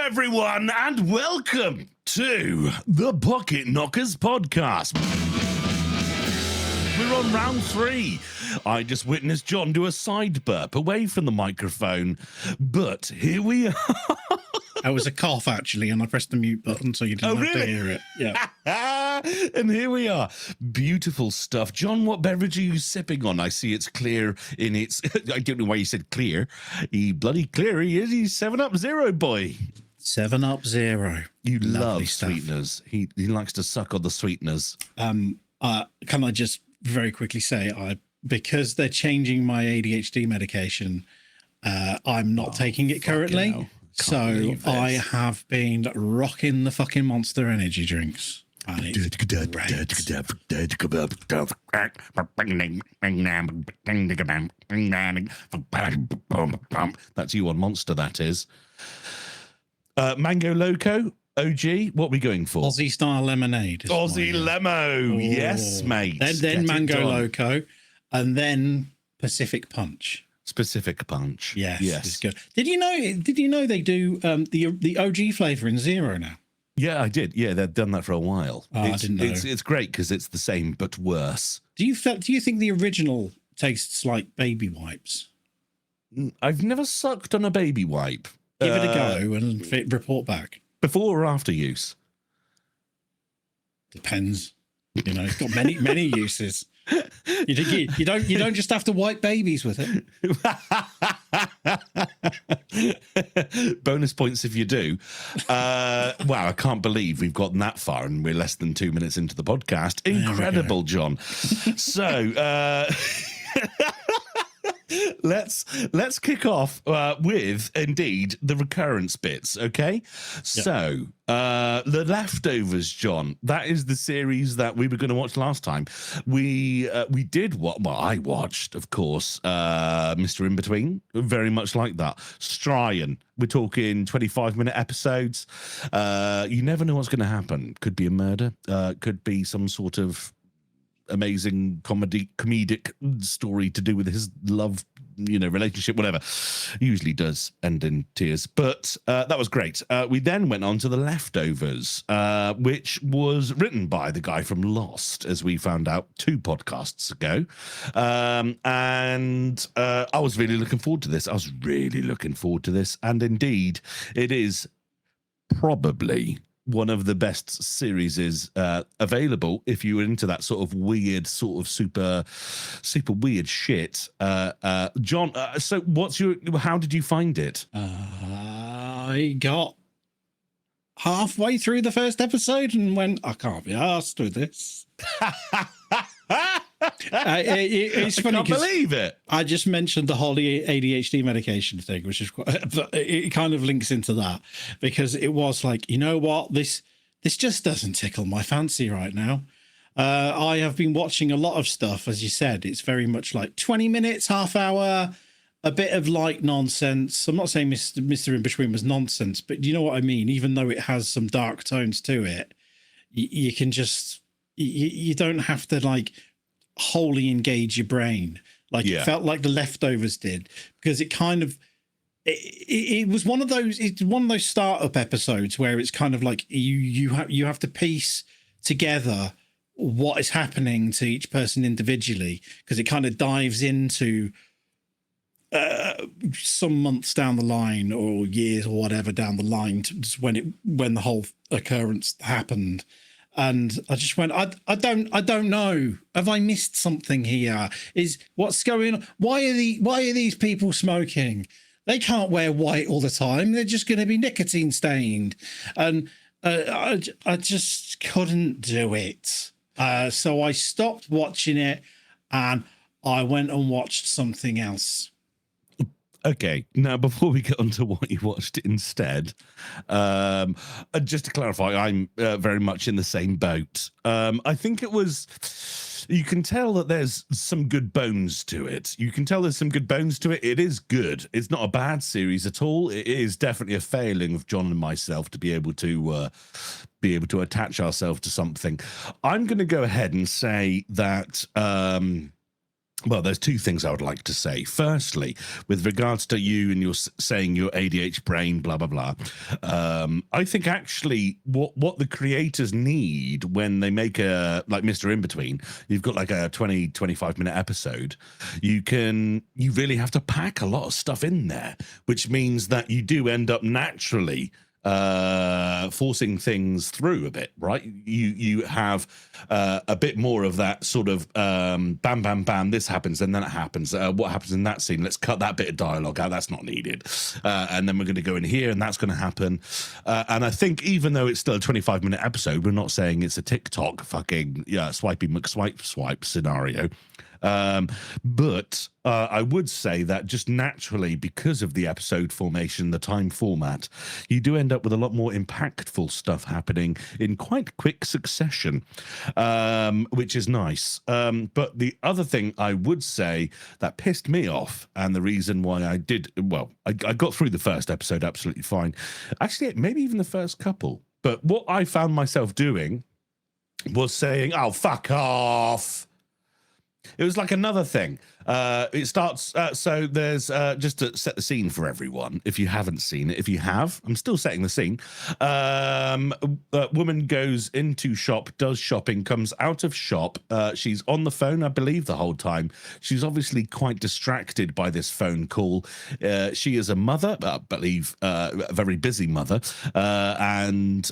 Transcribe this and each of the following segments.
everyone, and welcome to the Pocket Knockers podcast. We're on round 3. I just witnessed John do a side burp away from the microphone, but here we are. It was a cough, actually, and I pressed the mute button so you didn't have to hear it. Yeah. And here we are. Beautiful stuff. John, what beverage are you sipping on? I see it's clear in its... I don't know why you said clear. He bloody clear he is. He's 7-Up Zero, boy. 7-Up Zero. You Lovely love stuff. Sweeteners. He likes to suck on the sweeteners. Can I just very quickly say, because they're changing my ADHD medication, I'm not taking it currently. Hell. So I have been rocking the fucking Monster energy drinks. And it's That's you on Monster, that is. Mango Loco, OG, what are we going for? Aussie style lemonade. Aussie Lemo, yes, mate. Then Mango Loco, and then Pacific Punch. Specific Punch. Yes, yes. It's good. Did you know they do the OG flavor in Zero now? Yeah, I did. Yeah, they've done that for a while. I didn't know. It's great because it's the same but worse. Do you think the original tastes like baby wipes? I've never sucked on a baby wipe. Give it a go and report back. Before or after use? Depends. You know, it's got many uses. You don't just have to wipe babies with it. Bonus points if you do. Wow, I can't believe we've gotten that far and we're less than 2 minutes into the podcast. Incredible, John. So let's kick off with indeed the recurrence bits, okay? Yep. So The Leftovers, John, that is the series that we were going to watch last time. We did what I watched, of course, Mr. In Between, very much like that. Stryan, we're talking 25-minute episodes. You never know what's going to happen. Could be a murder, could be some sort of amazing comedic story to do with his love, relationship, whatever. Usually does end in tears, but that was great. We then went on to The Leftovers, which was written by the guy from Lost, as we found out 2 podcasts ago. And I was really looking forward to this. And indeed, it is probably one of the best series is available if you were into that sort of weird, sort of super weird shit. John, so how did you find it? I got halfway through the first episode and went, I can't be arsed with this. It's funny. I can't believe it. I just mentioned the whole ADHD medication thing, which is it kind of links into that, because it was like, you know what, this just doesn't tickle my fancy right now. I have been watching a lot of stuff, as you said. It's very much like 20 minutes, half hour, a bit of light nonsense. I'm not saying Mr. In Between was nonsense, but you know what I mean. Even though it has some dark tones to it, you can just you don't have to like wholly engage your brain like it felt like The Leftovers did, because it kind of it was one of those startup episodes where it's kind of like you have to piece together what is happening to each person individually, because it kind of dives into some months down the line or years or whatever down the line to just when the whole occurrence happened. And I just went, I don't know. Have I missed something here? What's going on? Why are these people smoking? They can't wear white all the time. They're just going to be nicotine stained. And I just couldn't do it. So I stopped watching it and I went and watched something else. Okay, now before we get on to what you watched instead, just to clarify, I'm very much in the same boat. I think it was, you can tell that there's some good bones to it. It is good. It's not a bad series at all. It is definitely a failing of John and myself to be able to attach ourselves to something. I'm going to go ahead and say that Well, there's two things I would like to say. Firstly, with regards to you and your saying your ADHD brain, blah, blah, blah. I think actually what the creators need when they make a, like Mr. In-Between, you've got like a 20, 25-minute episode. You really have to pack a lot of stuff in there, which means that you do end up naturally forcing things through a bit, right? You have a bit more of that sort of bam, bam, bam, this happens and then it happens. What happens in that scene? Let's cut that bit of dialogue out. That's not needed. And then we're going to go in here and that's going to happen. And I think even though it's still a 25-minute episode, we're not saying it's a TikTok fucking swipey McSwipe scenario. But I would say that just naturally, because of the episode formation, the time format, you do end up with a lot more impactful stuff happening in quite quick succession, which is nice. But the other thing I would say that pissed me off, and the reason why I got through the first episode absolutely fine. Actually, maybe even the first couple. But what I found myself doing was saying, "Oh, fuck off." It was like another thing. It starts, so there's, just to set the scene for everyone, if you haven't seen it. If you have, I'm still setting the scene. A woman goes into shop, does shopping, comes out of shop. She's on the phone, I believe, the whole time. She's obviously quite distracted by this phone call. She is a mother, I believe, a very busy mother, and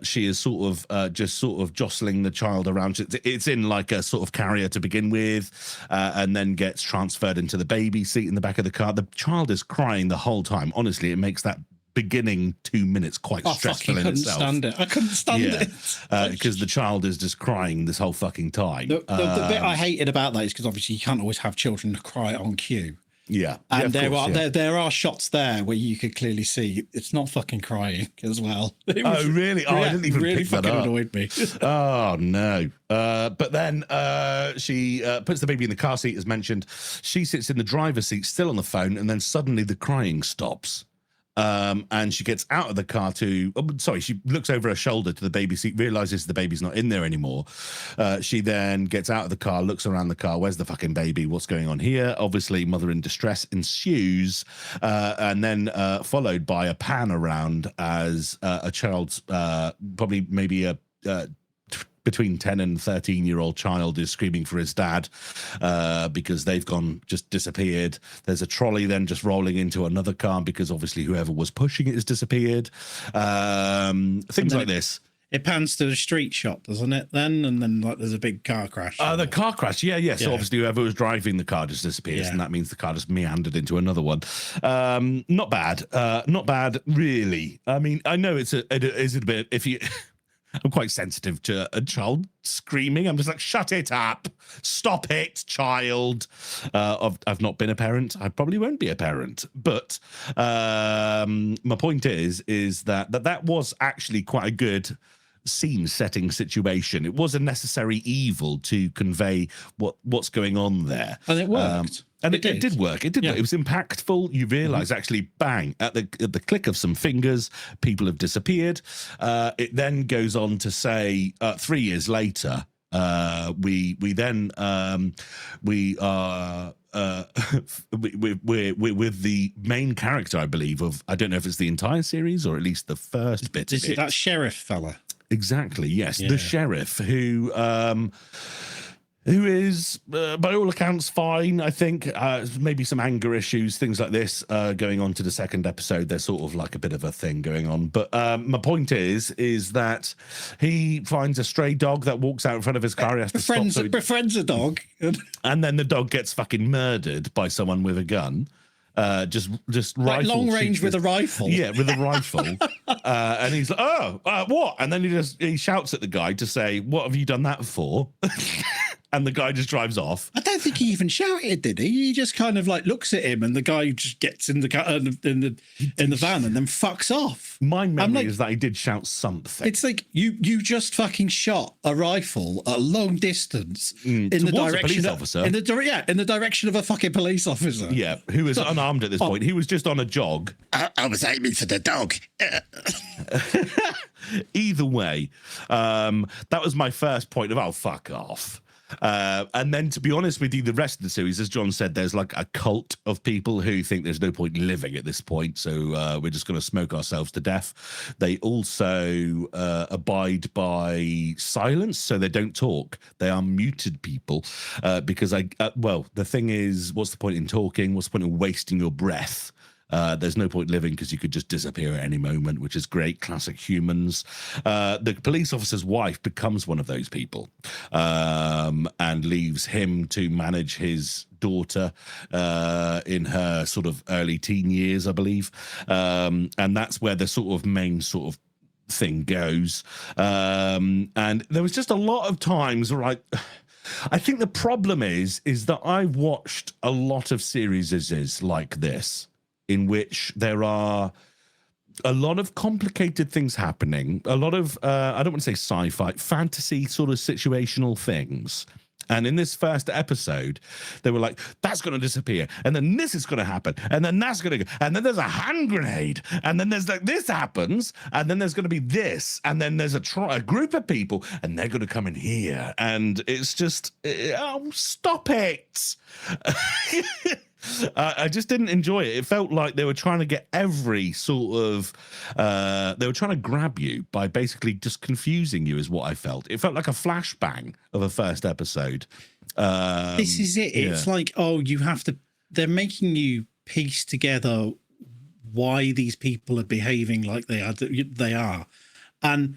she is sort of jostling the child around. It's in like a sort of carrier to begin with, and then gets transferred into the baby seat in the back of the car. The child is crying the whole time. Honestly, it makes that beginning 2 minutes quite stressful in itself. I couldn't stand it because the child is just crying this whole fucking time. The bit I hated about that is because obviously you can't always have children cry on cue. Yeah, and there are shots there where you could clearly see it's not fucking crying as well. Really? Oh, I didn't even really pick that fucking up. Annoyed me. Oh no! But then she puts the baby in the car seat, as mentioned. She sits in the driver's seat, still on the phone, and then suddenly the crying stops. And she gets out of the car she looks over her shoulder to the baby seat, realizes the baby's not in there anymore. She then gets out of the car, looks around the car. Where's the fucking baby? What's going on here? Obviously, mother in distress ensues, and then followed by a pan around as a child's probably maybe a between 10 and 13-year-old child is screaming for his dad because they've just disappeared. There's a trolley then just rolling into another car because obviously whoever was pushing it has disappeared. Things like this. It pans to the street shot, doesn't it, then? And then like there's a big car crash. The car crash, yeah. So obviously whoever was driving the car just disappears, and that means the car just meandered into another one. Not bad, really. I mean, I know it is a bit, if you... I'm quite sensitive to a child screaming. I'm just like, shut it up. Stop it, child. I've not been a parent. I probably won't be a parent. But my point is that was actually quite a good scene-setting situation. It was a necessary evil to convey what's going on there. And it worked. And it did work. It did work. It was impactful. You realize actually, bang, at the click of some fingers, people have disappeared. It then goes on to say 3 years later, we're with the main character, I believe, of, I don't know if it's the entire series or at least the first bit. Is it that sheriff fella? Exactly, yes. The sheriff who is, by all accounts, fine, I think. Maybe some anger issues, things like this, going on to the second episode. There's sort of like a bit of a thing going on. But my point is that he finds a stray dog that walks out in front of his car. He has to befriends a dog. And then the dog gets fucking murdered by someone with a gun. Just like long range with a rifle. Yeah, with a rifle. And he's like, what? And then he shouts at the guy to say, what have you done that for? And the guy just drives off. I don't think he even shouted, did he? He just kind of like looks at him, and the guy just gets in the van and then fucks off. My memory is that he did shout something. It's like you just fucking shot a rifle at a long distance in the direction of officer. In the direction of a fucking police officer. Yeah, who is unarmed at this point. He was just on a jog. I was aiming for the dog. Either way, that was my first point of, oh, fuck off. And then, to be honest with you, the rest of the series, as John said, there's like a cult of people who think there's no point living at this point, so we're just going to smoke ourselves to death. They also abide by silence, so they don't talk. They are muted people because the thing is, what's the point in talking? What's the point in wasting your breath? There's no point living because you could just disappear at any moment, which is great. Classic humans. The police officer's wife becomes one of those people and leaves him to manage his daughter in her sort of early teen years, I believe. And that's where the sort of main sort of thing goes. And there was just a lot of times where I think the problem is that I've watched a lot of series like this, in which there are a lot of complicated things happening, a lot of, I don't want to say sci-fi, fantasy sort of situational things. And in this first episode, they were like, that's going to disappear. And then this is going to happen. And then that's going to go. And then there's a hand grenade. And then there's like, this happens. And then there's going to be this. And then there's a group of people. And they're going to come in here. And it's just, oh, stop it. I just didn't enjoy it. It felt like they were trying to get every sort of, they were trying to grab you by basically just confusing you is what I felt. It felt like a flashbang of a first episode. This is it. It's like, they're making you piece together why these people are behaving like they are. And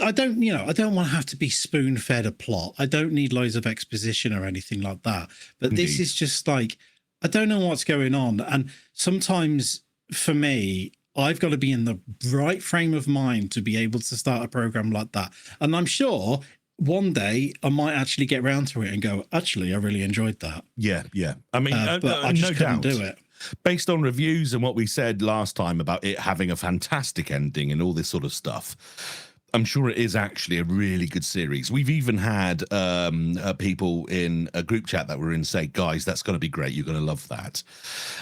I don't want to have to be spoon-fed a plot. I don't need loads of exposition or anything like that. But Indeed. This is just like, I don't know what's going on. And sometimes for me, I've got to be in the right frame of mind to be able to start a program like that. And I'm sure one day I might actually get around to it and go, actually, I really enjoyed that. Yeah. I mean, but I just couldn't do it. Based on reviews and what we said last time about it having a fantastic ending and all this sort of stuff, I'm sure it is actually a really good series. We've even had people in a group chat that were in say, guys, that's going to be great. You're going to love that.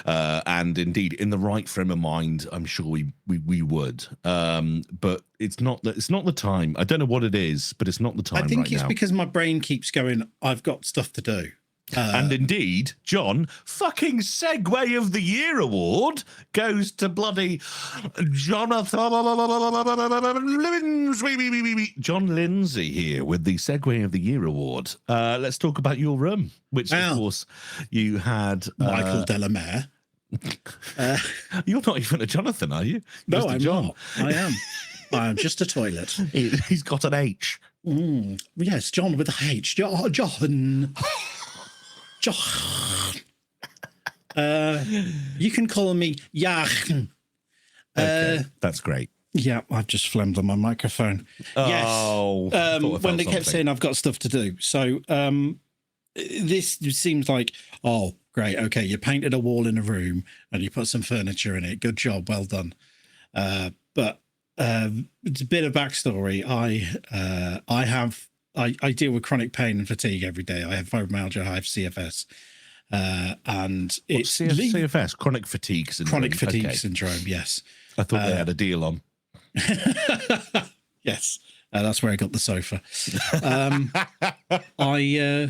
And indeed, in the right frame of mind, I'm sure we would. But it's not the time. I don't know what it is, but it's not the time. I think right it's now. Because my brain keeps going, I've got stuff to do. And indeed, John, fucking Segway of the Year award goes to bloody Jonathan John Lindsay here with the Segway of the Year award. Let's talk about your room, which of course you had Michael Delamere. You're not even a Jonathan, are you? No, I'm not. I am. I'm just a toilet. He's got an H. Yes, John with a H. John. You can call me Yach. Okay, that's great. Yeah, I've just phlegmed on my microphone. Oh, yes. When they kept saying I've got stuff to do. So this seems like, oh, great. Okay, you painted a wall in a room and you put some furniture in it. Good job. Well done. But it's a bit of backstory. I deal with chronic pain and fatigue every day. I have fibromyalgia, I have CFS. And it's CFS, chronic fatigue syndrome. Chronic fatigue syndrome, yes. I thought they had a deal on. Yes, that's where I got the sofa. I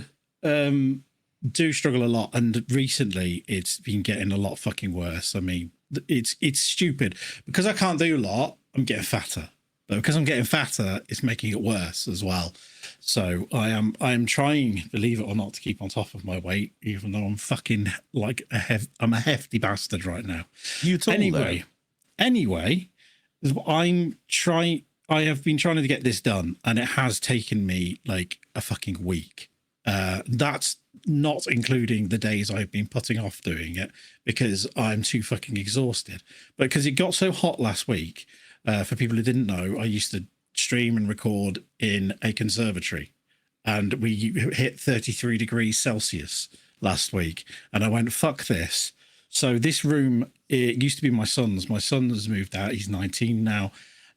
do struggle a lot, and recently it's been getting a lot fucking worse. I mean, it's stupid. Because I can't do a lot, I'm getting fatter. But because I'm getting fatter, it's making it worse as well. So I am trying, believe it or not, to keep on top of my weight, even though I'm fucking like I'm a hefty bastard right now. You tall, anyway, I have been trying to get this done, and it has taken me like a fucking week. That's not including the days I've been putting off doing it because I'm too fucking exhausted. But because it got so hot last week, for people who didn't know, I used to stream and record in a conservatory, and we hit 33 degrees Celsius last week, and I went, fuck this. So this room, it used to be my son's. My son has moved out. He's 19 now.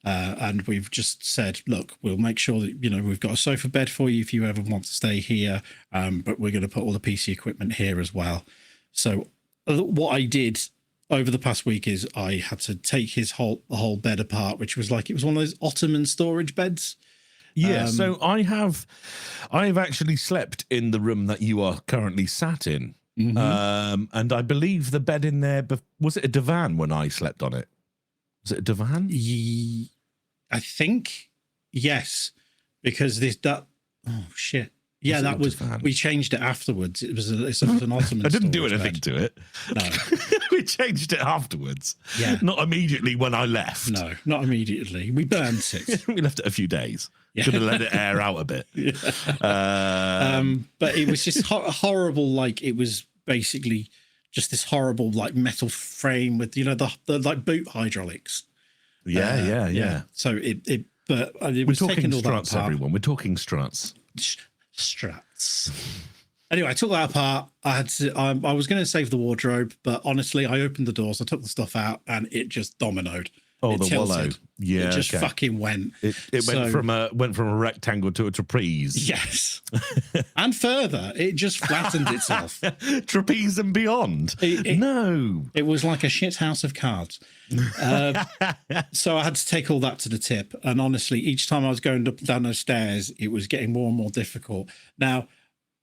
And we've just said, look, we'll make sure that, we've got a sofa bed for you if you ever want to stay here. But we're going to put all the PC equipment here as well. So what I did over the past week is I had to take the whole bed apart, which was like, it was one of those Ottoman storage beds. Yeah, so I've actually slept in the room that you are currently sat in. And I believe the bed in there, was it a divan when I slept on it? Was it a divan? I think, yes, because oh, shit. Yeah, that was, we changed it afterwards. It was an Ottoman I didn't do anything to it. No. We changed it afterwards. Yeah. Not immediately when I left. No, not immediately. We burnt it. We left it a few days. Yeah. Could have let it air out a bit. Yeah. But it was just horrible. Like, it was basically just this horrible, like, metal frame with, the like boot hydraulics. Yeah. So it was We're talking taking all struts, that apart. everyone. We're talking struts. Struts. Anyway, I took that apart. I was going to save the wardrobe, but honestly, I opened the doors, I took the stuff out, and it just dominoed. Oh, the wallow. Yeah, it just fucking went. It went from a rectangle to a trapeze. Yes, and further, it just flattened itself. Trapeze and beyond. It was like a shit house of cards. So I had to take all that to the tip, and honestly, each time I was going up and down those stairs, it was getting more and more difficult. Now,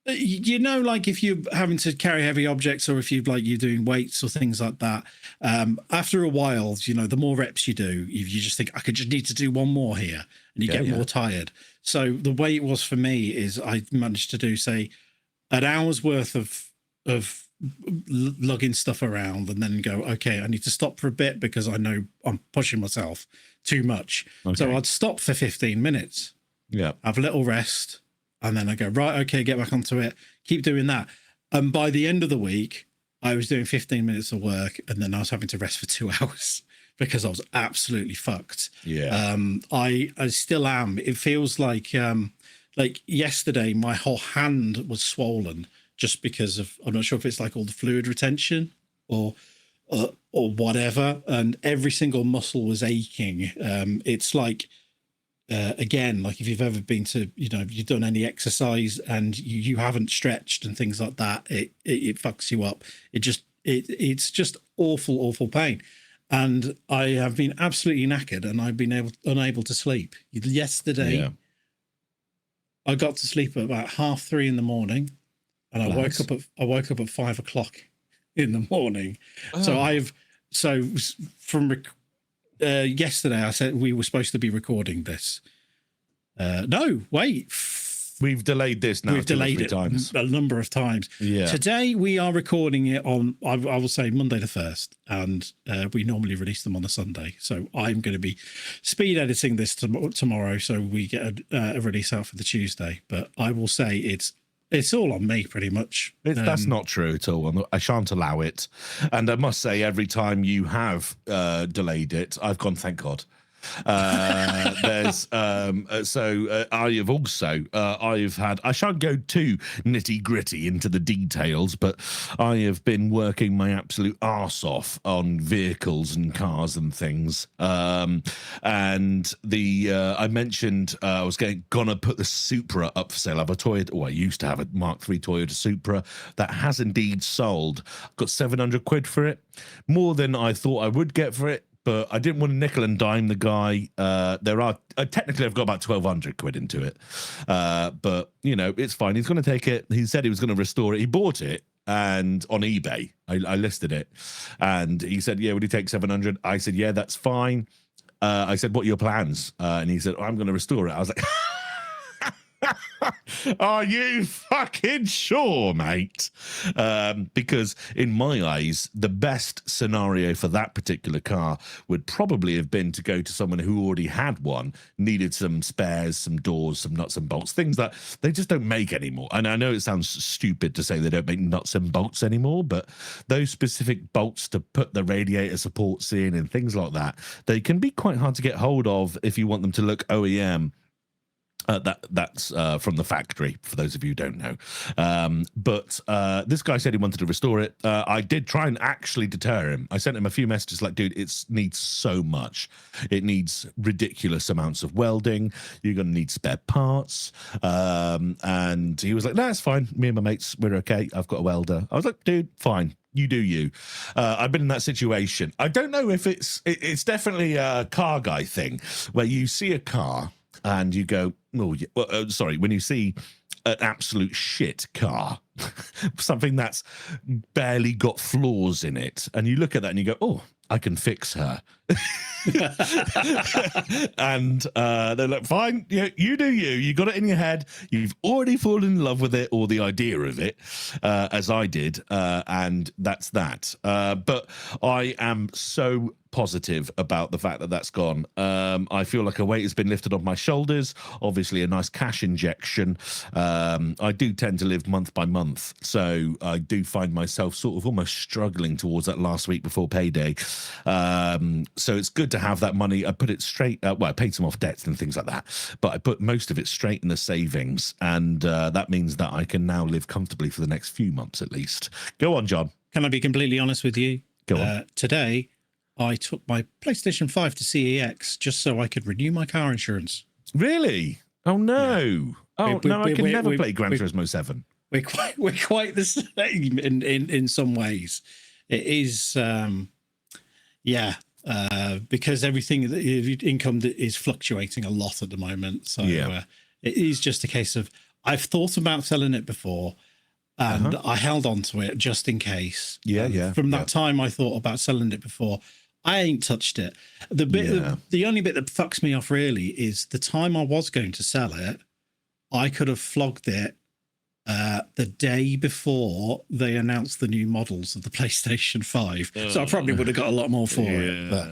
like if you're having to carry heavy objects, or if you're doing weights or things like that, after a while, the more reps you do, you just think, I could just need to do one more here, and you get more tired. So the way it was for me is I managed to do, say, an hour's worth of lugging stuff around, and then go, okay, I need to stop for a bit because I know I'm pushing myself too much. Okay. So I'd stop for 15 minutes, have a little rest, and then I go, right, okay, get back onto it, keep doing that. And by the end of the week, I was doing 15 minutes of work, and then I was having to rest for 2 hours because I was absolutely fucked. Yeah. I still am. It feels like yesterday, my whole hand was swollen just because of, I'm not sure if it's like all the fluid retention or whatever. And every single muscle was aching. It's like, again, like if you've ever been to, if you've done any exercise and you haven't stretched and things like that, it fucks you up. It's just awful pain. And I have been absolutely knackered, and I've been unable to sleep. Yesterday, I got to sleep at about 3:30 in the morning, and I woke up at 5 o'clock in the morning. Oh. So from yesterday, I said we were supposed to be recording this. No, wait. We've delayed this now. We've delayed it a number of times. Yeah. Today we are recording it on, I will say, Monday the 1st, and we normally release them on a Sunday. So I'm going to be speed editing this tomorrow, so we get a release out for the Tuesday. But I will say it's all on me, pretty much. That's not true at all. I shan't allow it. And I must say, every time you have delayed it, I've gone, thank God. There's I have also I've had, I shan't go too nitty gritty into the details, but I have been working my absolute arse off on vehicles and cars and things. And I mentioned I was gonna put the Supra up for sale. I have a Toyota, I used to have a Mark III Toyota Supra that has indeed sold. Got 700 quid for it, more than I thought I would get for it. But I didn't want to nickel and dime the guy. Technically, I've got about 1,200 quid into it. But, it's fine. He's going to take it. He said he was going to restore it. He bought it, and on eBay, I listed it. And he said, yeah, would he take 700? I said, yeah, that's fine. I said, what are your plans? And he said, I'm going to restore it. I was like... Are you fucking sure, mate? Because in my eyes, the best scenario for that particular car would probably have been to go to someone who already had one, needed some spares, some doors, some nuts and bolts, things that they just don't make anymore. And I know it sounds stupid to say they don't make nuts and bolts anymore, but those specific bolts to put the radiator supports in and things like that, they can be quite hard to get hold of if you want them to look OEM. That's from the factory, for those of you who don't know. But this guy said he wanted to restore it. I did try and actually deter him. I sent him a few messages like, dude, it needs so much. It needs ridiculous amounts of welding. You're going to need spare parts. And he was like, no, it's fine. Me and my mates, we're okay. I've got a welder. I was like, dude, fine. You do you. I've been in that situation. I don't know if it's definitely a car guy thing where you see a car and you go, oh, yeah, well, sorry, when you see an absolute shit car, something that's barely got flaws in it, and you look at that and you go, oh, I can fix her. And they're like, fine, you do you got it in your head, you've already fallen in love with it or the idea of it, as I did, and that's that. But I am so positive about the fact that that's gone. I feel like a weight has been lifted off my shoulders. Obviously a nice cash injection. I do tend to live month by month, so I do find myself sort of almost struggling towards that last week before payday. So it's good to have that money. I put it straight, well, I paid some off debts and things like that, but I put most of it straight in the savings, and that means that I can now live comfortably for the next few months at least. Go on, John. Can I be completely honest with you? Go on. Today, I took my PlayStation 5 to CEX just so I could renew my car insurance. Really? Oh, no. Yeah. Oh, no, I can never play Gran Turismo 7. We're quite the same in some ways. It is, because everything, income is fluctuating a lot at the moment. So it is just a case of, I've thought about selling it before, and I held on to it just in case. From that time I thought about selling it before, I ain't touched it. The only bit that fucks me off really is the time I was going to sell it, I could have flogged it the day before they announced the new models of the PlayStation 5. So I probably would have got a lot more for it. But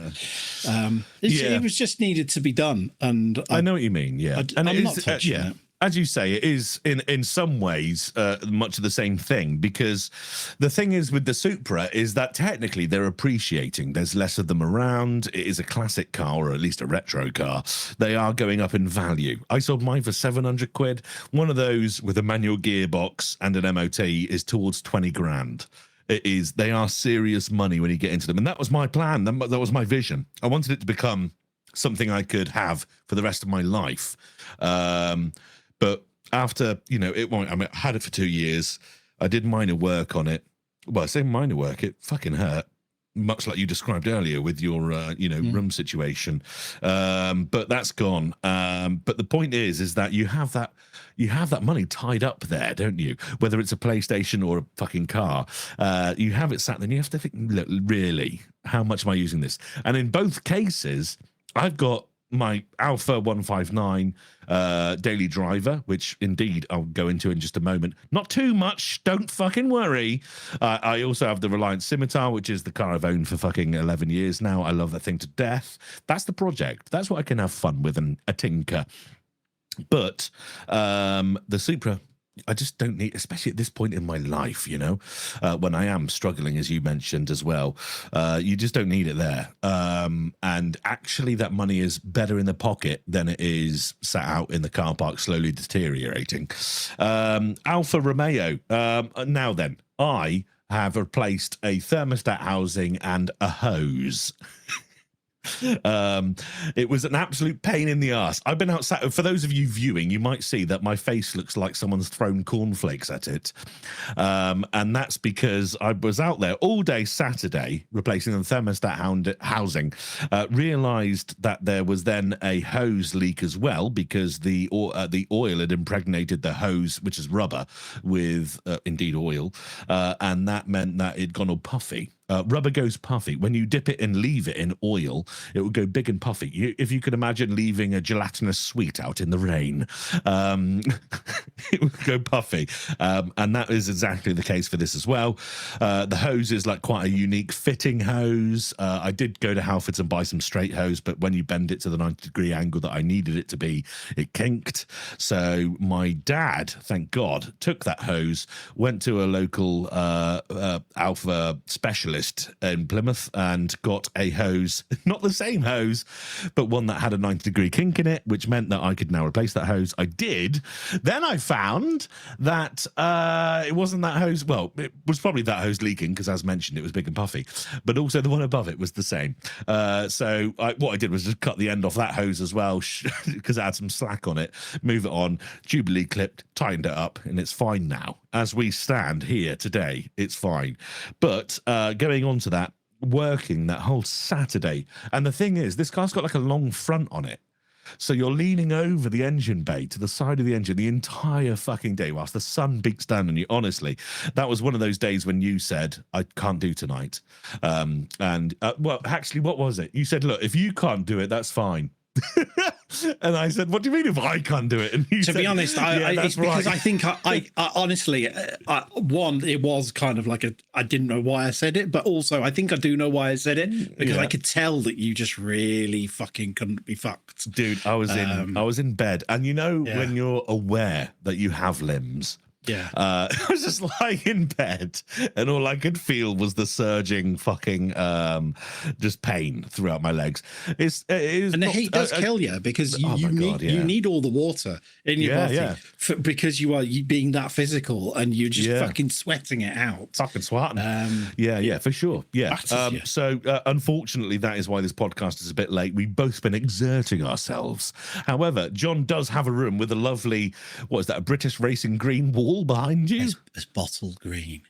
it was just needed to be done. And I know what you mean, yeah. I'm not touching it. As you say, it is in some ways much of the same thing, because the thing is with the Supra is that technically they're appreciating. There's less of them around. It is a classic car, or at least a retro car. They are going up in value. I sold mine for 700 quid. One of those with a manual gearbox and an MOT is towards 20 grand. It is. They are serious money when you get into them. And that was my plan. That was my vision. I wanted it to become something I could have for the rest of my life. But after, I had it for 2 years. I did minor work on it. Well, I say minor work, it fucking hurt, much like you described earlier with your, room situation. But that's gone. But the point is that you have that money tied up there, don't you? Whether it's a PlayStation or a fucking car, you have it sat there and you have to think, look, really, how much am I using this? And in both cases, I've got my Alpha 159 daily driver, which indeed I'll go into in just a moment. Not too much, don't fucking worry. I also have the Reliant Scimitar, which is the car I've owned for fucking 11 years now. I love that thing to death. That's the project. That's what I can have fun with and a tinker. But the Supra, I just don't need, especially at this point in my life, when I am struggling, as you mentioned as well, you just don't need it there. And actually that money is better in the pocket than it is sat out in the car park slowly deteriorating. Alfa Romeo. Now then, I have replaced a thermostat housing and a hose. It was an absolute pain in the ass. I've been outside. For those of you viewing, you might see that my face looks like someone's thrown cornflakes at it, and that's because I was out there all day Saturday replacing the thermostat housing. Realized that there was then a hose leak as well, because the oil had impregnated the hose, which is rubber, with indeed oil, and that meant that it'd gone all puffy. Rubber goes puffy. When you dip it and leave it in oil, it will go big and puffy. If you could imagine leaving a gelatinous sweet out in the rain, it would go puffy. And that is exactly the case for this as well. The hose is like quite a unique fitting hose. I did go to Halfords and buy some straight hose, but when you bend it to the 90-degree angle that I needed it to be, it kinked. So my dad, thank God, took that hose, went to a local Alpha specialist in Plymouth and got a hose, not the same hose, but one that had a 90-degree kink in it, which meant that I could now replace that hose. I did. Then I found that it wasn't that hose. Well, it was probably that hose leaking, because as mentioned, it was big and puffy, but also the one above it was the same. So what I did was just cut the end off that hose as well, because it had some slack on it, move it on, Jubilee clipped, tightened it up, and it's fine now. As we stand here today, it's fine. But going on to that, working that whole Saturday, and the thing is, this car's got like a long front on it. So you're leaning over the engine bay to the side of the engine the entire fucking day whilst the sun beats down on you. Honestly, that was one of those days when you said, I can't do tonight. Well, actually, what was it? You said, look, if you can't do it, that's fine. And I said, what do you mean if I can't do it? And you said, be honest, it's because I think I honestly, one, it was kind of like I didn't know why I said it, but also I think I do know why I said it, because I could tell that you just really fucking couldn't be fucked. Dude, I was in bed, and when you're aware that you have limbs, I was just lying in bed, and all I could feel was the surging fucking just pain throughout my legs. And the heat does kill you, because you need all the water in your body because you are being that physical, and you're just fucking sweating it out. Fucking sweating. For sure. Yeah. So unfortunately, that is why this podcast is a bit late. We've both been exerting ourselves. However, John does have a room with a lovely, what is that, a British racing green wall behind you? It's bottle green.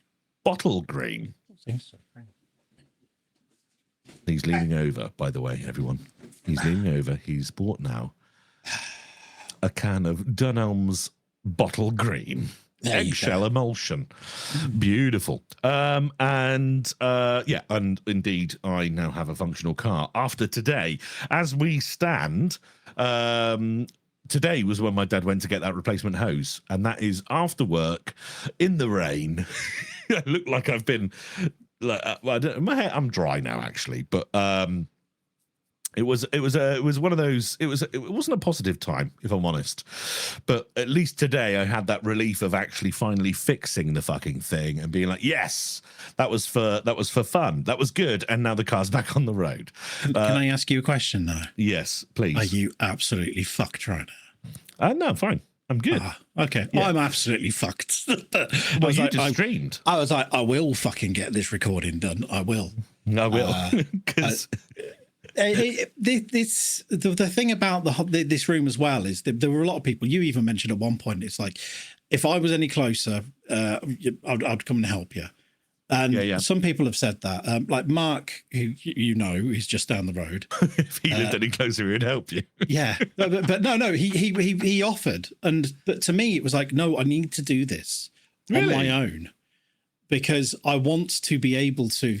Bottle green. I think so. He's leaning over, by the way, everyone. He's leaning over. He's bought now a can of Dunelm's bottle green eggshell emulsion. Beautiful. And indeed, I now have a functional car after today. As we stand, today was when my dad went to get that replacement hose, and that is after work in the rain. I look like I've been my hair, I'm dry now actually, but it was one of those, it wasn't a positive time, if I'm honest, but at least today I had that relief of actually finally fixing the fucking thing and being like, yes, that was for fun, that was good, and now the car's back on the road. Can I ask you a question now? Yes, please. Are you absolutely fucked right now? No, I'm fine. I'm good. Okay. Yeah. I'm absolutely fucked. Well, you just streamed. I was like, I will fucking get this recording done. I will. I will. Because the thing about this room as well is there were a lot of people. You even mentioned at one point, it's like, if I was any closer, I'd come and help you. And some people have said that, like Mark, who is just down the road. If he lived any closer, he'd help you. but no, he offered, but to me it was like, no, I need to do this on my own, because I want to be able to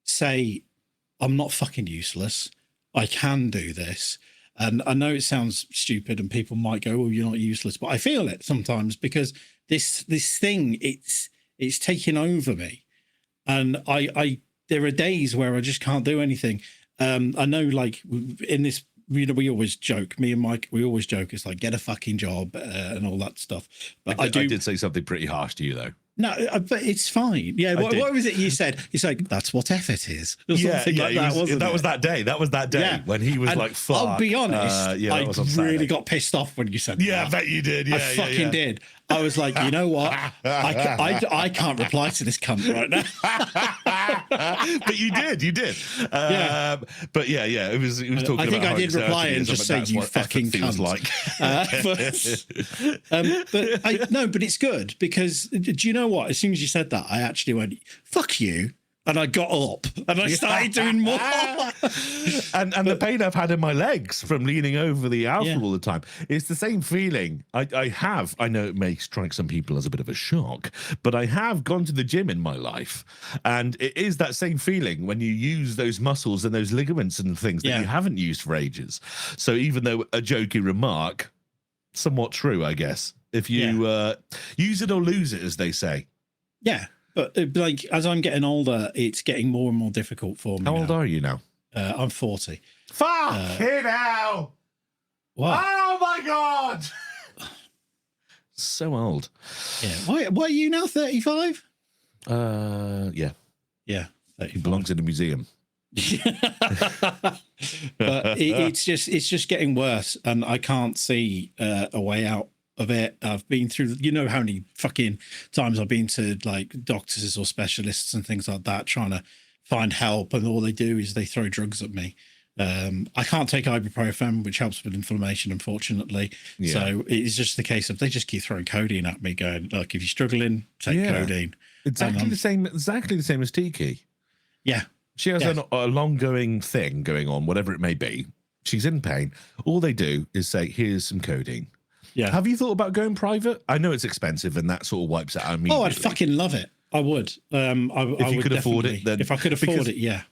say, I'm not fucking useless. I can do this. And I know it sounds stupid, and people might go, "Oh, you're not useless," but I feel it sometimes, because this thing, it's taking over me, and I there are days where I just can't do anything. I know, like in this, we always joke, me and Mike, we always joke, it's like, get a fucking job and all that stuff. But I did say something pretty harsh to you though. No, but it's fine. Yeah, what was it you said? It's like, that's what effort is. That was that day. That was that day when he was like, fuck. I'll be honest, I really got pissed off when you said that. Yeah, I bet you did. I fucking did. I was like, you know what? I can't reply to this cunt right now. But you did. But it was talking about, I think I did reply and just say, you fucking cunt. But it's good, because do you know what? As soon as you said that, I actually went, fuck you. And I got up and I started doing more. and the pain I've had in my legs from leaning over the alpha all the time, it's the same feeling. I know it may strike some people as a bit of a shock, but I have gone to the gym in my life, and it is that same feeling when you use those muscles and those ligaments and things that you haven't used for ages. So even though a jokey remark, somewhat true, I guess, if you use it or lose it, as they say. Yeah. But like, as I'm getting older, it's getting more and more difficult for me. How old are you now? I'm 40. Fuck it now! What? Oh my god! So old. Yeah. Why are you now 35? Yeah. Yeah. 35. He belongs in a museum. But it's just getting worse, and I can't see a way out of it. I've been through, how many fucking times I've been to like doctors or specialists and things like that, trying to find help, and all they do is they throw drugs at me. I can't take ibuprofen, which helps with inflammation, unfortunately. So it's just the case of they just keep throwing codeine at me, going, look, if you're struggling, take codeine. Exactly the same as Tiki. Yeah. She has a long-going thing going on, whatever it may be. she's in pain. All they do is say, here's some codeine. Yeah. Have you thought about going private? I know it's expensive and that sort of wipes it out immediately. Oh, I'd fucking love it. I would. If you could afford it, then if I could afford it, yeah.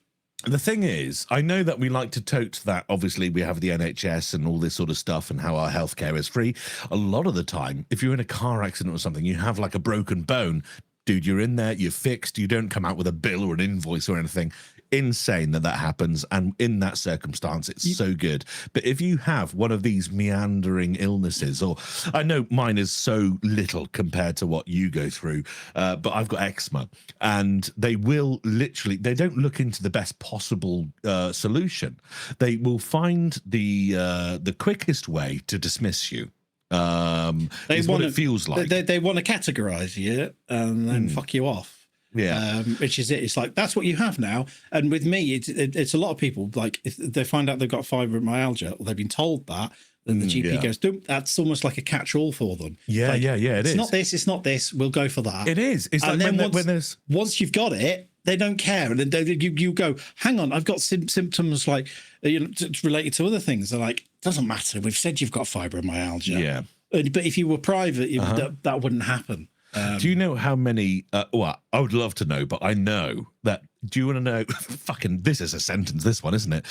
The thing is, I know that we like to tote that. Obviously, we have the NHS and all this sort of stuff and how our healthcare is free. A lot of the time, if you're in a car accident or something, you have like a broken bone. Dude, you're in there, you're fixed. You don't come out with a bill or an invoice or anything. Insane that happens, and in that circumstance it's so good. But if you have one of these meandering illnesses, or I know mine is so little compared to what you go through, but I've got eczema, and they will literally, they don't look into the best possible solution. They will find the quickest way to dismiss you. Is what it feels like. They want to categorize you and then fuck you off. Yeah, which is it. It's like, that's what you have now. And with me, it's a lot of people, like, if they find out they've got fibromyalgia, or they've been told that, then the GP goes, that's almost like a catch-all for them. Yeah, like, it is. It's not this, we'll go for that. It is. It's like when once you've got it, they don't care. And then you go, hang on, I've got symptoms like, related to other things. They're like, doesn't matter. We've said you've got fibromyalgia. Yeah. But if you were private, that wouldn't happen. Do you know how many? Well, I would love to know, but I know that. Do you want to know? Fucking, this is a sentence. This one, isn't it?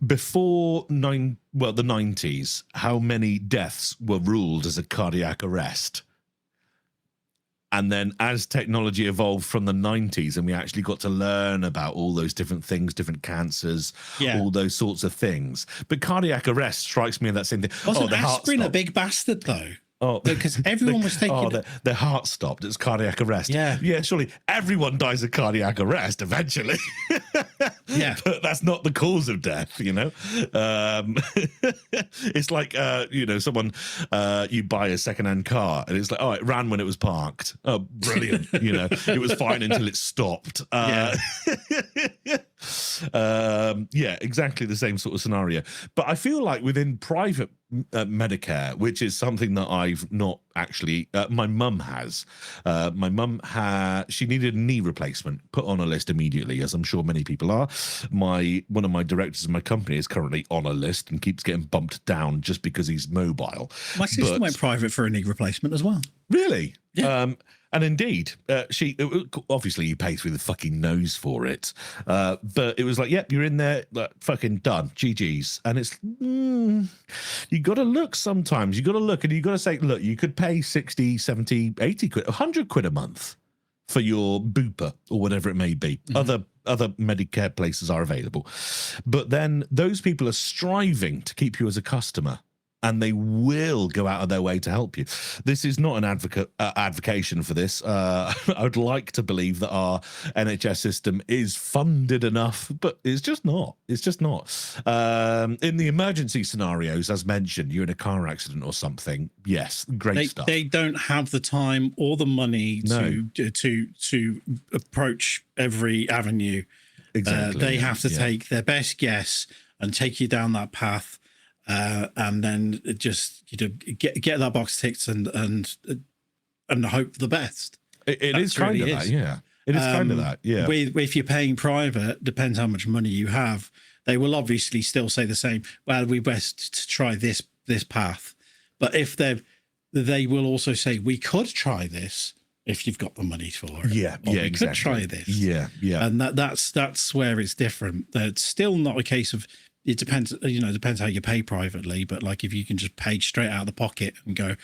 Before the 90s, how many deaths were ruled as a cardiac arrest? And then, as technology evolved from the 90s, and we actually got to learn about all those different things, different cancers, all those sorts of things. But cardiac arrest strikes me in that same thing. Wasn't aspirin a big bastard though? Oh, because everyone was taking their heart stopped. It's cardiac arrest. Yeah. Surely everyone dies of cardiac arrest eventually. Yeah, but that's not the cause of death. You know, it's like someone you buy a secondhand car and it's like, oh, it ran when it was parked. Oh, brilliant. It was fine until it stopped. Exactly the same sort of scenario. But I feel like within private Medicare, which is something that I've not actually, my mum has. My mum she needed a knee replacement, put on a list immediately, as I'm sure many people are. One of my directors in my company is currently on a list and keeps getting bumped down just because he's mobile. My sister went private for a knee replacement as well. Really? Yeah. And indeed, she obviously you pay through the fucking nose for it, but it was like, yep, you're in there, like, fucking done, GG's. And it's you got to look sometimes. You got to look, and you got to say, look, you could pay 60, 70, 80 quid, 100 quid a month for your Bupa or whatever it may be. Other Medicare places are available, but then those people are striving to keep you as a customer. And they will go out of their way to help you. This is not an advocation for this. I would like to believe that our NHS system is funded enough, but it's just not. It's just not. In the emergency scenarios, as mentioned, you're in a car accident or something. Yes, great stuff. They don't have the time or the money to approach every avenue. Exactly. They have to take their best guess and take you down that path. And then just get that box ticked and hope for the best. It is kind of that, yeah. It is kind of that, yeah. If you're paying private, depends how much money you have. They will obviously still say the same. Well, we best to try this path, but if they will also say we could try this if you've got the money for it. Yeah, or we exactly. could try this. Yeah. And that's where it's different. It's still not a case of. It depends, depends how you pay privately, but like if you can just pay straight out of the pocket and go,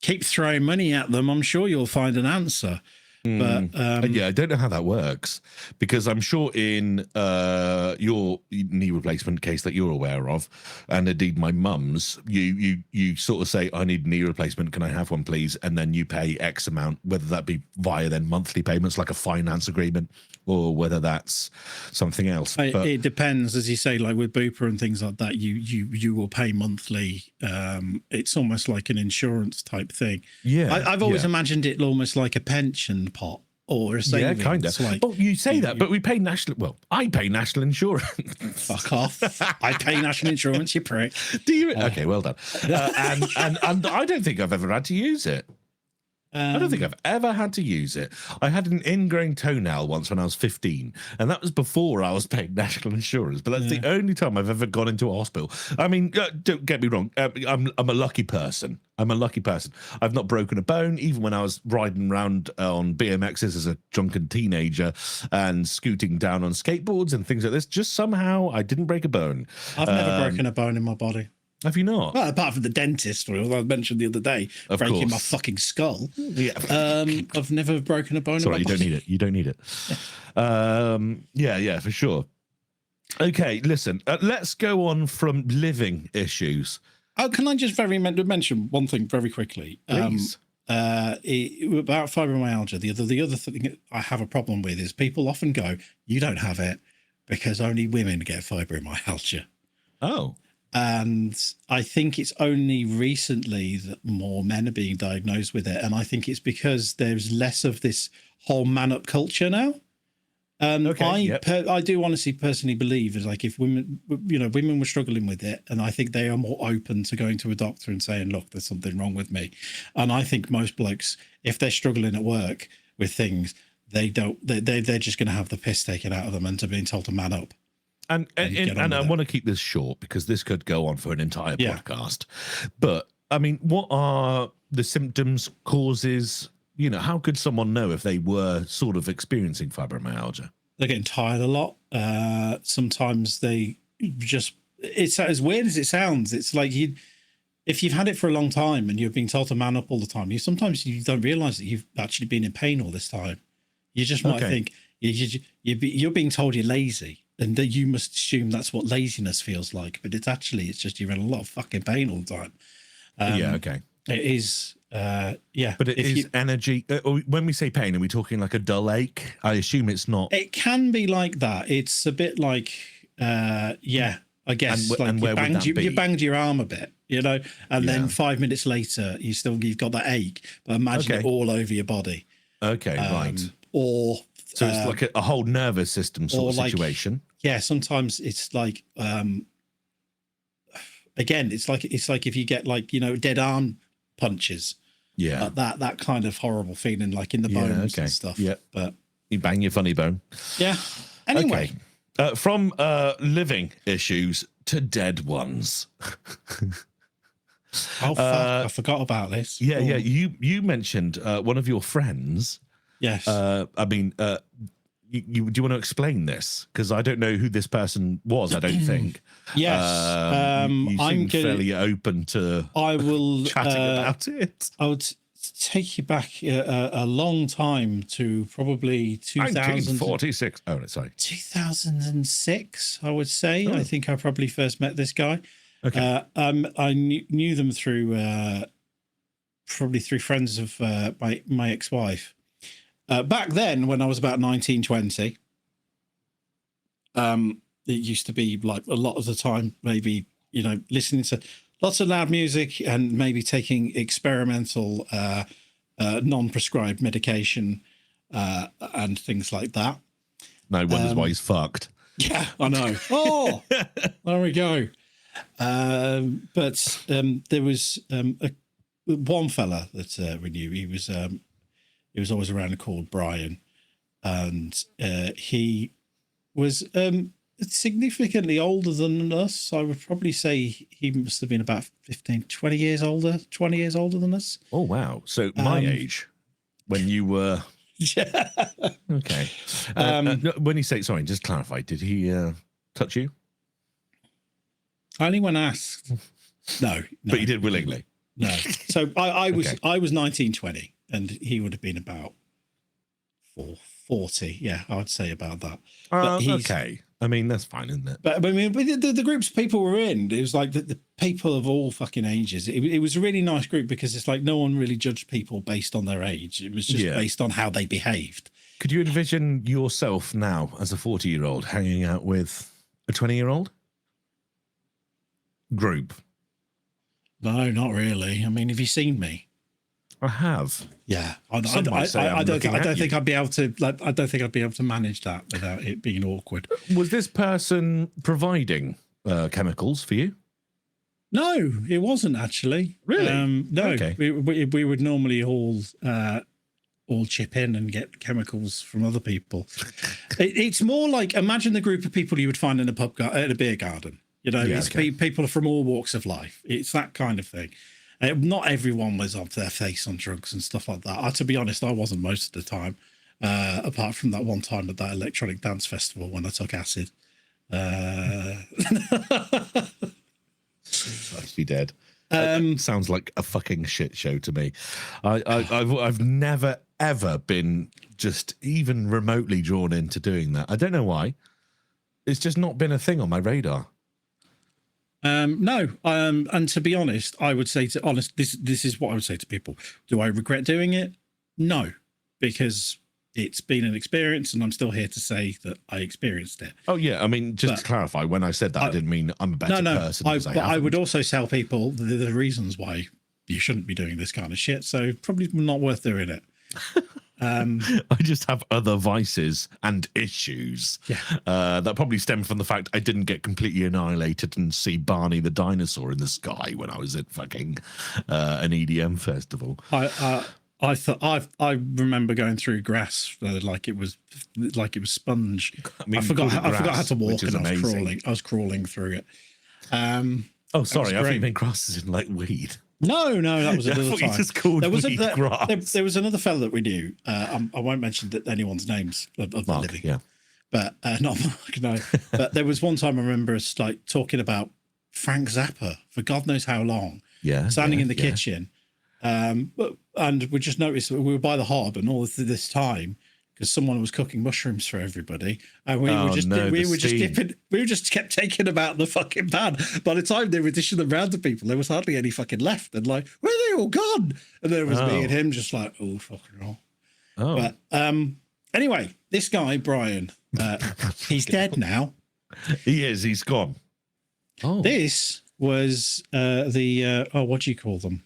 keep throwing money at them, I'm sure you'll find an answer. But I don't know how that works, because I'm sure in your knee replacement case that you're aware of, and indeed my mum's, you sort of say, I need a knee replacement, can I have one please? And then you pay X amount, whether that be via then monthly payments like a finance agreement, or whether that's something else. It depends, as you say, like with Bupa and things like that, you will pay monthly. It's almost like an insurance type thing. Yeah, I've always imagined it almost like a pension pot or a savings. Yeah, kind of. Like, well, you say that, but we pay national. Well, I pay national insurance. Fuck off! I pay national insurance, you prick. Do you? Okay, well done. And I don't think I've ever had to use it. I don't think I've ever had to use it. I had an ingrown toenail once when I was 15, and that was before I was paying national insurance. But that's the only time I've ever gone into a hospital. I mean, don't get me wrong. I'm a lucky person. I'm a lucky person. I've not broken a bone, even when I was riding around on BMXs as a drunken teenager and scooting down on skateboards and things like this. Just somehow I didn't break a bone. I've never broken a bone in my body. Have you not? Well, apart from the dentist, or I mentioned the other day, breaking my fucking skull. Yeah. I've never broken a bone. Sorry, you don't need it. You don't need it. Yeah, for sure. Okay, listen. Let's go on from living issues. Oh, can I just mention one thing very quickly? Please. About fibromyalgia. The other thing I have a problem with is people often go, "You don't have it because only women get fibromyalgia." Oh. And I think it's only recently that more men are being diagnosed with it. And I think it's because there's less of this whole man-up culture now. I do honestly personally believe is like if women were struggling with it, and I think they are more open to going to a doctor and saying, look, there's something wrong with me. And I think most blokes, if they're struggling at work with things, they're just going to have the piss taken out of them and to being told to man up. And I want to keep this short because this could go on for an entire podcast. But I mean, what are the symptoms, causes? You know, how could someone know if they were sort of experiencing fibromyalgia? They're getting tired a lot. Sometimes they just, it's as weird as it sounds. It's like if you've had it for a long time and you're being told to man up all the time, sometimes you don't realize that you've actually been in pain all this time. You just might think you're being told you're lazy. And that you must assume that's what laziness feels like, but it's just you're in a lot of fucking pain all the time. It is. But it is energy. When we say pain, are we talking like a dull ache? I assume it's not. It can be like that. It's a bit like, I guess. And where would that be? You banged your arm a bit, and then 5 minutes later, you've got that ache. But imagine it all over your body. Okay, right. So it's like a whole nervous system sort of situation. Sometimes it's like, again, it's like if you get dead arm punches. Yeah. That kind of horrible feeling, like in the bones and stuff. Yeah. But you bang your funny bone. Yeah. Anyway. Okay. From living issues to dead ones. Oh, fuck. I forgot about this. Yeah. You mentioned one of your friends. Yes. Do you want to explain this? Because I don't know who this person was. I don't think. Yes. You seem fairly open to. I will chatting about it. I would take you back a long time to probably 1946. Oh, no, sorry. 2006. I would say. Oh. I think I probably first met this guy. Okay. I knew them through probably through friends of my ex-wife. Back then, when I was about 19, 20, it used to be like a lot of the time, maybe, listening to lots of loud music and maybe taking experimental, non-prescribed medication and things like that. No wonders why he's fucked. Yeah, I know. Oh, there we go. But there was one fella that we knew. He was always around called Brian, and he was significantly older than us. I would probably say he must have been about 20 years older than us. Oh, wow. So my age when you were... Yeah. Okay. When you say, sorry, just clarify, did he touch you? Only when asked. No. But you did willingly? No. So I was 1920. And he would have been about 40. Yeah, I would say about that. Okay. I mean, that's fine, isn't it? But I mean, the groups of people were in, it was like the people of all fucking ages. It was a really nice group because it's like no one really judged people based on their age. It was just based on how they behaved. Could you envision yourself now as a 40-year-old hanging out with a 20-year-old group? No, not really. I mean, have you seen me? I have. Yeah, I don't think I'd be able to. I don't think I'd be able to manage that without it being awkward. Was this person providing chemicals for you? No, it wasn't actually. Really? No, Okay. we would normally all chip in and get chemicals from other people. It's more like, imagine the group of people you would find in a at a beer garden. You know, Yeah, it's people from all walks of life. It's that kind of thing. Not everyone was up their face on drugs and stuff like that. To be honest, I wasn't most of the time, apart from that one time at that electronic dance festival when I took acid. I'd be dead. Sounds like a fucking shit show to me. I've never ever been just even remotely drawn into doing that. I don't know why. It's just not been a thing on my radar. No. And to be honest, I would say this is what I would say to people. Do I regret doing it? No, because it's been an experience, and I'm still here to say that I experienced it. Oh yeah, I mean, just to clarify, when I said that, I didn't mean I'm a better person. But I would also tell people the reasons why you shouldn't be doing this kind of shit. So probably not worth doing it. I just have other vices and issues that probably stem from the fact I didn't get completely annihilated and see Barney the dinosaur in the sky when I was at fucking an EDM festival. I remember going through grass like it was sponge. I mean, I forgot how to walk, and I was crawling through it. Oh, sorry, I think they grasses in like weed. No, that was another time. Just called grass. There was another fella that we knew. I won't mention anyone's names of the living. Yeah, but not Mark. No, but there was one time I remember us like talking about Frank Zappa for God knows how long. Yeah, standing in the kitchen, and we just noticed that we were by the hob, and all this time because someone was cooking mushrooms for everybody, and we just kept taking them out of the fucking pan. By the time they were dishing them round to people, there was hardly any fucking left, and like, where are they all gone? And there was me and him just like, oh fucking hell. Oh, but anyway, this guy Brian, he's dead now. He is. He's gone. Oh, this was what do you call them?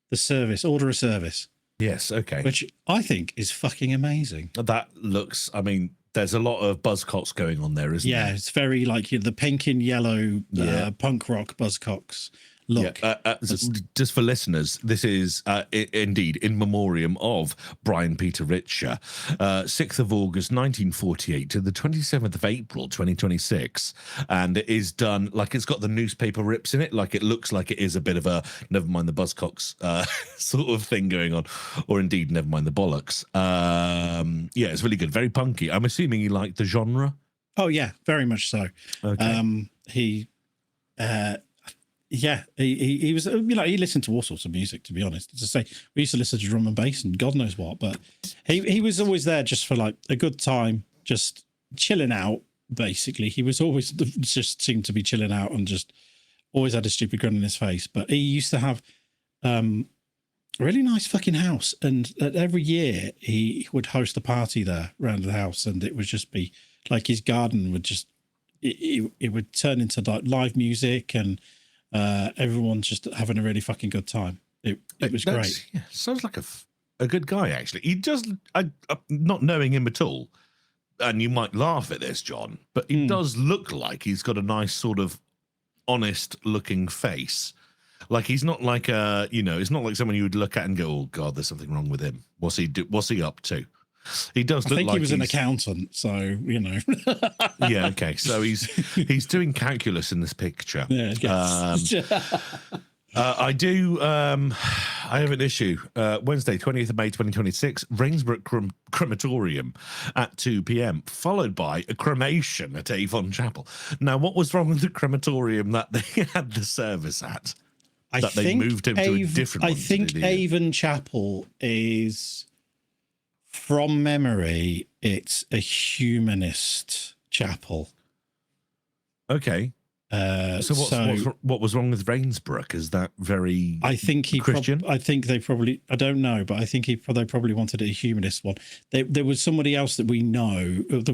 The service, order of service. Yes, okay. Which I think is fucking amazing. That looks, I mean, there's a lot of buzzcocks going on there, isn't there? Yeah, it's very like the pink and yellow punk rock buzzcocks look. Yeah, just for listeners, this is indeed in memoriam of Brian Peter Richer, 6th of August 1948 to the 27th of April 2026, and it is done like it's got the newspaper rips in it, like it looks like it is a bit of a never mind the buzzcocks sort of thing going on, or indeed never mind the bollocks. Yeah, it's really good, very punky. I'm assuming you like the genre. Oh yeah, very much so. Okay. He was, he listened to all sorts of music, to be honest. As I say, we used to listen to drum and bass and God knows what, but he was always there just for like a good time, just chilling out, basically. He was always just seemed to be chilling out and just always had a stupid grin on his face. But he used to have a really nice fucking house. And every year he would host a party there around the house, and it would just be like his garden would just, it would turn into like live music, and everyone just having a really fucking good time. It was great. Yeah, sounds like a good guy, actually. He does, not knowing him at all, and you might laugh at this, John, but he does look like he's got a nice sort of honest looking face. Like he's not like it's not like someone you would look at and go, oh God, there's something wrong with him. What's he up to? He does look like he was an accountant, so yeah, okay. So he's doing calculus in this picture. Yeah, I have an issue. Wednesday, 20th of May 2026, Rainsborough Crematorium at 2 p.m, followed by a cremation at Avon Chapel. Now, what was wrong with the crematorium that they had the service at? They moved him to a different one. I think Avon Chapel is, from memory, it's a humanist chapel. Okay. What was wrong with Rainsborough? Is that very Christian? I think they probably, I don't know, but I think they probably wanted a humanist one. There was somebody else that we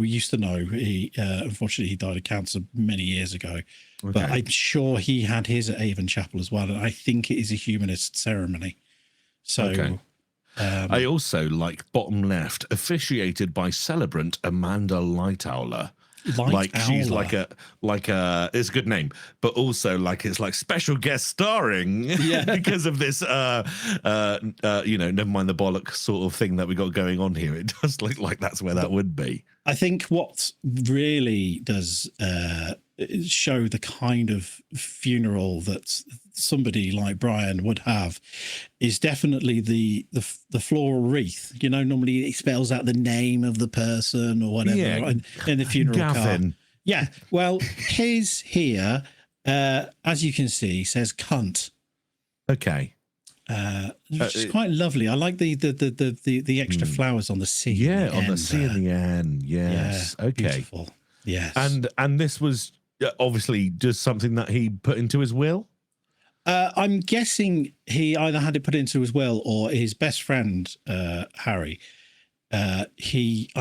used to know. He unfortunately he died of cancer many years ago. Okay. But I'm sure he had his at Avon Chapel as well, and I think it is a humanist ceremony. So. Okay. I also like bottom left, officiated by celebrant Amanda Lightowler. like she's Owler. like a it's a good name, but also like it's like special guest starring because of this never mind the bollock sort of thing that we got going on here. It does look like that's where that would be. I think what really does show the kind of funeral that somebody like Brian would have is definitely the floral wreath. Normally it spells out the name of the person or whatever in the funeral card. Yeah. Well, his here, as you can see, says cunt. Okay. Which is quite lovely. I like the extra flowers on the C. Yeah, on the C and the N. Yes. Yeah, okay. Beautiful. Yes. And this was obviously just something that he put into his will. I'm guessing he either had it put into his will or his best friend Harry. I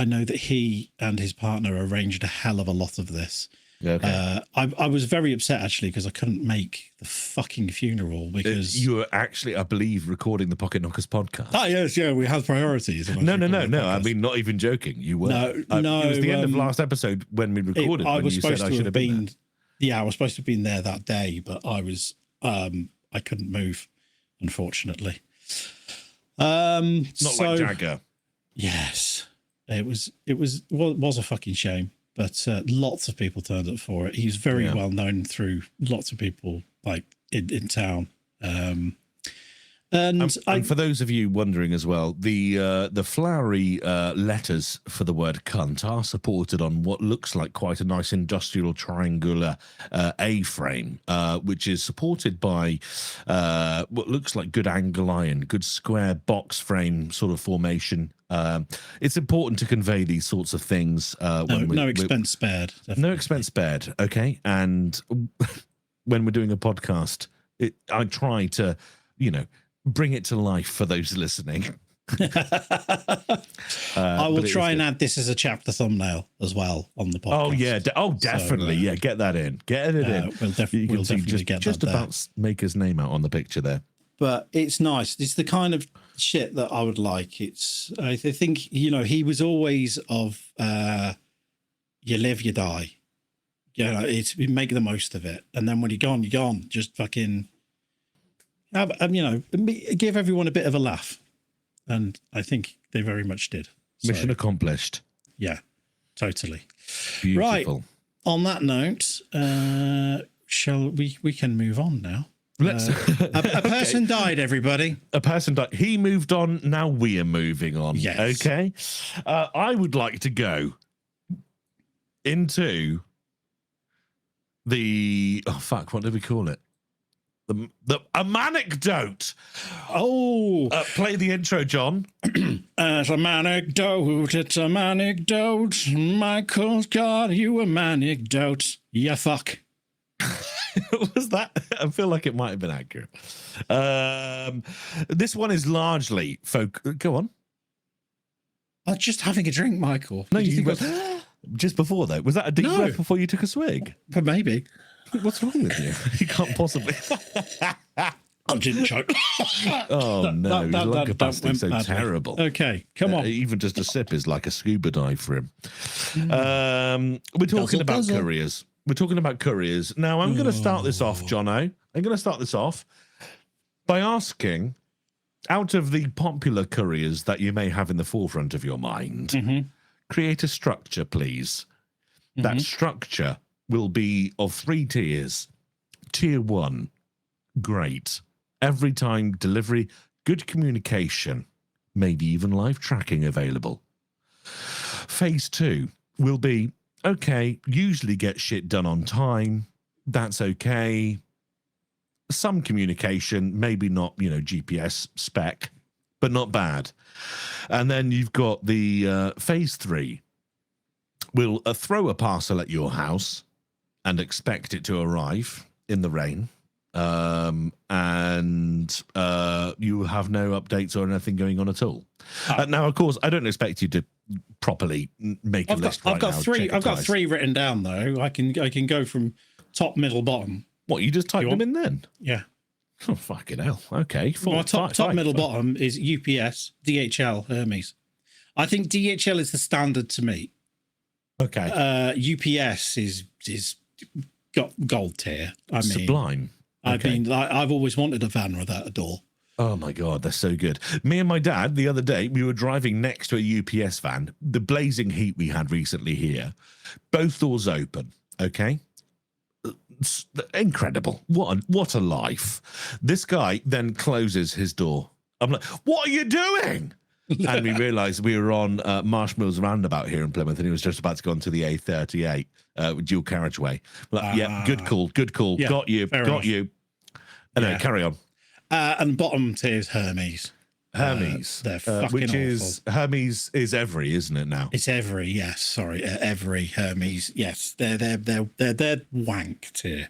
know that he and his partner arranged a hell of a lot of this. Okay. I was very upset actually because I couldn't make the fucking funeral because you were actually, I believe, recording the Pocket Knockers podcast. Oh yes, yeah, we had priorities. No. I mean, not even joking. You were. No. It was the end of last episode when we recorded. I was supposed to have been. Yeah, I was supposed to have been there that day, but I was. I couldn't move, unfortunately. Not like Jagger. Yes, it was a fucking shame. But lots of people turned up for it. He's very well known through lots of people like in town. And for those of you wondering as well, the flowery letters for the word cunt are supported on what looks like quite a nice industrial triangular A-frame, which is supported by what looks like good angle iron, good square box frame sort of formation. It's important to convey these sorts of things. No expense spared. Definitely. No expense spared. Okay. And when we're doing a podcast, I try to, bring it to life for those listening. I will try and add this as a chapter thumbnail as well on the podcast. Oh yeah. Definitely. So, get that in. Get it in. We'll definitely get just that about make his name out on the picture there. But it's nice. It's the kind of shit that I would like. I think, he was always of you live, you die. It's make the most of it. And then when you're gone, you're gone. Just fucking, give everyone a bit of a laugh. And I think they very much did. Mission accomplished. Yeah, totally. Beautiful. Right. On that note, we can move on now. Let's. A person died, everybody. A person died. He moved on. Now we are moving on. Yes. Okay. I would like to go into the. Oh fuck! What did we call it? A MANICDOTE. Oh, play the intro, John. It's a MANICDOTE. It's a MANICDOTE. Michael's got you a MANICDOTE. Yeah, fuck. Was that? I feel like it might have been accurate. This one is largely folk. Go on. I'm just having a drink, Michael. No, you think just before though. Was that a deep breath before you took a swig? But maybe. What's wrong with you? You can't possibly. I didn't choke. Oh no, his lung capacity is so terrible. Okay, come on. Even just a sip is like a scuba dive for him. We're talking about Couriers. We're talking about Couriers. Now, I'm going to start this off, Jono. I'm going to start this off by asking, out of the popular Couriers that you may have in the forefront of your mind, create a structure, please. That structure will be of 3 tiers. Tier 1, great. Every time delivery, good communication, maybe even live tracking available. Phase 2 will be, okay, usually get shit done on time. That's okay. Some communication, maybe not, GPS spec, but not bad. And then you've got the phase 3. We'll throw a parcel at your house and expect it to arrive in the rain. And you have no updates or anything going on at all. Now, of course, I don't expect you to properly make a list I've got now. I've got 3 written down though. I can go from top, middle, bottom. What, you just type them in then? Yeah. Oh fucking hell. Okay. Top, middle, bottom is UPS, DHL, Hermes. I think DHL is the standard to meet. Okay. UPS is got gold tier. I mean, sublime. Okay. I've always wanted a van without a door. Oh my God, they're so good. Me and my dad, the other day, we were driving next to a UPS van, the blazing heat we had recently here, both doors open, okay? It's incredible. What a life. This guy then closes his door. I'm like, what are you doing? And we realized we were on Marshmallows Roundabout here in Plymouth, and he was just about to go onto the A38 dual carriageway. Like, yeah, good call. Yeah, got you. Anyway, carry on. And bottom tier is Hermes. They're fucking which awful. Is Hermes is Every, isn't it now? It's Every, yes. Sorry, Every Hermes. Yes, they're wank tier.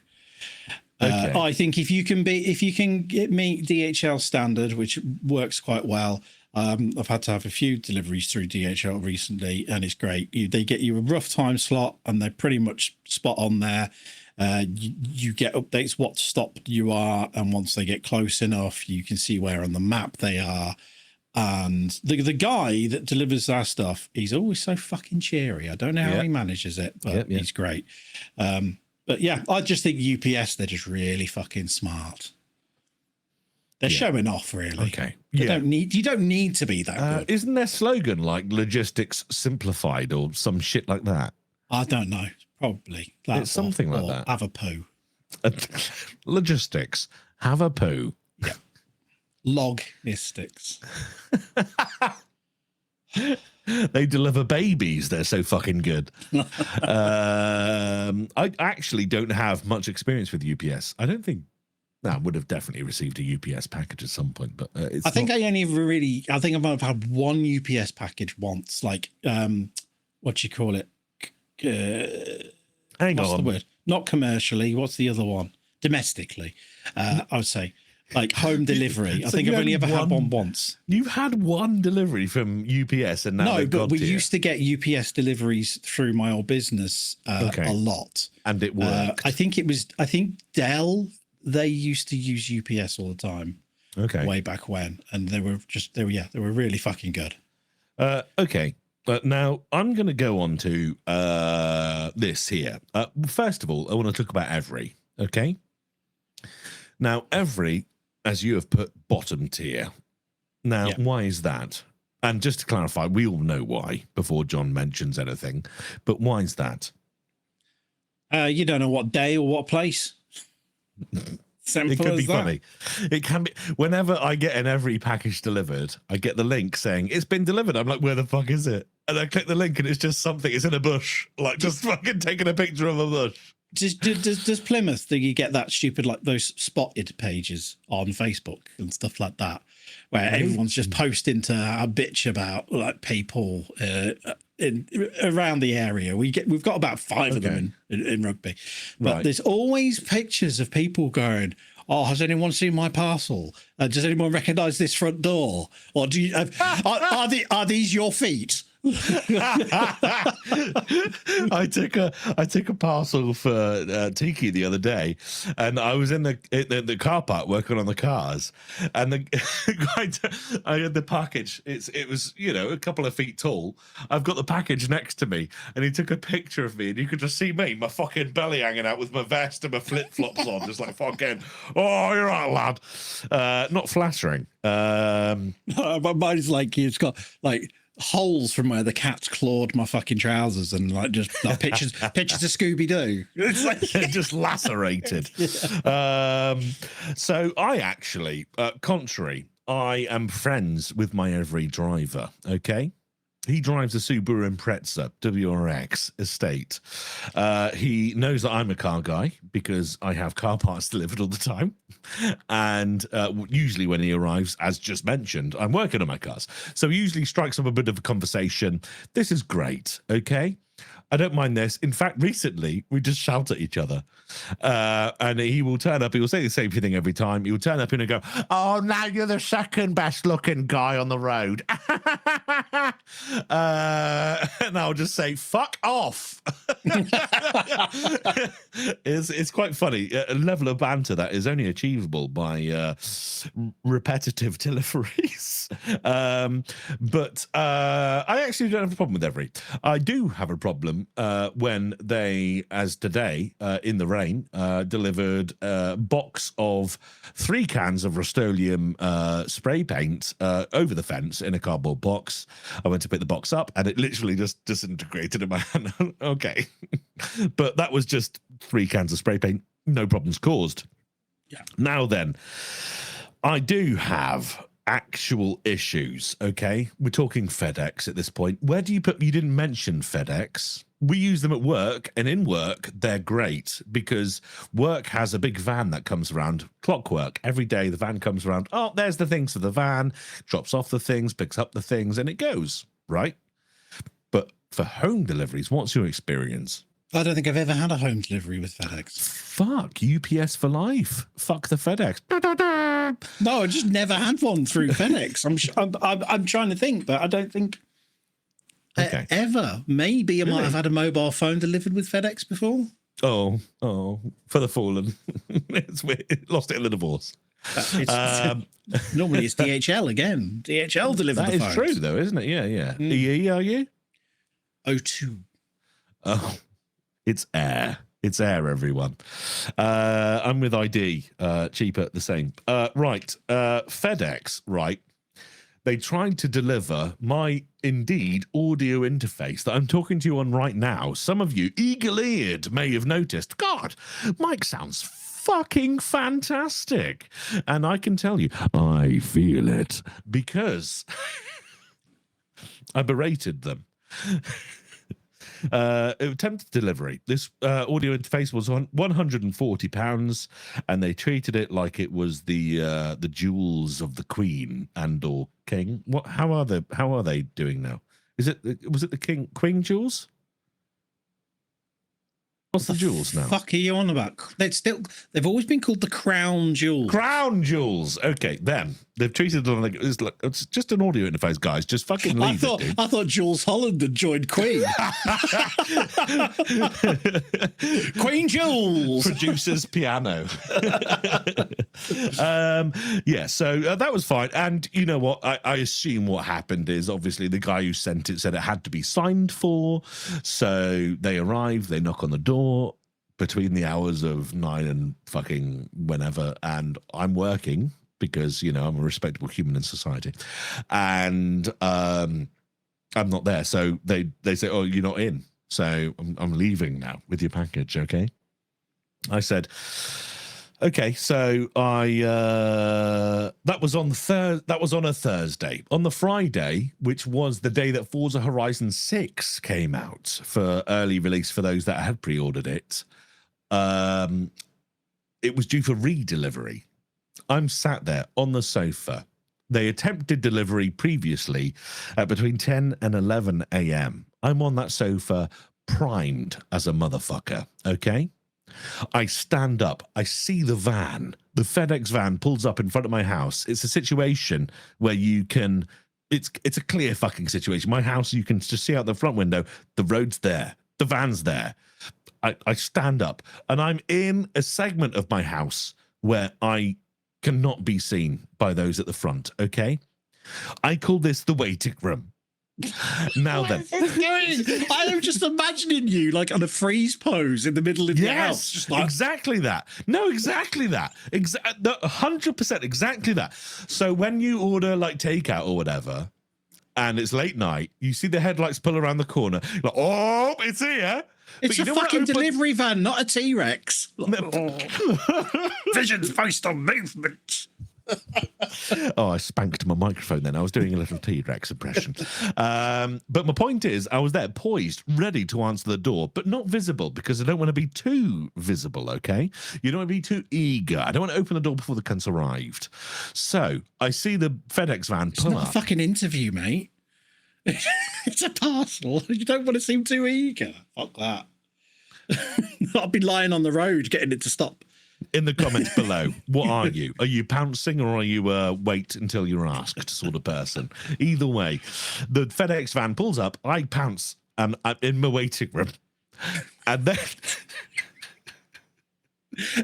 Okay. I think if you can meet DHL standard, which works quite well. I've had to have a few deliveries through DHL recently, and it's great. They get you a rough time slot, and they're pretty much spot on there. You get updates what stop you are, and once they get close enough, you can see where on the map they are. And the guy that delivers our stuff, he's always so fucking cheery. I don't know how he manages it, but he's great. But yeah, I just think UPS, they're just really fucking smart. They're showing off, really. Okay. You don't need to be that good. Isn't their slogan like logistics simplified or some shit like that? I don't know. Probably. It's something like that. Have a poo. Logistics. Have a poo. Yeah. Logistics. They deliver babies. They're so fucking good. I actually don't have much experience with UPS. I don't think I would have definitely received a UPS package at some point, but I think I think I've had one UPS package once, like what do you call it? Hang what's on. the word? Not commercially. What's the other one? Domestically. I would say like home delivery. I think I've only ever had one once. You've had one delivery from UPS, and now no, but we used to get UPS deliveries through my old business a lot, and it worked. I think Dell. They used to use UPS all the time. Okay. Way back when, and they were really fucking good. Okay. Now I'm going to go on to this here. First of all, I want to talk about Every. Okay. Now, Every, as you have put, bottom tier. Now, why is that? And just to clarify, we all know why before John mentions anything. But why is that? You don't know what day or what place. Simple it could be that. Funny. It can be. Whenever I get an Every package delivered, I get the link saying it's been delivered. I'm like, where the fuck is it? And I click the link, and it's just something. It's in a bush, like just fucking taking a picture of a bush. Does Plymouth? Do you get that stupid like those spotted pages on Facebook and stuff like that, where everyone's just posting to a bitch about like people around the area? We've got about 5 of them in Rugby, but there's always pictures of people going, oh, has anyone seen my parcel? Does anyone recognise this front door? Or do you are these your feet? I took a parcel for Tiki the other day, and I was in the car park working on the cars, and I had the package. It was a couple of feet tall. I've got the package next to me, and he took a picture of me, and you could just see me, my fucking belly hanging out with my vest and my flip flops on, just like fucking. Oh, you're right, lad. Not flattering. Mine's like it's got like holes from where the cat's clawed my fucking trousers, and like just like pictures of Scooby-Doo. It's like just lacerated. So I actually, contrary, I am friends with my Every driver. Okay. He drives a Subaru Impreza WRX estate. He knows that I'm a car guy because I have car parts delivered all the time. And usually when he arrives, as just mentioned, I'm working on my cars. So he usually strikes up a bit of a conversation. This is great, okay? I don't mind this. In fact, recently, we just shout at each other. And he will turn up. He will say the same thing every time. He will turn up and he'll go, oh, now you're the second best looking guy on the road. And I'll just say, fuck off. It's quite funny. A level of banter that is only achievable by repetitive deliveries. But I actually don't have a problem with Every. I do have a problem them when they, as today, in the rain, delivered a box of 3 cans of Rust-Oleum spray paint over the fence in a cardboard box. I went to pick the box up, and it literally just disintegrated in my hand. Okay. But that was just 3 cans of spray paint. No problems caused. Yeah. Now then, I do have actual issues, okay? We're talking FedEx at this point. Where do you put... You didn't mention FedEx. We use them at work, and in work, they're great because work has a big van that comes around, clockwork. Every day, the van comes around. Oh, there's the things for the van, drops off the things, picks up the things, and it goes, right? But for home deliveries, what's your experience? I don't think I've ever had a home delivery with FedEx. Fuck UPS for life. Fuck the FedEx. No, I just never had one through FedEx. I'm trying to think, but I don't think ever. Maybe I might have had a mobile phone delivered with FedEx before. Oh, for the fallen. It's weird. Lost it in the divorce. Normally it's DHL again. DHL delivered the phones. That is true, though, isn't it? Yeah. EE, are you? O2. Oh. It's air. It's air, everyone. I'm with ID. Cheaper, the same. Right. FedEx, right. They tried to deliver my Indeed audio interface that I'm talking to you on right now. Some of you, eagle-eared, may have noticed. God, Mike sounds fucking fantastic. And I can tell you, I feel it because I berated them. Attempted delivery. This audio interface was on £140, and they treated it like it was the jewels of the Queen and or King. What? How are they doing now? Was it the Queen jewels? What's the jewels now? Fuck are you on about? They've always been called the Crown Jewels. Crown Jewels. Okay, them. They've treated it like it's just an audio interface, guys. Just fucking leave it. Dude. I thought Jools Holland had joined Queen. Queen Jools produces piano. Yeah, so that was fine. And you know what? I assume what happened is obviously the guy who sent it said it had to be signed for. So they arrive, they knock on the door between the hours of 9 and fucking whenever, and I'm working because, you know, I'm a respectable human in society, and I'm not there. So they say, oh, you're not in, so I'm leaving now with your package. Okay. I said, okay. So that was on a Thursday. On the Friday, which was the day that Forza Horizon 6 came out for early release for those that had pre-ordered it, it was due for re-delivery. I'm sat there on the sofa. They attempted delivery previously at between 10 and 11 a.m. I'm on that sofa primed as a motherfucker, okay? I stand up. I see the van. The FedEx van pulls up in front of my house. It's a situation where you can... It's a clear fucking situation. My house, you can just see out the front window. The road's there. The van's there. I stand up, and I'm in a segment of my house where I cannot be seen by those at the front, okay? I call this the waiting room. Now then, I am just imagining you like on a freeze pose in the middle of your house. Just like... Exactly that. No, exactly that. 100% exactly that. So when you order like takeout or whatever, and it's late night, you see the headlights pull around the corner. You're like, oh, it's here. It's a fucking delivery van, not a T-Rex. Vision's based on movement. Oh, I spanked my microphone then. I was doing a little T-Rex impression. But my point is, I was there poised, ready to answer the door, but not visible because I don't want to be too visible, okay? You don't want to be too eager. I don't want to open the door before the cunts arrived. So I see the FedEx van pull up. It's not a fucking interview, mate. It's a parcel. You don't want to seem too eager. Fuck that. I'll be lying on the road getting it to stop. In the comments below, what are you? Are you pouncing or are you wait until you're asked sort of person? Either way, the FedEx van pulls up, I pounce, and I'm in my waiting room. And then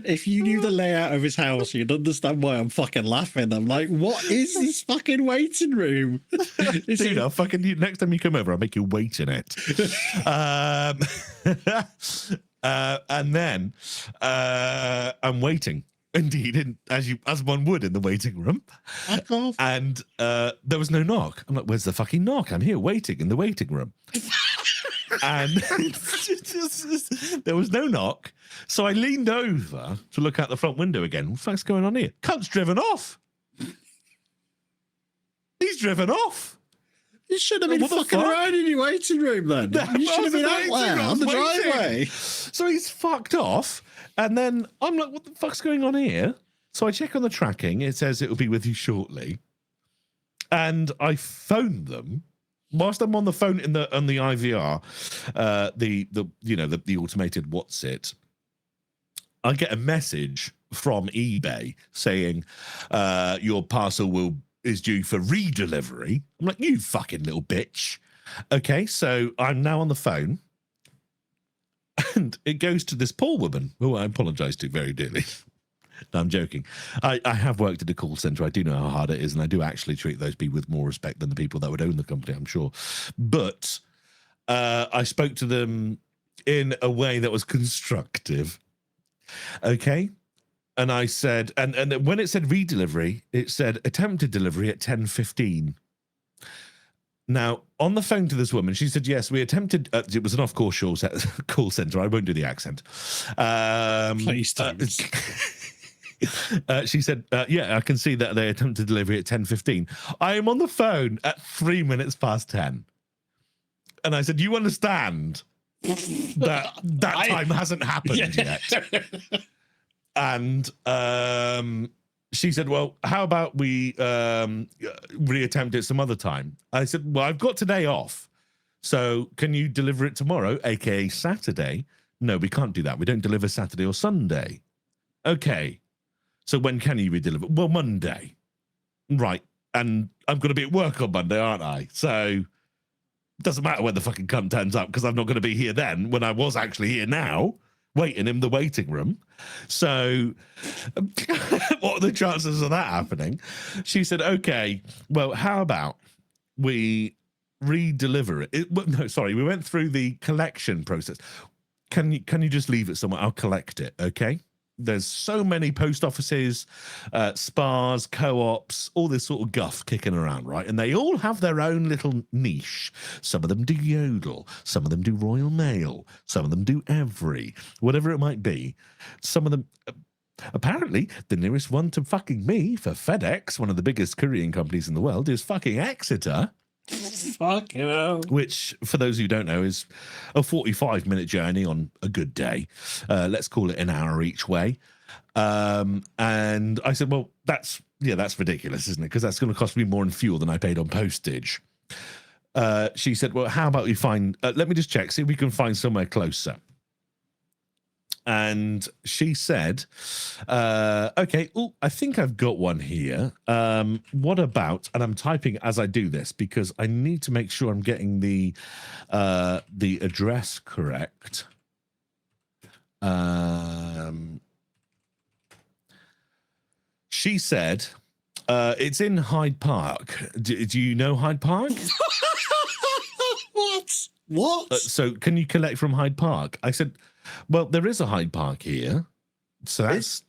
If you knew the layout of his house, you'd understand why I'm fucking laughing. I'm like, what is this fucking waiting room? Dude, I'll fucking next time you come over, I'll make you wait in it. And then I'm waiting. Indeed, as one would in the waiting room. And there was no knock. I'm like, where's the fucking knock? I'm here waiting in the waiting room. And there was no knock. So I leaned over to look out the front window again. What the fuck's going on here? Cunt's driven off. He's driven off. You should have been fucking around in your waiting room then. You should have been out there on the driveway. So he's fucked off. And then I'm like, what the fuck's going on here? So I check on the tracking. It says it will be with you shortly. And I phoned them. Whilst I'm on the phone on the IVR, the automated what's it, I get a message from eBay saying your parcel is due for redelivery. I'm like, you fucking little bitch. Okay, so I'm now on the phone, and it goes to this poor woman who I apologise to very dearly. No, I'm joking. I have worked at a call centre. I do know how hard it is, and I do actually treat those people with more respect than the people that would own the company, I'm sure. But I spoke to them in a way that was constructive. Okay? And I said, and when it said redelivery, it said attempted delivery at 10:15. Now, on the phone to this woman, she said, yes, we attempted, it was an off-course call centre. I won't do the accent. Please don't. She said, yeah, I can see that they attempted delivery at 10:15. I am on the phone at 3 minutes past 10. And I said, you understand that time hasn't happened yet? And she said, well, how about we reattempt it some other time? I said, well, I've got today off. So can you deliver it tomorrow, aka Saturday? No, we can't do that. We don't deliver Saturday or Sunday. Okay. So when can you redeliver? Well, Monday. Right. And I'm going to be at work on Monday, aren't I? So it doesn't matter when the fucking cunt turns up because I'm not going to be here then when I was actually here now, waiting in the waiting room. So what are the chances of that happening? She said, okay, well, how about we redeliver it? No, sorry, we went through the collection process. Can you just leave it somewhere? I'll collect it, okay? There's so many post offices, spas, co-ops, all this sort of guff kicking around, right? And they all have their own little niche. Some of them do Yodel. Some of them do Royal Mail. Some of them do Every. Whatever it might be. Some of them... apparently, the nearest one to fucking me for FedEx, one of the biggest couriering companies in the world, is fucking Exeter. Fuck you know. Which, for those who don't know, is a 45-minute journey on a good day. Let's call it an hour each way. And I said, well, that's ridiculous, isn't it? Because that's going to cost me more in fuel than I paid on postage. She said, well, how about we find, let me just check, see if we can find somewhere closer. And she said, okay, I think I've got one here. What about, and I'm typing as I do this because I need to make sure I'm getting the address correct. She said, it's in Hyde Park. Do you know Hyde Park? What? So can you collect from Hyde Park? I said, well, there is a Hyde Park here, so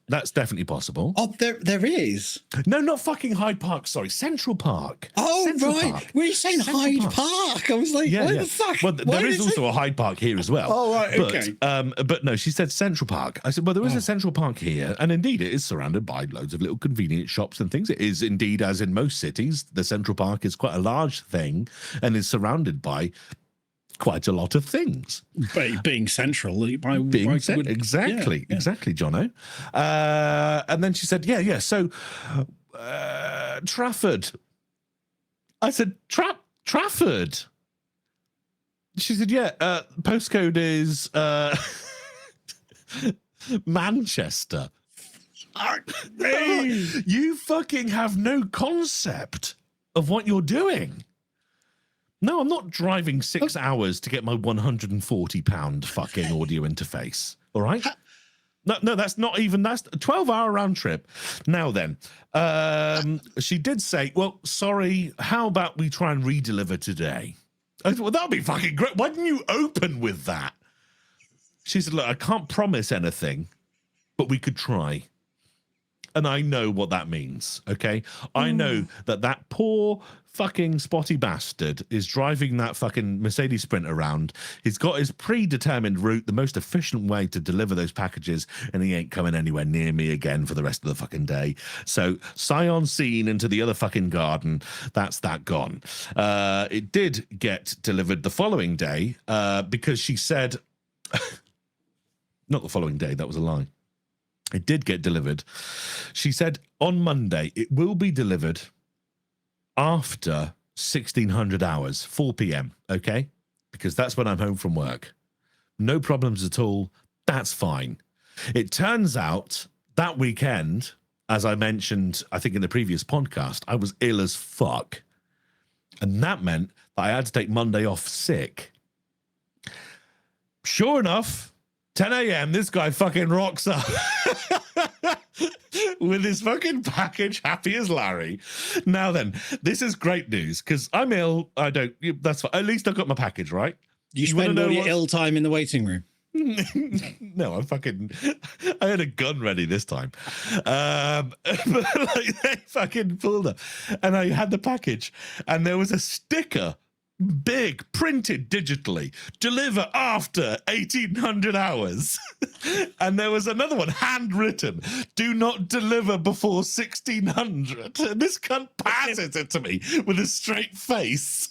that's definitely possible. Oh, there is. No, not fucking Hyde Park. Sorry, Central Park. Oh, Central right. Park. Were you saying Hyde Park? I was like, where the fuck? Well, there is also a Hyde Park here as well. Oh, right, okay. But no, she said Central Park. I said, well, there is a Central Park here, and indeed, it is surrounded by loads of little convenient shops and things. It is indeed, as in most cities, the Central Park is quite a large thing and is surrounded by quite a lot of things. Being central. Exactly, Jono. And then she said, yeah. So Trafford. I said, Trafford. She said, yeah, postcode is Manchester. You fucking have no concept of what you're doing. No, I'm not driving 6 hours to get my £140 fucking audio interface. All right? No, that's not even, that's a 12-hour round trip. Now then, she did say, well, sorry, how about we try and redeliver today? I thought, well, that'll be fucking great. Why didn't you open with that? She said, look, I can't promise anything, but we could try. And I know what that means, okay? I know that poor fucking spotty bastard is driving that fucking Mercedes Sprint around. He's got his predetermined route, the most efficient way to deliver those packages, and he ain't coming anywhere near me again for the rest of the fucking day. So, Scion scene into the other fucking garden, that's that gone. It did get delivered the following day because she said... Not the following day, that was a lie. It did get delivered. She said on Monday, it will be delivered after 1600 hours, 4 p.m., okay? Because that's when I'm home from work. No problems at all. That's fine. It turns out that weekend, as I mentioned, I think in the previous podcast, I was ill as fuck. And that meant that I had to take Monday off sick. Sure enough, 10 a.m., this guy fucking rocks up with his fucking package, happy as Larry. Now then, this is great news because I'm ill. I don't, that's fine. At least I got my package, right? You spend all your ill time in the waiting room. No, I had a gun ready this time. But like, they fucking pulled up and I had the package and there was a sticker, big, printed digitally, deliver after 1800 hours. And there was another one, handwritten, do not deliver before 1600. And this cunt passes it to me with a straight face.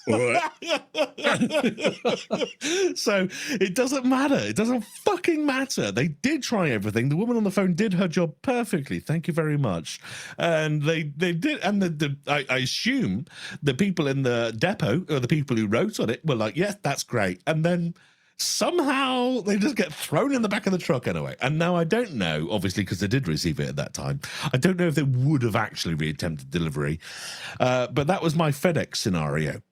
So it doesn't matter. It doesn't fucking matter. They did try everything. The woman on the phone did her job perfectly. Thank you very much. And they did. And I assume the people in the depot, or the people who wrote on it, were like, yes, that's great. And then somehow they just get thrown in the back of the truck anyway. And now I don't know, obviously, because they did receive it at that time. I don't know if they would have actually reattempted delivery. But that was my FedEx scenario.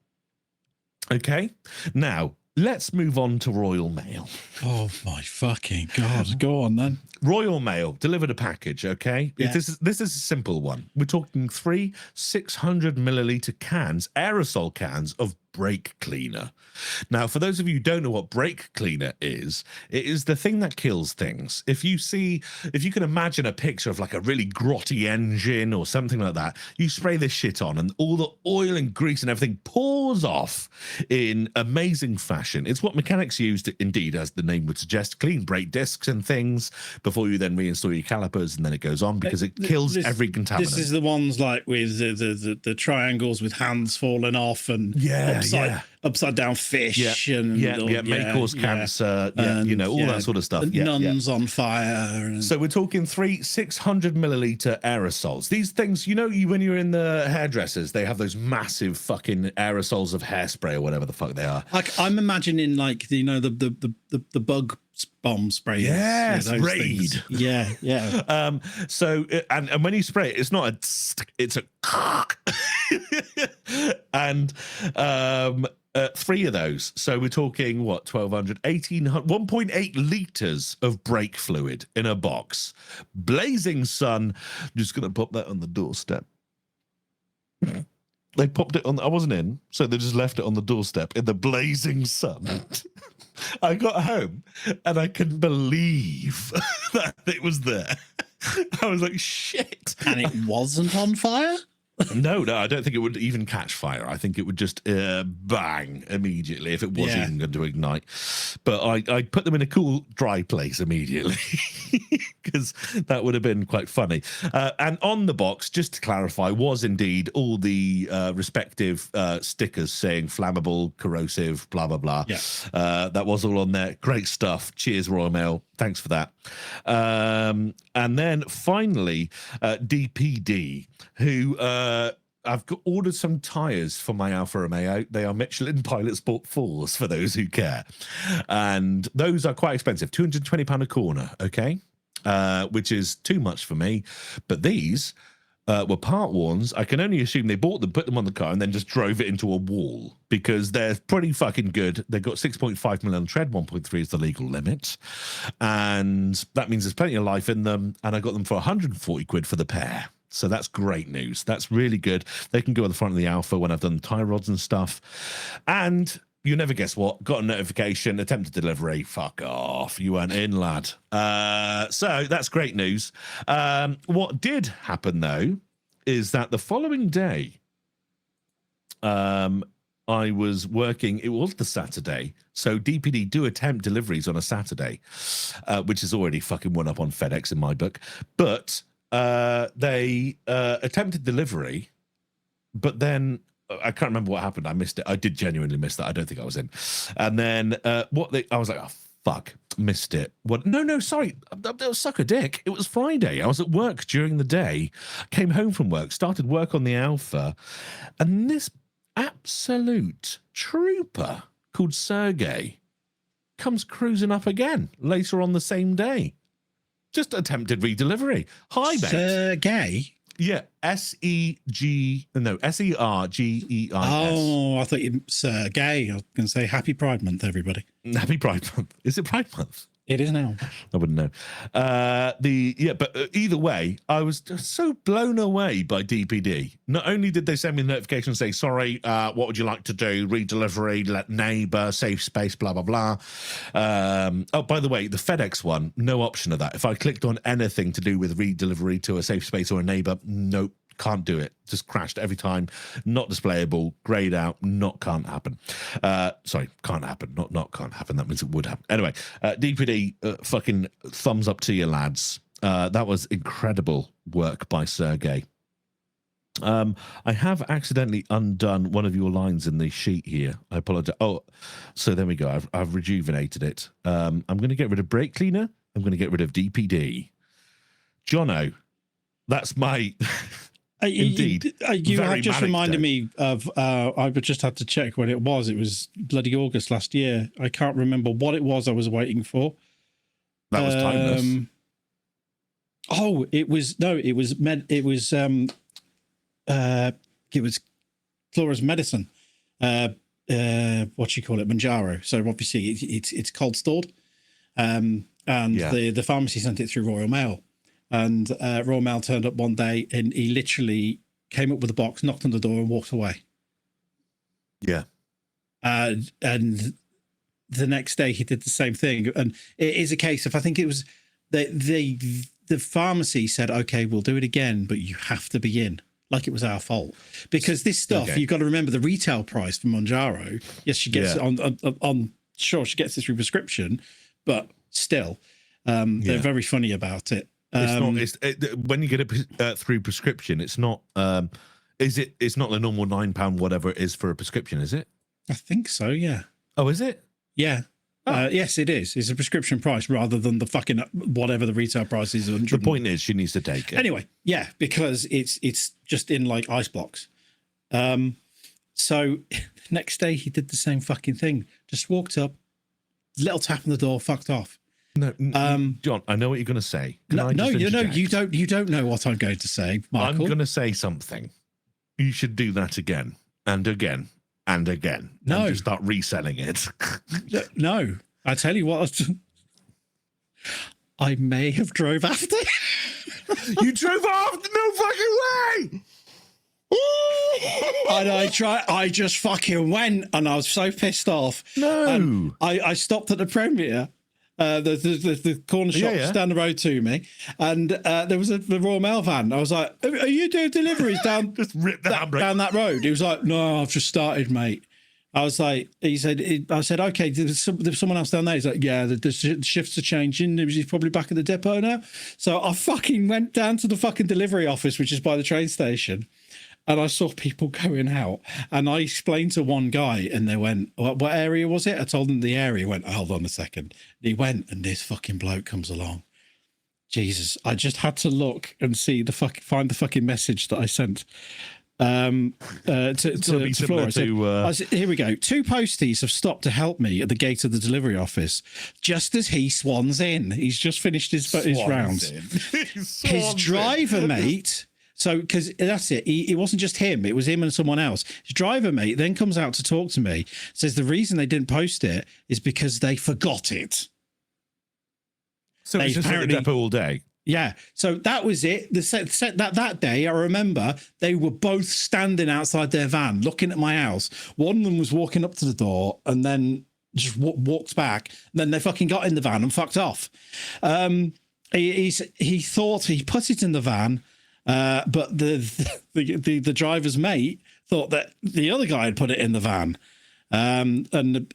Okay. Now, let's move on to Royal Mail. Oh, my fucking God. Go on, then. Royal Mail delivered a package, okay? Yeah. This is a simple one. We're talking 3 600 milliliter cans, aerosol cans of brake cleaner. Now, for those of you who don't know what brake cleaner is, it is the thing that kills things. If you can imagine a picture of like a really grotty engine or something like that, you spray this shit on and all the oil and grease and everything pours off in amazing fashion. It's what mechanics use to, indeed, as the name would suggest, clean brake discs and things before you then reinstall your calipers, and then it goes on because it kills every contaminant. This is the ones like with the triangles with hands falling off and upside down fish may cause cancer, all that sort of stuff. Nuns on fire. So we're talking 3 600 milliliter aerosols. These things, when you're in the hairdressers, they have those massive fucking aerosols of hairspray or whatever the fuck they are. Like I'm imagining like the bug bomb spray. Yes, Raid. Things. Yeah. So and when you spray it, it's not it's a and 3 of those. So we're talking 1,200, 1,800, 1.8 liters of brake fluid in a box. Blazing sun. Just gonna pop that on the doorstep. They popped it on. I wasn't in, so they just left it on the doorstep in the blazing sun. I got home and I couldn't believe that it was there. I was like, shit. And it wasn't on fire? No, I don't think it would even catch fire. I think it would just bang immediately if it was even going to ignite. But I put them in a cool, dry place immediately because that would have been quite funny. And on the box, just to clarify, was indeed all the respective stickers saying flammable, corrosive, blah, blah, blah. Yeah. That was all on there. Great stuff. Cheers, Royal Mail. Thanks for that. And then finally, DPD, who I've ordered some tires for my Alfa Romeo. They are Michelin Pilot Sport 4s for those who care. And those are quite expensive, £220 a corner, okay? Which is too much for me. But these were part ones, I can only assume they bought them, put them on the car, and then just drove it into a wall because they're pretty fucking good. They've got 6.5 mil on tread, 1.3 is the legal limit. And that means there's plenty of life in them. And I got them for 140 quid for the pair. So that's great news. That's really good. They can go at the front of the Alpha when I've done the tie rods and stuff. And you never guess what? Got a notification, attempted delivery. Fuck off. You weren't in, lad. So that's great news. What did happen, though, is that the following day, I was working. It was the Saturday. So DPD do attempt deliveries on a Saturday, which is already fucking one up on FedEx in my book. But they attempted delivery, but then I can't remember what happened. I missed it. I did genuinely miss that. I don't think I was in. And then I was like, oh, fuck, missed it. What? No, sorry. That was suck a dick. It was Friday. I was at work during the day, came home from work, started work on the Alpha, and this absolute trooper called Sergey comes cruising up again later on the same day. Just attempted redelivery. Hi, mate. Sergey? Yeah, Sergeis. Oh, I thought you Sergey. I was going to say Happy Pride Month, everybody. Happy Pride Month. Is it Pride Month? It is now. I wouldn't know. But either way, I was just so blown away by DPD. Not only did they send me the notification say, sorry, what would you like to do? Redelivery, let neighbor, safe space, blah, blah, blah. Oh, by the way, the FedEx one, no option of that. If I clicked on anything to do with redelivery to a safe space or a neighbor, nope. Can't do it. Just crashed every time. Not displayable. Grayed out. Can't happen. Sorry, can't happen. Not can't happen. That means it would happen. Anyway, DPD, fucking thumbs up to you, lads. That was incredible work by Sergey. I have accidentally undone one of your lines in the sheet here. I apologize. Oh, so there we go. I've rejuvenated it. I'm going to get rid of brake cleaner. I'm going to get rid of DPD. Jono, that's my... Indeed. You have just reminded me of, I just had to check when it was. It was bloody August last year. I can't remember what it was I was waiting for. That was timeless. Oh, it was Flora's medicine. What you call it? Manjaro. So obviously it's cold stored. The pharmacy sent it through Royal Mail. And Royal Mail turned up one day and he literally came up with a box, knocked on the door and walked away. Yeah. And the next day he did the same thing. And it is a case of, I think it was the pharmacy said, okay, we'll do it again, but you have to be in. Like it was our fault. Because this stuff, You've got to remember the retail price for Manjaro. Yes, she gets it sure, she gets it through prescription, but still, they're very funny about it. It's not. When you get it through prescription, it's not. It's not the normal £9 whatever it is for a prescription, is it? I think so. Yeah. Oh, is it? Yeah. Oh. Yes, it is. It's a prescription price rather than the fucking whatever the retail price is. The point is, she needs to take it anyway. Yeah, because it's just in like ice blocks. So next day he did the same fucking thing. Just walked up, little tap on the door, fucked off. No, John, I know what you're going to say. You don't know what I'm going to say, Michael. I'm going to say something. You should do that again and again and again. No, and just start reselling it. No, I tell you what. I may have drove after. You drove after? No fucking way. And I just fucking went, and I was so pissed off. No, and I stopped at the Premier. The corner shop down the road to me, and there was the Royal Mail van. I was like, "Are you doing deliveries down just rip the handbrake down that road?" He was like, "No, I've just started, mate." I was like, I said, "Okay, there's someone else down there." He's like, "Yeah, the shifts are changing. He's probably back at the depot now." So I fucking went down to the fucking delivery office, which is by the train station. And I saw people going out, and I explained to one guy, and they went, what area was it? I told them the area. He went, hold on a second. And he went, and this fucking bloke comes along. Jesus, I just had to look and see find the fucking message that I sent to Flora. I said, here we go. 2 posties have stopped to help me at the gate of the delivery office just as he swans in. He's just finished his rounds. His driver mate So, because that's it. It wasn't just him. It was him and someone else. His driver mate then comes out to talk to me, says the reason they didn't post it is because they forgot it. So it's just at the depot all day. Yeah. So that was it. The set that day, I remember they were both standing outside their van looking at my house. One of them was walking up to the door and then just walked back. And then they fucking got in the van and fucked off. He thought he put it in the van. But the driver's mate thought that the other guy had put it in the van, and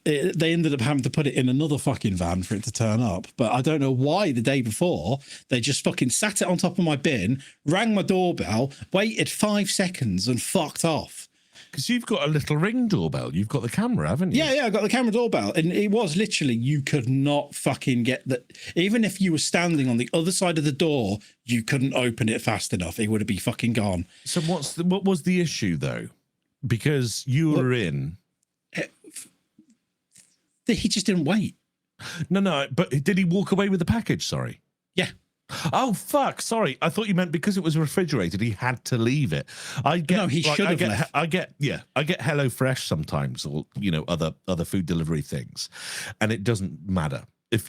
they ended up having to put it in another fucking van for it to turn up. But I don't know why the day before they just fucking sat it on top of my bin, rang my doorbell, waited 5 seconds, and fucked off. Because you've got a little Ring doorbell. You've got the camera, haven't you? Yeah, I got the camera doorbell. And it was literally, you could not fucking get that. Even if you were standing on the other side of the door, you couldn't open it fast enough. It would be fucking gone. So what was the issue, though? Because you were in... He just didn't wait. No, but did he walk away with the package, sorry? Yeah. Oh, fuck, sorry. I thought you meant because it was refrigerated, he had to leave it. No, he should have left. I get HelloFresh sometimes, or, other food delivery things. And it doesn't matter. If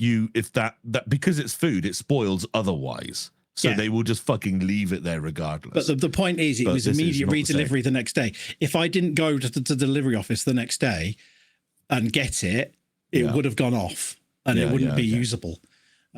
that because it's food, it spoils otherwise. So they will just fucking leave it there regardless. But the point is, it was immediate redelivery the next day. If I didn't go to the delivery office the next day and get it, it would have gone off and it wouldn't be usable.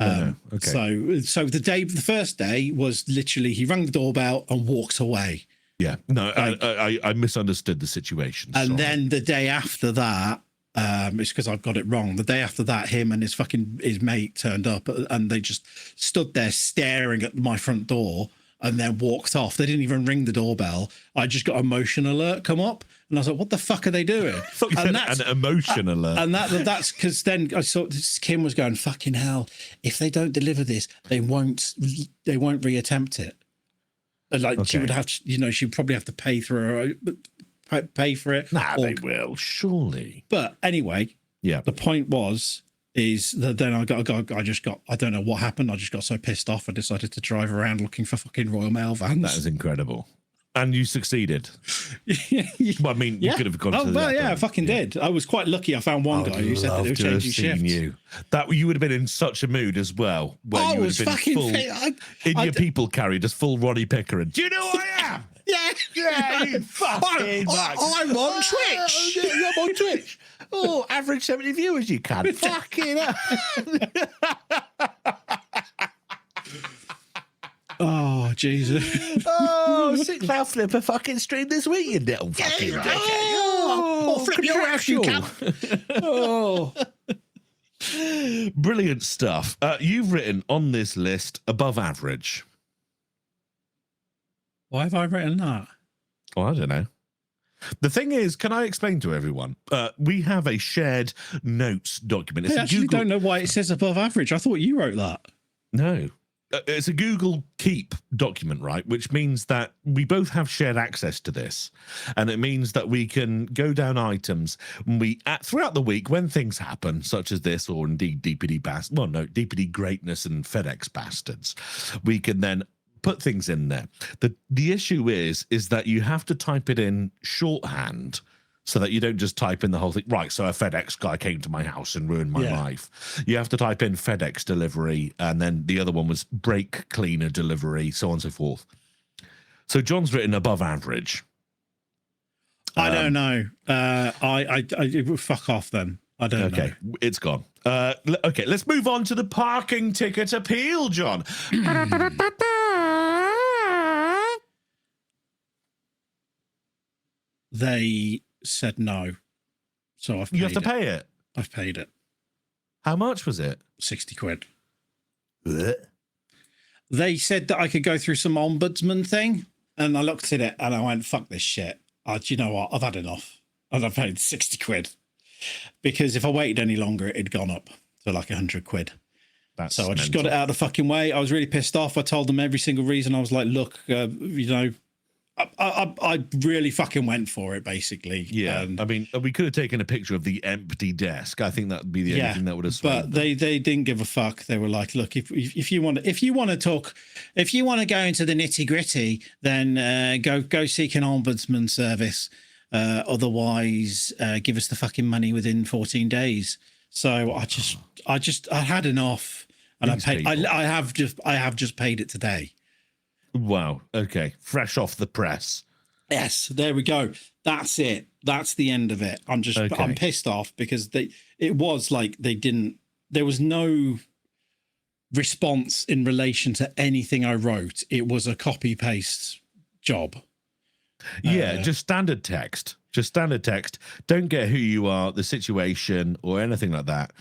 Okay. So the first day was literally he rang the doorbell and walked away. Yeah, no, I misunderstood the situation. And then the day after that, it's because I've got it wrong. The day after that, him and his mate turned up and they just stood there staring at my front door and then walked off. They didn't even ring the doorbell. I just got a motion alert come up. And I was like, what the fuck are they doing? And that's an emotion alert. And that's because then I saw Kim was going, fucking hell, if they don't deliver this, they won't reattempt it. And she would have to, she'd probably have to pay for it. Nah, they will, surely. But anyway, the point is that then I don't know what happened. I just got so pissed off. I decided to drive around looking for fucking Royal Mail vans. That is incredible. And you succeeded. Well, I mean, you could have gone to the I fucking did. I was quite lucky. I found one guy who said that they were changing shifts. You would have been in such a mood as well. Where I you was fucking full, your people carried as full Roddy Picker. And do you know who I am? Yeah, you fucking I'm on Twitch. I'm on Twitch. Oh, average 70 viewers you can. Fucking hell. Oh, Jesus. Oh, 6 Cloud Flipper fucking stream this week, you little fucking dickhead. Oh, flip your ass, you can. Oh. Brilliant stuff. You've written on this list above average. Why have I written that? Oh, I don't know. The thing is, can I explain to everyone? We have a shared notes document. I actually don't know why it says above average. I thought you wrote that. No. It's a Google Keep document, right? Which means that we both have shared access to this. And it means that we can go down items throughout the week when things happen, such as this, or indeed DPD Greatness and FedEx Bastards. We can then put things in there. The issue is that you have to type it in shorthand so that you don't just type in the whole thing. Right, so a FedEx guy came to my house and ruined my life. You have to type in FedEx delivery, and then the other one was brake cleaner delivery, so on and so forth. So John's written above average. I don't know. I fuck off then. I don't know. Okay, it's gone. Okay, let's move on to the parking ticket appeal, John. They said no. So you have to pay it. I've paid it. How much was it? 60 quid. Blech. They said that I could go through some ombudsman thing, and I looked at it and I went, fuck this shit. Do you know what? I've had enough. And I paid 60 quid. Because if I waited any longer, it'd gone up to like 100 quid. So I just got it out of the fucking way. I was really pissed off. I told them every single reason. I was like, look, I really fucking went for it, basically. Yeah, I mean, we could have taken a picture of the empty desk. I think that would be the only thing that would have. But they didn't give a fuck. They were like, look, if you want to talk, if you want to go into the nitty gritty, then go seek an ombudsman service. Otherwise, give us the fucking money within 14 days. So I had enough, and I have just paid it today. Wow. Okay. Fresh off the press. Yes. There we go. That's it. That's the end of it. I'm pissed off because there was no response in relation to anything I wrote. It was a copy paste job. Yeah. Just standard text. Don't get who you are, the situation, or anything like that.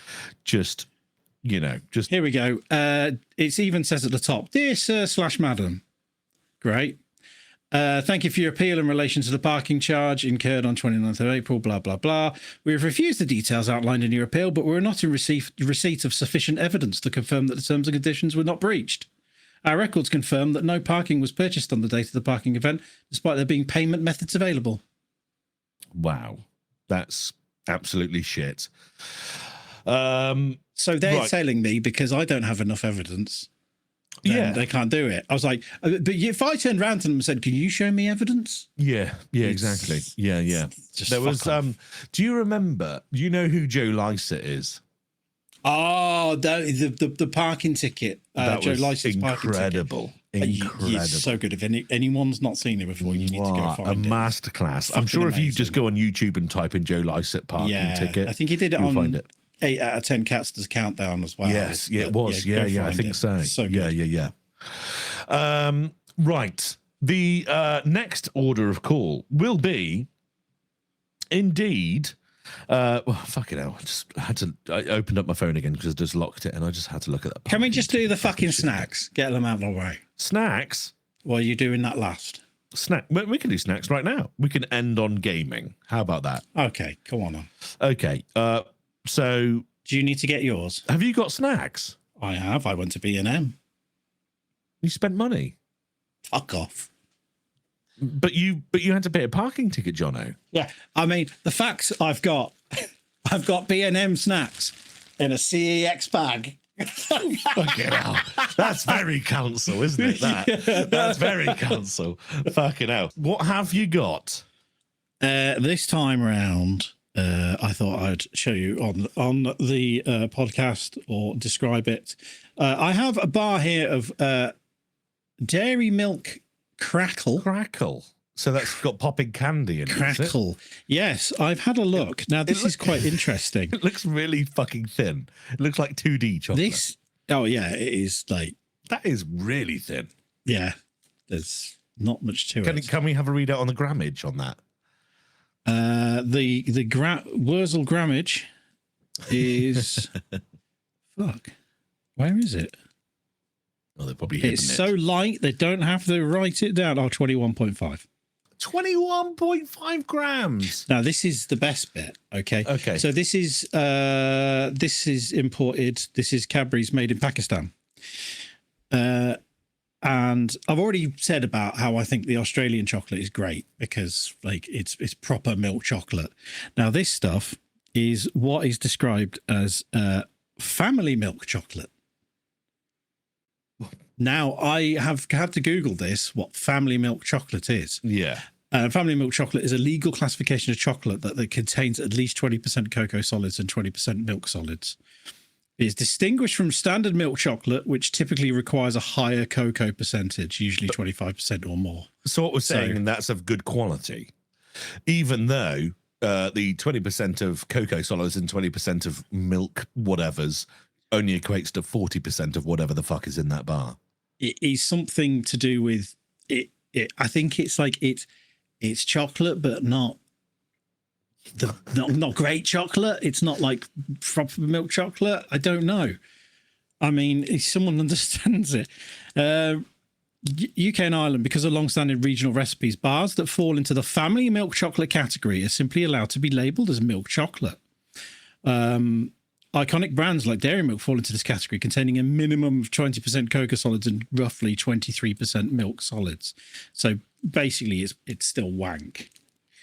Just here we go. It even says at the top, "Dear Sir/Madam." Great. Thank you for your appeal in relation to the parking charge incurred on 29th of April, blah, blah, blah. We have refused the details outlined in your appeal, but we're not in receipt of sufficient evidence to confirm that the terms and conditions were not breached. Our records confirm that no parking was purchased on the date of the parking event, despite there being payment methods available. Wow. That's absolutely shit. So they're telling me because I don't have enough evidence. They can't do it. I was like, but if I turned around to them and said, "Can you show me evidence?" Yeah, exactly. Yeah. There was. Do you remember? Do you know who Joe Lycett is? Oh, the parking ticket. Joe Lycett's incredible. Incredible. He's so good. If anyone's not seen it before, you need to go find it. A masterclass. I'm sure if you just go on YouTube and type in Joe Lycett parking ticket, I think he did it on. Find it. 8 out of 10 cats does countdown as well. Yes, it was. Yeah, I think so. So good. Yeah. Right. The next order of call will be indeed. Well, fucking hell. I opened up my phone again because I just locked it and I just had to look at that. Can we just do the fucking Snaxx? Get them out of the way. Snaxx? Well, you're doing that last. We can do Snaxx right now. We can end on gaming. How about that? Okay, come on. Okay. So, do you need to get yours? Have you got Snaxx? I have. I went to B&M. You spent money. Fuck off. But you had to pay a parking ticket, Jono. Yeah. I mean, the facts I've got B&M Snaxx in a CEX bag. Fucking hell. That's very council, isn't it? That's very council. Fucking hell. What have you got? This time around, I thought I'd show you on the podcast or describe it. I have a bar here of dairy milk crackle. Crackle. So that's got popping candy in it. Crackle. Yes, I've had a look. Now, this is quite interesting. It looks really fucking thin. It looks like 2D chocolate. Oh, yeah, it is like... That is really thin. Yeah, there's not much to it. Can we have a readout on the grammage on that? The Wurzel grammage is... Fuck. Where is it? Oh, they're probably It's so light, they don't have to write it down. Oh, 21.5. 21.5 grams. Now, this is the best bit, okay? Okay. So this is imported. This is Cadbury's made in Pakistan. And I've already said about how I think the Australian chocolate is great because like it's proper milk chocolate. Now, this stuff is what is described as family milk chocolate. Now, I have had to Google this, what family milk chocolate is. Yeah. Family milk chocolate is a legal classification of chocolate that contains at least 20% cocoa solids and 20% milk solids. It is distinguished from standard milk chocolate, which typically requires a higher cocoa percentage, usually 25% or more. So what we're saying, and that's of good quality, even though the 20% of cocoa solids and 20% of milk whatevers only equates to 40% of whatever the fuck is in that bar. It is something to do with it. I think it's like it's chocolate, but not great chocolate. It's not like proper milk chocolate. I don't know. I mean, if someone understands it. UK and Ireland, because of long-standing regional recipes, bars that fall into the family milk chocolate category are simply allowed to be labelled as milk chocolate. iconic brands like Dairy Milk fall into this category, containing a minimum of 20% cocoa solids and roughly 23% milk solids. So basically, it's still wank.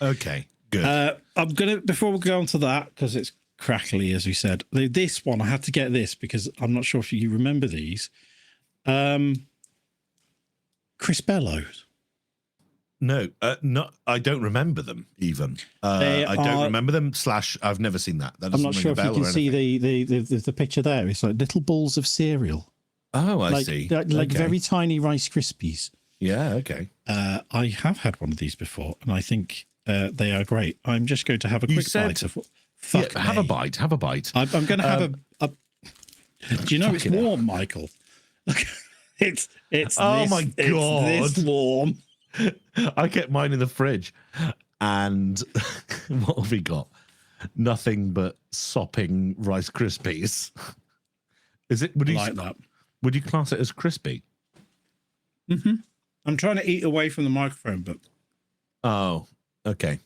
Okay, good. I'm gonna, before we go on to that, because it's crackly, as we said. This one, I had to get this because I'm not sure if you remember these. Crispellos. No, I don't remember them even. I don't remember them. / I've never seen that. I'm not sure if you can see the picture there. It's like little balls of cereal. Oh, I see. Like very tiny Rice Krispies. Yeah, okay. I have had one of these before, and I think they are great. I'm just going to have a quick bite of. Have a bite. Have a bite. I'm going to have a. Do you know it's warm, Michael? Look, it's. Oh my God! It's this warm. I kept mine in the fridge, and what have we got? Nothing but sopping Rice Krispies. Is it? Would you like that? Would you class it as crispy? Mm-hmm. I'm trying to eat away from the microphone, but. Oh, okay.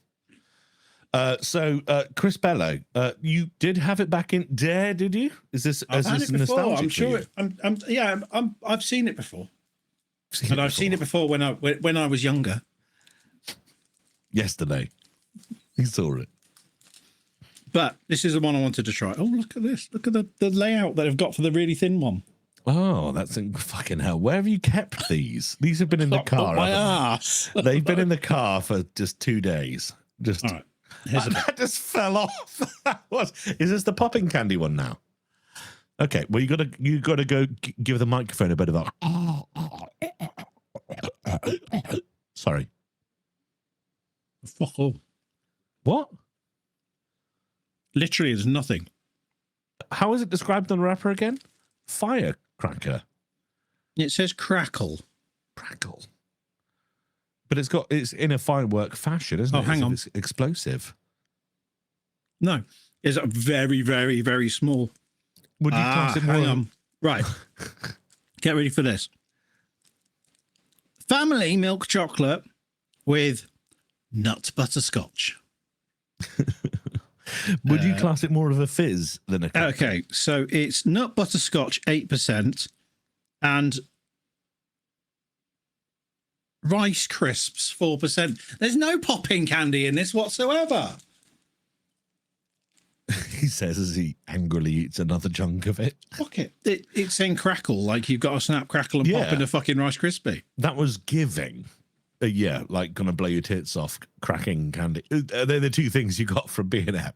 So Crispello, you did have it back in Dare, did you? Is this I've had it before? I'm sure. You? I've seen it before. And I've seen it before when I was younger. Yesterday, you saw it. But this is the one I wanted to try. Oh, look at this! Look at the layout that I've got for the really thin one. Oh, that's in fucking hell. Where have you kept these? These have been in the car. My ass. They've been in the car for just 2 days. Just all right. That just fell off. Is this the popping candy one now? Okay. Well, you gotta go give the microphone a bit of a. Sorry. Fuck off. What? Literally, there's nothing. How is it described on the wrapper again? Firecracker. It says crackle. Crackle. But it's in a firework fashion, isn't it? Oh, hang on. It's explosive. No, it's a very, very, very small. Would you class it more? Hang on. Right. Get ready for this. Family milk chocolate with nut butterscotch. Would you class it more of a fizz than a cracker? Okay, so it's nut butterscotch 8% and Rice Crisps 4%. There's no popping candy in this whatsoever. He says as he angrily eats another chunk of it. Fuck it. It's saying crackle, like you've got to snap, crackle, and pop in a fucking Rice Krispie. That was giving. Yeah, like gonna blow your tits off, cracking candy. They're the two things you got from B&M.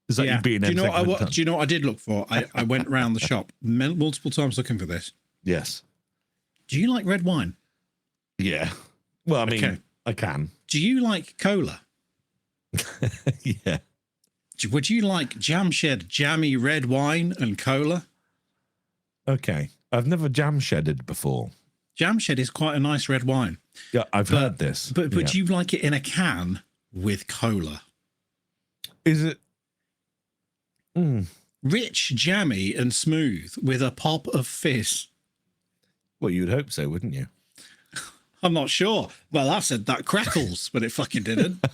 Is that B&M? Do you know what I did look for? I went around the shop multiple times looking for this. Yes. Do you like red wine? Yeah. Well, I mean, I can. Do you like cola? Yeah. Would you like Jamshed jammy red wine and cola? Okay. I've never jam shedded before. Jamshed is quite a nice red wine. Yeah, I've heard this. But would you like it in a can with cola? Is it? Rich, jammy, and smooth with a pop of fizz. Well, you'd hope so, wouldn't you? I'm not sure. Well, I said that crackles, but it fucking didn't.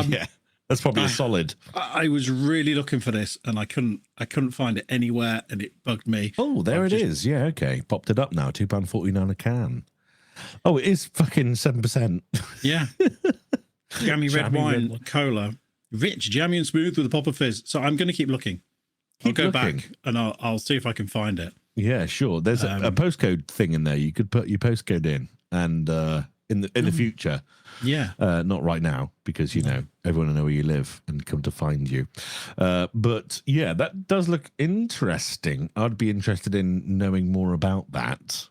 Yeah, that's probably a solid. I was really looking for this, and I couldn't find it anywhere, and it bugged me. Oh, there it is. Yeah, okay. Popped it up now. £2.49 a can. Oh, it is fucking 7%. Yeah. Jammy red wine, cola. Rich, jammy, and smooth with a pop of fizz. So I'm going to keep looking. I'll go back and I'll see if I can find it. Yeah, sure. There's a postcode thing in there. You could put your postcode in, and in the future. Yeah. Not right now, because everyone will know where you live and come to find you. But yeah, that does look interesting. I'd be interested in knowing more about that.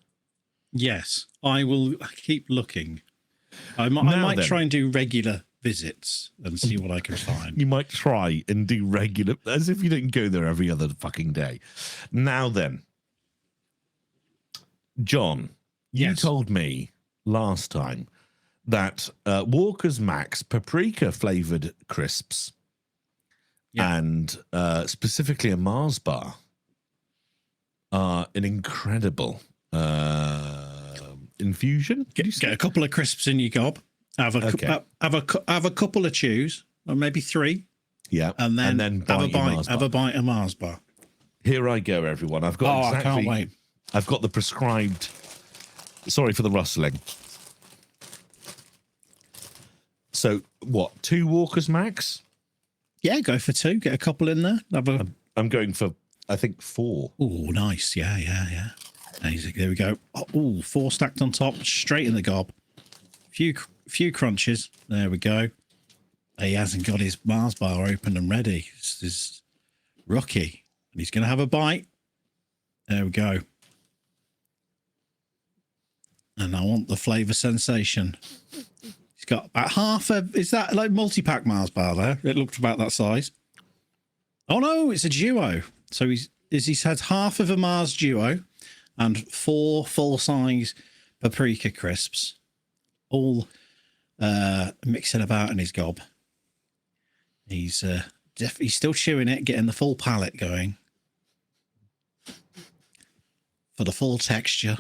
Yes, I will keep looking. I might try and do regular visits and see what I can find. You might try and do regular, as if you didn't go there every other fucking day. Now then, John, you told me last time that Walker's Max paprika flavored crisps and specifically a Mars bar are an incredible infusion. Get a couple of crisps in your gob. Have a couple of chews, or maybe 3. Yeah. And then have a Mars bite of Mars bar. Here I go, everyone. I've got I can't wait. I've got the prescribed. Sorry for the rustling. So what? 2 Walkers max? Yeah, go for 2. Get a couple in there. I'm going for, I think, 4. Oh, nice. Yeah. Amazing. There we go. Oh, 4 stacked on top, straight in the gob. Few crunches. There we go. He hasn't got his Mars bar open and ready. This is rookie. And he's going to have a bite. There we go. And I want the flavour sensation. He's got about half of... Is that like multi-pack Mars bar there? It looked about that size. Oh, no, it's a duo. So he's had half of a Mars duo and 4 full-size paprika crisps. All mixing about in his gob. He's still chewing it, getting the full palate going. For the full texture.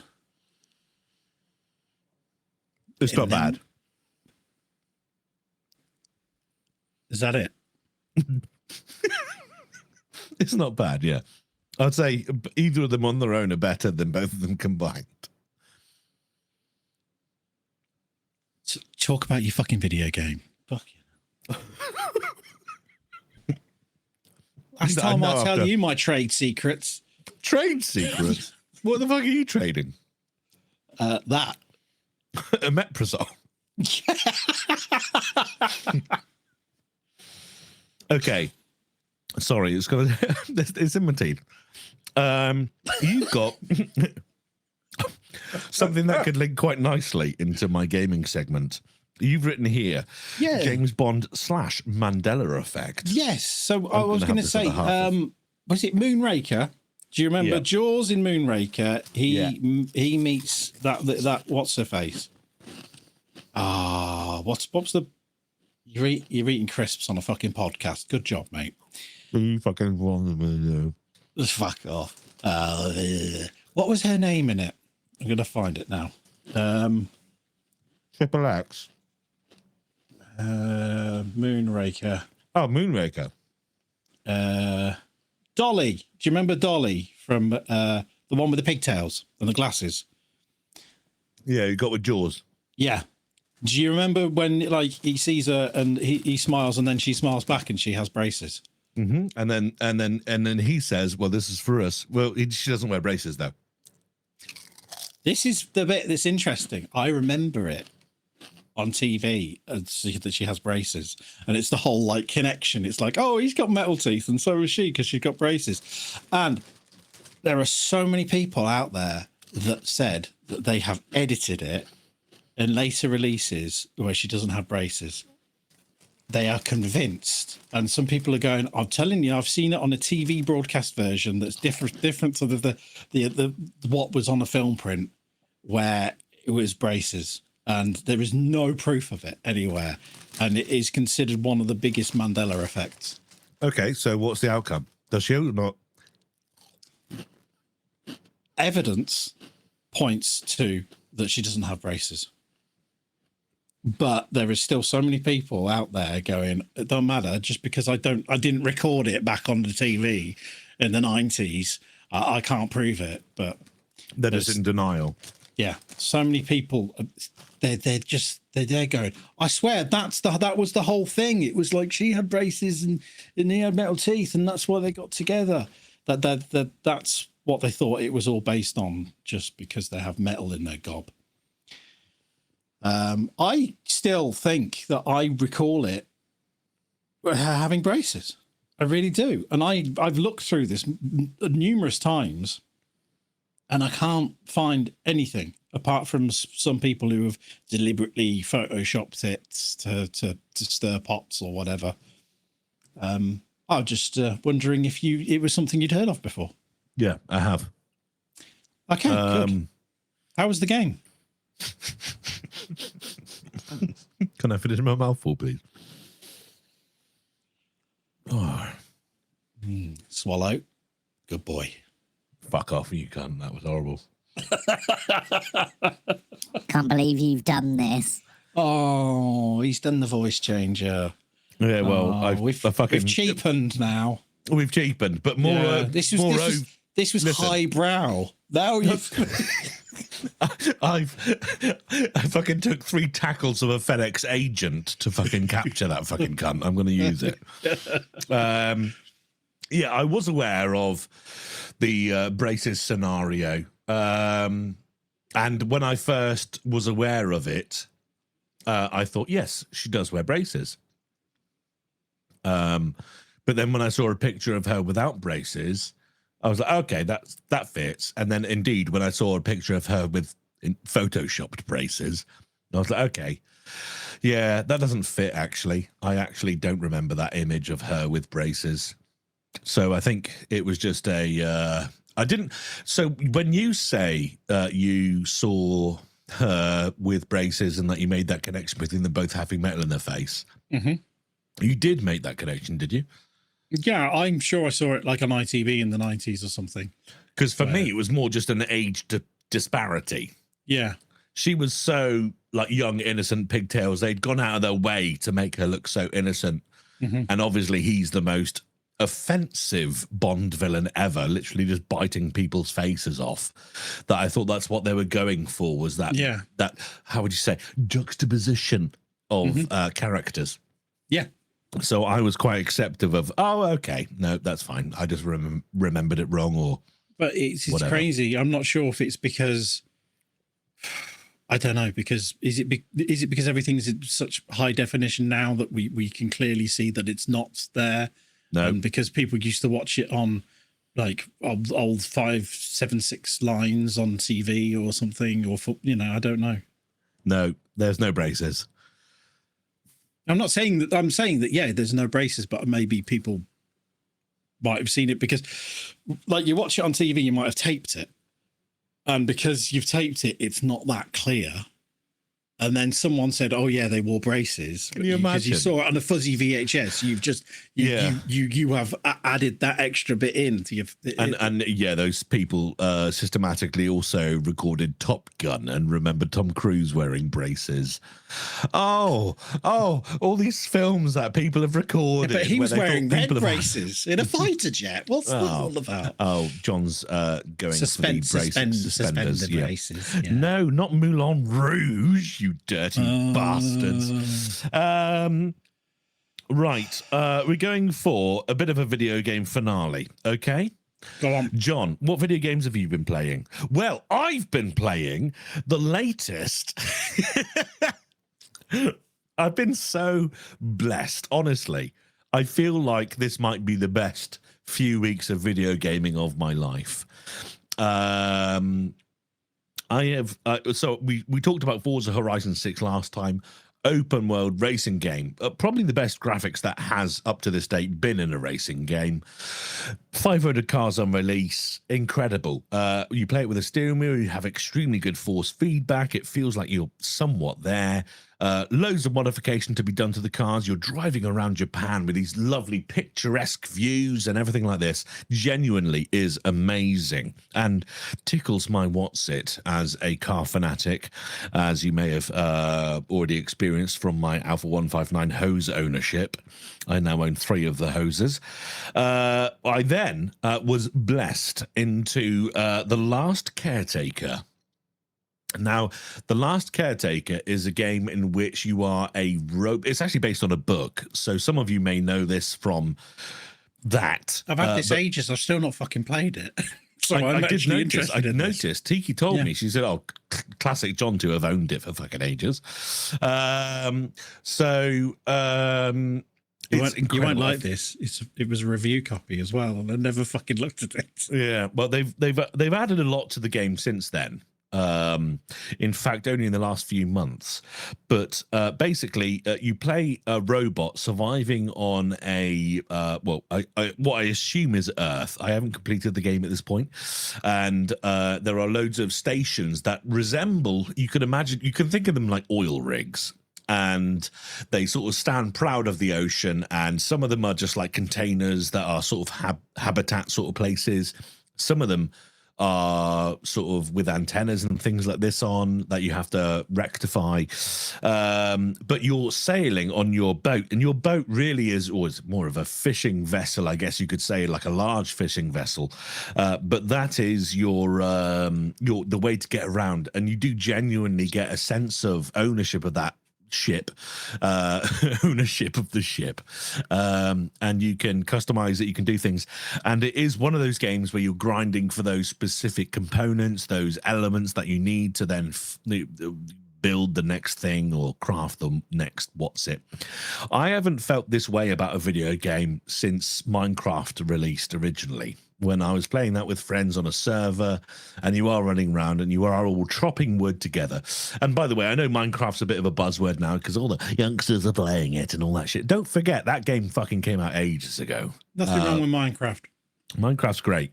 It's not bad. Is that it? It's not bad, yeah. I'd say either of them on their own are better than both of them combined. So talk about your fucking video game. Fuck you. Last time I'll tell you my trade secrets. Trade secrets? What the fuck are you trading? That. Omeprazole. Okay. Sorry, it's got it's in my teeth. You've got something that could link quite nicely into my gaming segment. You've written here, James Bond / Mandela effect. Yes. So I was going to say, was it Moonraker? Do you remember Jools in Moonraker? He meets that what's her face? What's the? You're eating crisps on a fucking podcast. Good job, mate. You fucking wrong. Fuck off. What was her name in it? I'm gonna find it now. Triple X. Moonraker. Oh, Moonraker. Dolly. Do you remember Dolly from the one with the pigtails and the glasses? Yeah, you got with Jaws. Yeah. Do you remember when like he sees her and he smiles and then she smiles back and she has braces? Mm-hmm. And then he says, "Well, this is for us." Well, she doesn't wear braces though. This is the bit that's interesting. I remember it on TV and see that she has braces, and it's the whole like connection. It's like, oh, he's got metal teeth, and so has she because she's got braces. And there are so many people out there that said that they have edited it in later releases where she doesn't have braces. They are convinced, and some people are going, I'm telling you, I've seen it on a TV broadcast version that's different to the what was on a film print where it was braces, and there is no proof of it anywhere, and it is considered one of the biggest Mandela effects. Okay, so what's the outcome? Does she or not? Evidence points to that she doesn't have braces. But there is still so many people out there going, it don't matter, just because I didn't record it back on the TV in the 90s. I can't prove it, but they're just in denial. Yeah. So many people, they're going, I swear that was the whole thing. It was like she had braces and he had metal teeth, and that's why they got together. That's what they thought it was all based on, just because they have metal in their gob. I still think that I recall it having braces. I really do. And I've looked through this numerous times and I can't find anything apart from some people who have deliberately photoshopped it to stir pots or whatever. I was just wondering if it was something you'd heard of before. Yeah, I have. Okay, good. How was the game? Can I finish my mouthful, please? Oh. Swallow. Good boy. Fuck off, you cunt. That was horrible. Can't believe you've done this. Oh, he's done the voice changer. Yeah, well, we've cheapened now. We've cheapened, but more. This was highbrow. Now I fucking took 3 tackles of a FedEx agent to fucking capture that fucking cunt. I'm going to use it. Yeah, I was aware of the braces scenario. And when I first was aware of it, I thought, yes, she does wear braces. But then when I saw a picture of her without braces, I was like, okay, that fits. And then indeed, when I saw a picture of her with photoshopped braces, I was like, okay, yeah, that doesn't fit, actually. I actually don't remember that image of her with braces. So I think it was just I didn't. So when you say you saw her with braces and that you made that connection between them both having metal in their face, you did make that connection, did you? Yeah, I'm sure I saw it like on ITV in the 90s or something. Because for me, it was more just an age disparity. Yeah. She was so like young, innocent pigtails. They'd gone out of their way to make her look so innocent. And obviously he's the most offensive Bond villain ever, literally just biting people's faces off. That I thought that's what they were going for, was that, that, how would you say, juxtaposition of characters. Yeah. So I was quite acceptive of, oh, okay, no, that's fine. I just remembered it wrong, or. But it's crazy. I'm not sure if it's because, I don't know, because is it because everything's in such high definition now that we can clearly see that it's not there? No, and because people used to watch it on like old 576 lines on TV or something, or I don't know. No, there's no braces. I'm not saying that. I'm saying that, yeah, there's no braces, but maybe people might have seen it because, like, you watch it on TV, you might have taped it. And because you've taped it, it's not that clear. And then someone said, "Oh yeah, they wore braces." Can you imagine? Because you saw it on a fuzzy VHS. You've just you have added that extra bit in to your and yeah, those people systematically also recorded Top Gun and remembered Tom Cruise wearing braces. Oh, all these films that people have recorded. Yeah, but he was wearing red braces in a fighter jet. What's that all about? Oh, John's going suspended suspenders. braces. Yeah. No, not Moulin Rouge. You dirty bastards. Right. We're going for a bit of a video game finale. Okay. Go on. John, what video games have you been playing? Well, I've been playing the latest. I've been so blessed. Honestly, I feel like this might be the best few weeks of video gaming of my life. I have so we talked about Forza Horizon 6 last time. Open world racing game, probably the best graphics that has up to this date been in a racing game. 500 cars on release, incredible. You play it with a steering wheel, you have extremely good force feedback. It feels like you're somewhat there. Loads of modification to be done to the cars. You're driving around Japan with these lovely picturesque views and everything like this. Genuinely is amazing and tickles my whatsit as a car fanatic, as you may have already experienced from my Alpha 159 hose ownership. I now own 3 of the hoses. I then was blessed into The Last Caretaker. Now, The Last Caretaker is a game in which you are a robot. It's actually based on a book, so some of you may know this from that. I've had this ages. I've still not fucking played it. So I did notice. Tiki told me. She said, "Oh, classic John to have owned it for fucking ages." You won't like this. It was a review copy as well, and I never fucking looked at it. Yeah, well, they've added a lot to the game since then. In fact, only in the last few months. But basically, you play a robot surviving on a what I assume is Earth. I haven't completed the game at this point, and there are loads of stations that resemble. You can think of them like oil rigs. And they sort of stand proud of the ocean, and some of them are just like containers that are sort of habitat sort of places. Some of them are sort of with antennas and things like this on that you have to rectify. But you're sailing on your boat, and your boat really is always more of a fishing vessel, I guess you could say, like a large fishing vessel. But that is your the way to get around, and you do genuinely get a sense of ownership of that ship, ownership of the ship, and you can customize it, you can do things, and it is one of those games where you're grinding for those specific components, those elements that you need to then build the next thing or craft the next what's it. I haven't felt this way about a video game since Minecraft released originally, when I was playing that with friends on a server, and you are running around and you are all chopping wood together. And by the way, I know Minecraft's a bit of a buzzword now because all the youngsters are playing it and all that shit. Don't forget, that game fucking came out ages ago. Nothing wrong with Minecraft. Minecraft's great,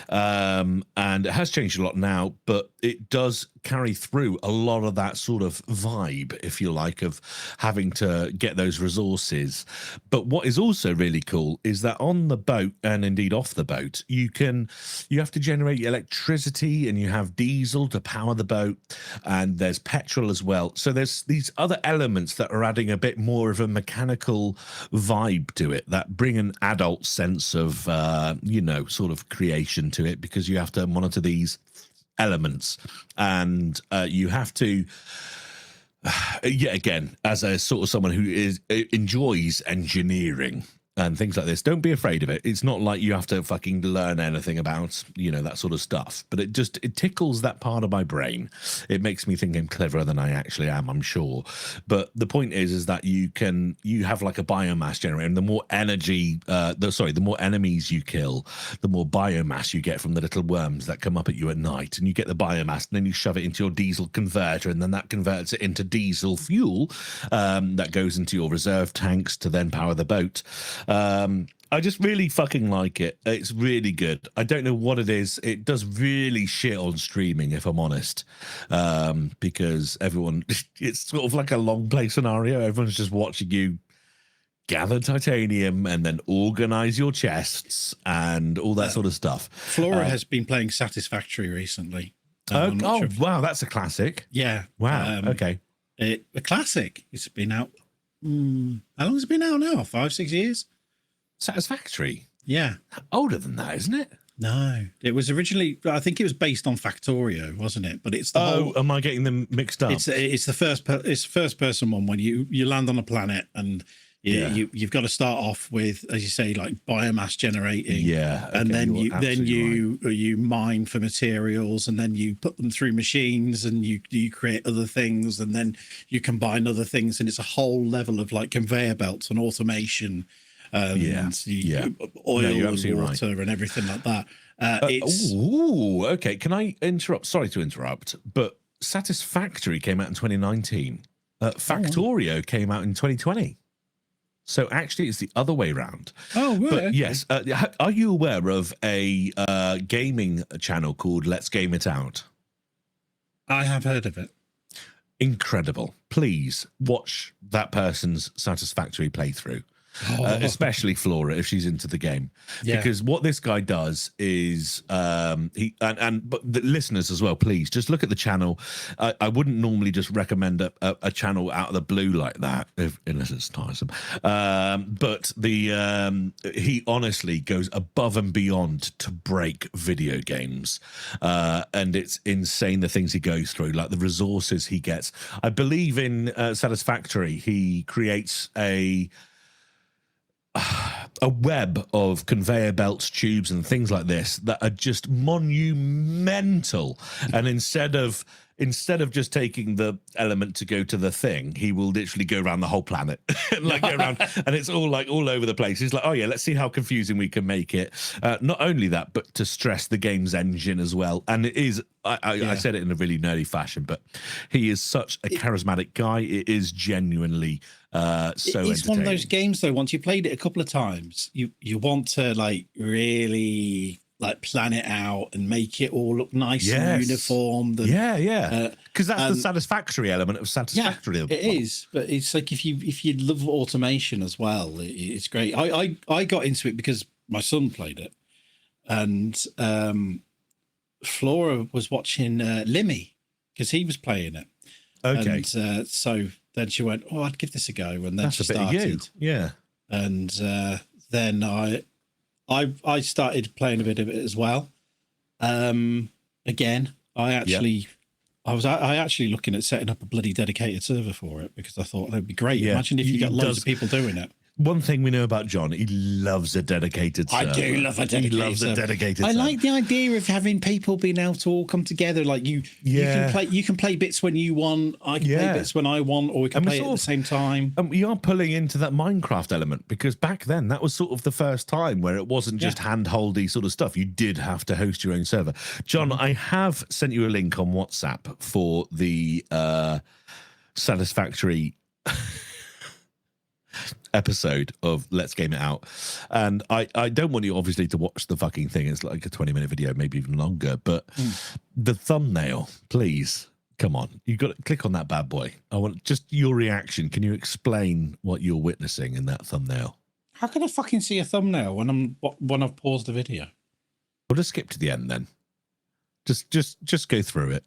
and it has changed a lot now, but it does carry through a lot of that sort of vibe, if you like, of having to get those resources. But what is also really cool is that on the boat, and indeed off the boat, you have to generate electricity, and you have diesel to power the boat, and there's petrol as well. So there's these other elements that are adding a bit more of a mechanical vibe to it, that bring an adult sense of sort of creation to it, because you have to monitor these elements, and you have to again, as a sort of someone who enjoys engineering and things like this, don't be afraid of it. It's not like you have to fucking learn anything about, that sort of stuff, but it tickles that part of my brain. It makes me think I'm cleverer than I actually am, I'm sure. But the point is that you have like a biomass generator, and the more energy, the more enemies you kill, the more biomass you get from the little worms that come up at you at night, and you get the biomass, and then you shove it into your diesel converter, and then that converts it into diesel fuel that goes into your reserve tanks to then power the boat. I just really fucking like it. It's really good. I don't know what it is. It does really shit on streaming, if I'm honest, because it's sort of like a long play scenario. Everyone's just watching you gather titanium and then organize your chests and all that sort of stuff. Flora has been playing Satisfactory recently. Wow, that's a classic. Yeah. Wow. Okay. A classic. It's been out. How long has it been out now? 5-6 years? Satisfactory? Yeah. Older than that, isn't it? No. It was originally, I think it was based on Factorio, wasn't it? But it's the whole... am I getting them mixed up? It's the first person one, when you land on a planet, and you've got to start off with, as you say, like biomass generating. Yeah. Okay, and then you mine for materials, and then you put them through machines, and you create other things, and then you combine other things, and it's a whole level of like conveyor belts and automation. Oil and water and everything like that. Okay. Can I interrupt? Sorry to interrupt, but Satisfactory came out in 2019. Factorio came out in 2020. So actually, it's the other way around. Oh, right. But yes, are you aware of a gaming channel called Let's Game It Out? I have heard of it. Incredible. Please watch that person's Satisfactory playthrough. Especially Flora, if she's into the game, because what this guy does is but the listeners as well, please just look at the channel. I wouldn't normally just recommend a channel out of the blue like that, unless it's tiresome, but he honestly goes above and beyond to break video games, and it's insane the things he goes through, like the resources he gets. I believe in Satisfactory he creates a web of conveyor belts, tubes, and things like this that are just monumental. And instead of just taking the element to go to the thing, he will literally go around the whole planet, like go around, and it's all like all over the place. He's like, oh yeah, let's see how confusing we can make it. Not only that, but to stress the game's engine as well. And it is, I said it in a really nerdy fashion, but he is such a charismatic guy. It is genuinely it's one of those games though, once you played it a couple of times, you want to like really like plan it out and make it all look nice and uniform. Because that's the satisfactory element of Satisfactory. It is, but it's like if you love automation as well, it's great. I got into it because my son played it, and Flora was watching Limmy because he was playing it. Okay. And so then she went, "Oh, I'd give this a go," and then That's she a bit started. of you. Yeah. And then I started playing a bit of it as well. Again, I was actually looking at setting up a bloody dedicated server for it because I thought that'd be great. Yeah. Imagine if you got loads of people doing it. One thing we know about John, he loves a dedicated server. I do love a dedicated server. He loves a dedicated server. I like the idea of having people being able to all come together. Like you can play bits when you want, I can play bits when I want, or we can play it at the same time. And we are pulling into that Minecraft element because back then that was sort of the first time where it wasn't just handholdy sort of stuff. You did have to host your own server. John, I have sent you a link on WhatsApp for the Satisfactory episode of Let's Game It Out, and I don't want you obviously to watch the fucking thing. It's like a 20-minute video, maybe even longer, but the thumbnail, please, come on, you got to click on that bad boy. I want just your reaction. Can you explain what you're witnessing in that thumbnail? How can I fucking see a thumbnail when I've paused the video? We'll just skip to the end then. Just go through it.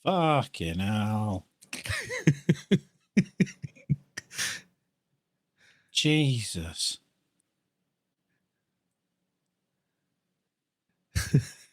Fucking hell. Jesus.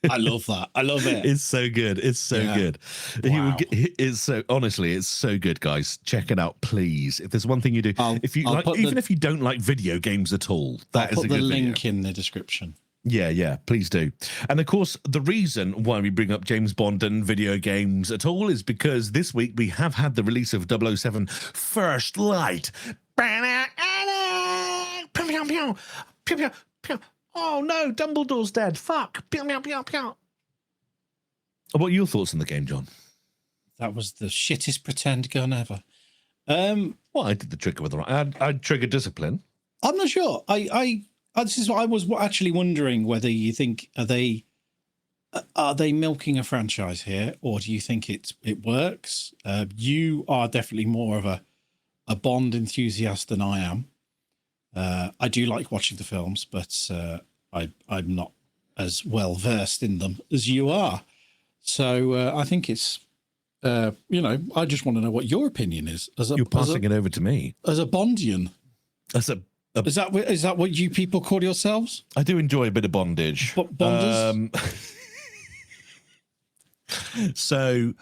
I love that. I love it. It's so good. It's so good. Wow. It's so, honestly, it's so good, guys. Check it out, please. If there's one thing you do, if you like, even if you don't like video games at all, that is a good video. I'll put the link in the description. Yeah, please do. And of course, the reason why we bring up James Bond and video games at all is because this week we have had the release of 007 First Light. Oh no, Dumbledore's dead. Fuck. What are your thoughts on the game, John? That was the shittest pretend gun ever. Well, I did the trigger with the right. I triggered discipline. I'm not sure. This is what I was actually wondering, whether you think are they milking a franchise here, or do you think it works? You are definitely more of a Bond enthusiast than I am. I do like watching the films, but I'm not as well versed in them as you are. So I think it's I just want to know what your opinion is. You're passing it over to me as a Bondian. Is that what you people call yourselves? I do enjoy a bit of bondage. Bonders? So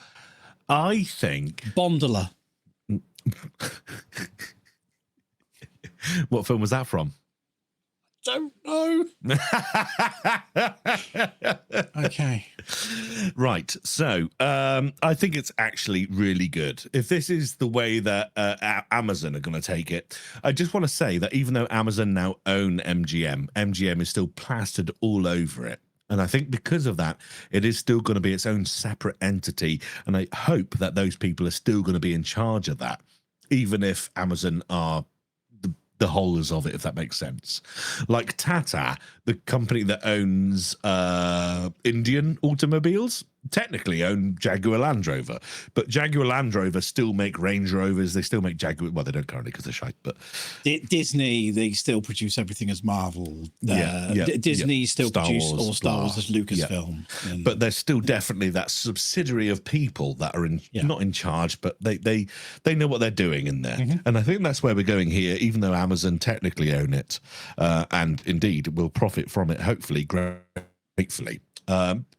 I think Bondola. What film was that from? Don't know. Okay. Right. So I think it's actually really good. If this is the way that Amazon are going to take it, I just want to say that even though Amazon now own MGM is still plastered all over it. And I think because of that, it is still going to be its own separate entity. And I hope that those people are still going to be in charge of that, even if Amazon are the holders of it, if that makes sense. Like Tata, the company that owns Indian automobiles, technically own Jaguar Land Rover, but Jaguar Land Rover still make Range Rovers. They still make Jaguar. Well, they don't currently because they're shite, but Disney, they still produce everything as Marvel. Disney still produce all Star Wars as Lucasfilm. Yeah. But there's still definitely that subsidiary of people that are not in charge, but they know what they're doing in there. Mm-hmm. And I think that's where we're going here, even though Amazon technically own it, and indeed will profit from it, hopefully, gratefully,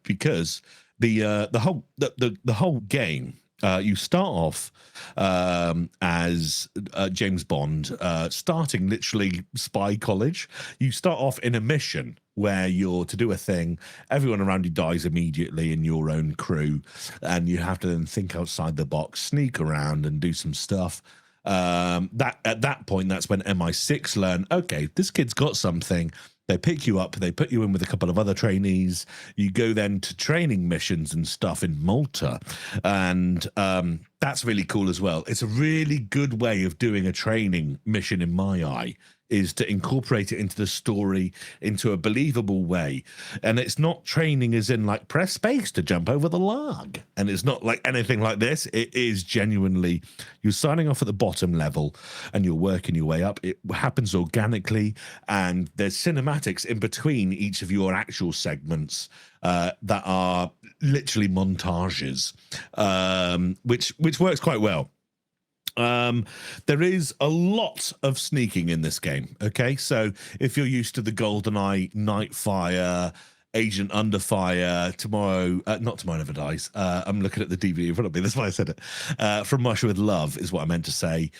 because the whole game, you start off as James Bond, starting literally spy college. You start off in a mission where you're to do a thing. Everyone around you dies immediately in your own crew, and you have to then think outside the box, sneak around, and do some stuff. That at that point, that's when MI6 learn, okay, this kid's got something. They pick you up, they put you in with a couple of other trainees. You go then to training missions and stuff in Malta. And that's really cool as well. It's a really good way of doing a training mission in my eye, is to incorporate it into the story into a believable way. And it's not training as in like press space to jump over the log. And it's not like anything like this. It is genuinely, you're signing off at the bottom level and you're working your way up. It happens organically, and there's cinematics in between each of your actual segments that are literally montages, which works quite well. There is a lot of sneaking in this game. Okay, so if you're used to the GoldenEye, Nightfire, Agent Under Fire, Not Tomorrow Never Dies. I'm looking at the DVD in front of me. That's why I said it. From Russia with Love is what I meant to say.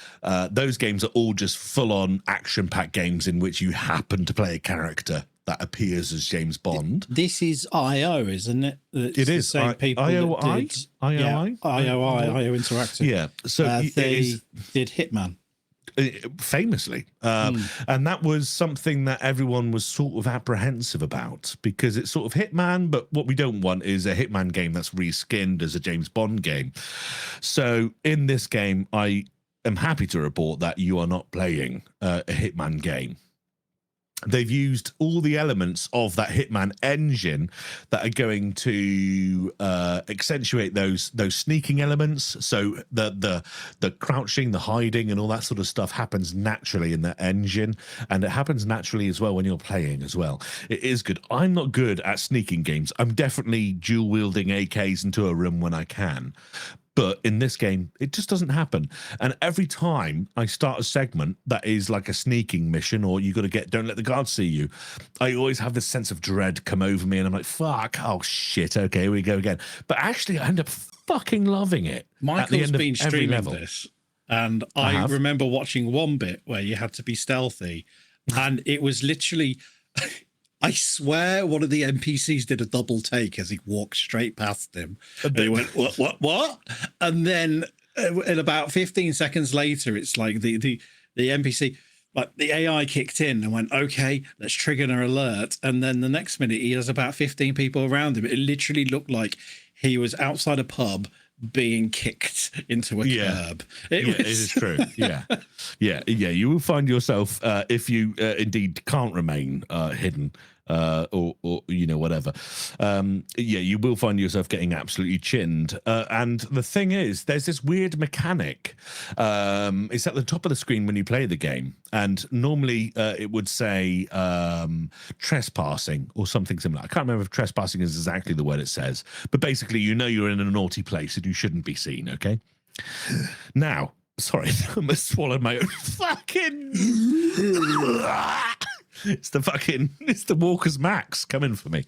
Those games are all just full-on action-packed games in which you happen to play a character that appears as James Bond. This is IO, isn't it? It's it is. IO IO Interactive. Yeah. So they did Hitman. Famously. And that was something that everyone was sort of apprehensive about, because it's sort of Hitman, but what we don't want is a Hitman game that's reskinned as a James Bond game. So in this game, I am happy to report that you are not playing a Hitman game. They've used all the elements of that Hitman engine that are going to accentuate those sneaking elements. So the crouching, the hiding, and all that sort of stuff happens naturally in that engine, and it happens naturally as well when you're playing as well. It is good. I'm not good at sneaking games. I'm definitely dual wielding AKs into a room when I can. But in this game, it just doesn't happen. And every time I start a segment that is like a sneaking mission, or you got to don't let the guards see you, I always have this sense of dread come over me, and I'm like, fuck, oh shit, okay, here we go again. But actually, I end up fucking loving it. Michael's been streaming this, and I remember watching one bit where you had to be stealthy, and it was literally... I swear one of the NPCs did a double take as he walked straight past him. And he went, what? And then in about 15 seconds later, it's like the NPC, like the AI kicked in and went, okay, let's trigger an alert. And then the next minute, he has about 15 people around him. It literally looked like he was outside a pub being kicked into a curb. It is true. Yeah. You will find yourself, if you indeed can't remain hidden, or whatever. You will find yourself getting absolutely chinned. And the thing is, there's this weird mechanic. It's at the top of the screen when you play the game, and normally it would say trespassing or something similar. I can't remember if trespassing is exactly the word it says, but basically, you're in a naughty place and you shouldn't be seen. Okay. Now, sorry, I almost swallowed my own fucking. It's the Walker's Max coming for me.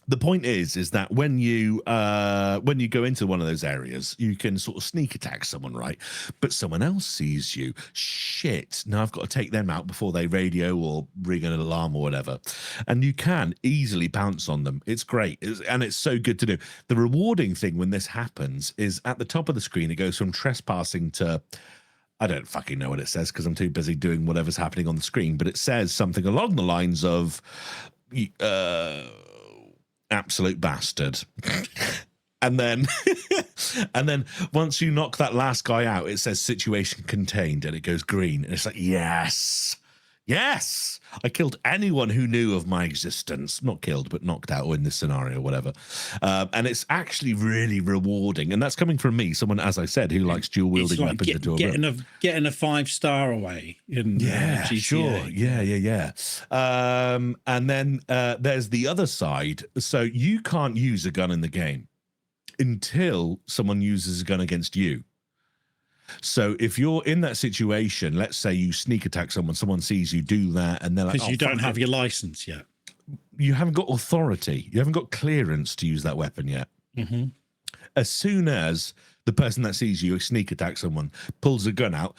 The point is that when you go into one of those areas, you can sort of sneak attack someone, right? But someone else sees you. Shit. Now I've got to take them out before they radio or ring an alarm or whatever. And you can easily pounce on them. It's great. And it's so good to do. The rewarding thing when this happens is at the top of the screen, it goes from trespassing to... I don't fucking know what it says because I'm too busy doing whatever's happening on the screen, but it says something along the lines of absolute bastard. And then once you knock that last guy out, it says situation contained and it goes green. And it's like, yes, I killed anyone who knew of my existence. Not killed, but knocked out in this scenario, whatever. And it's actually really rewarding. And that's coming from me, someone, as I said, who likes dual wielding weapons into a room. Getting a 5-star away in GTA. Sure. Yeah. And then there's the other side. So you can't use a gun in the game until someone uses a gun against you. So if you're in that situation, let's say you sneak attack someone sees you do that, and they're like, because you don't have your license yet. You haven't got authority. You haven't got clearance to use that weapon yet. Mm-hmm. As soon as the person that sees you sneak attack someone pulls a gun out,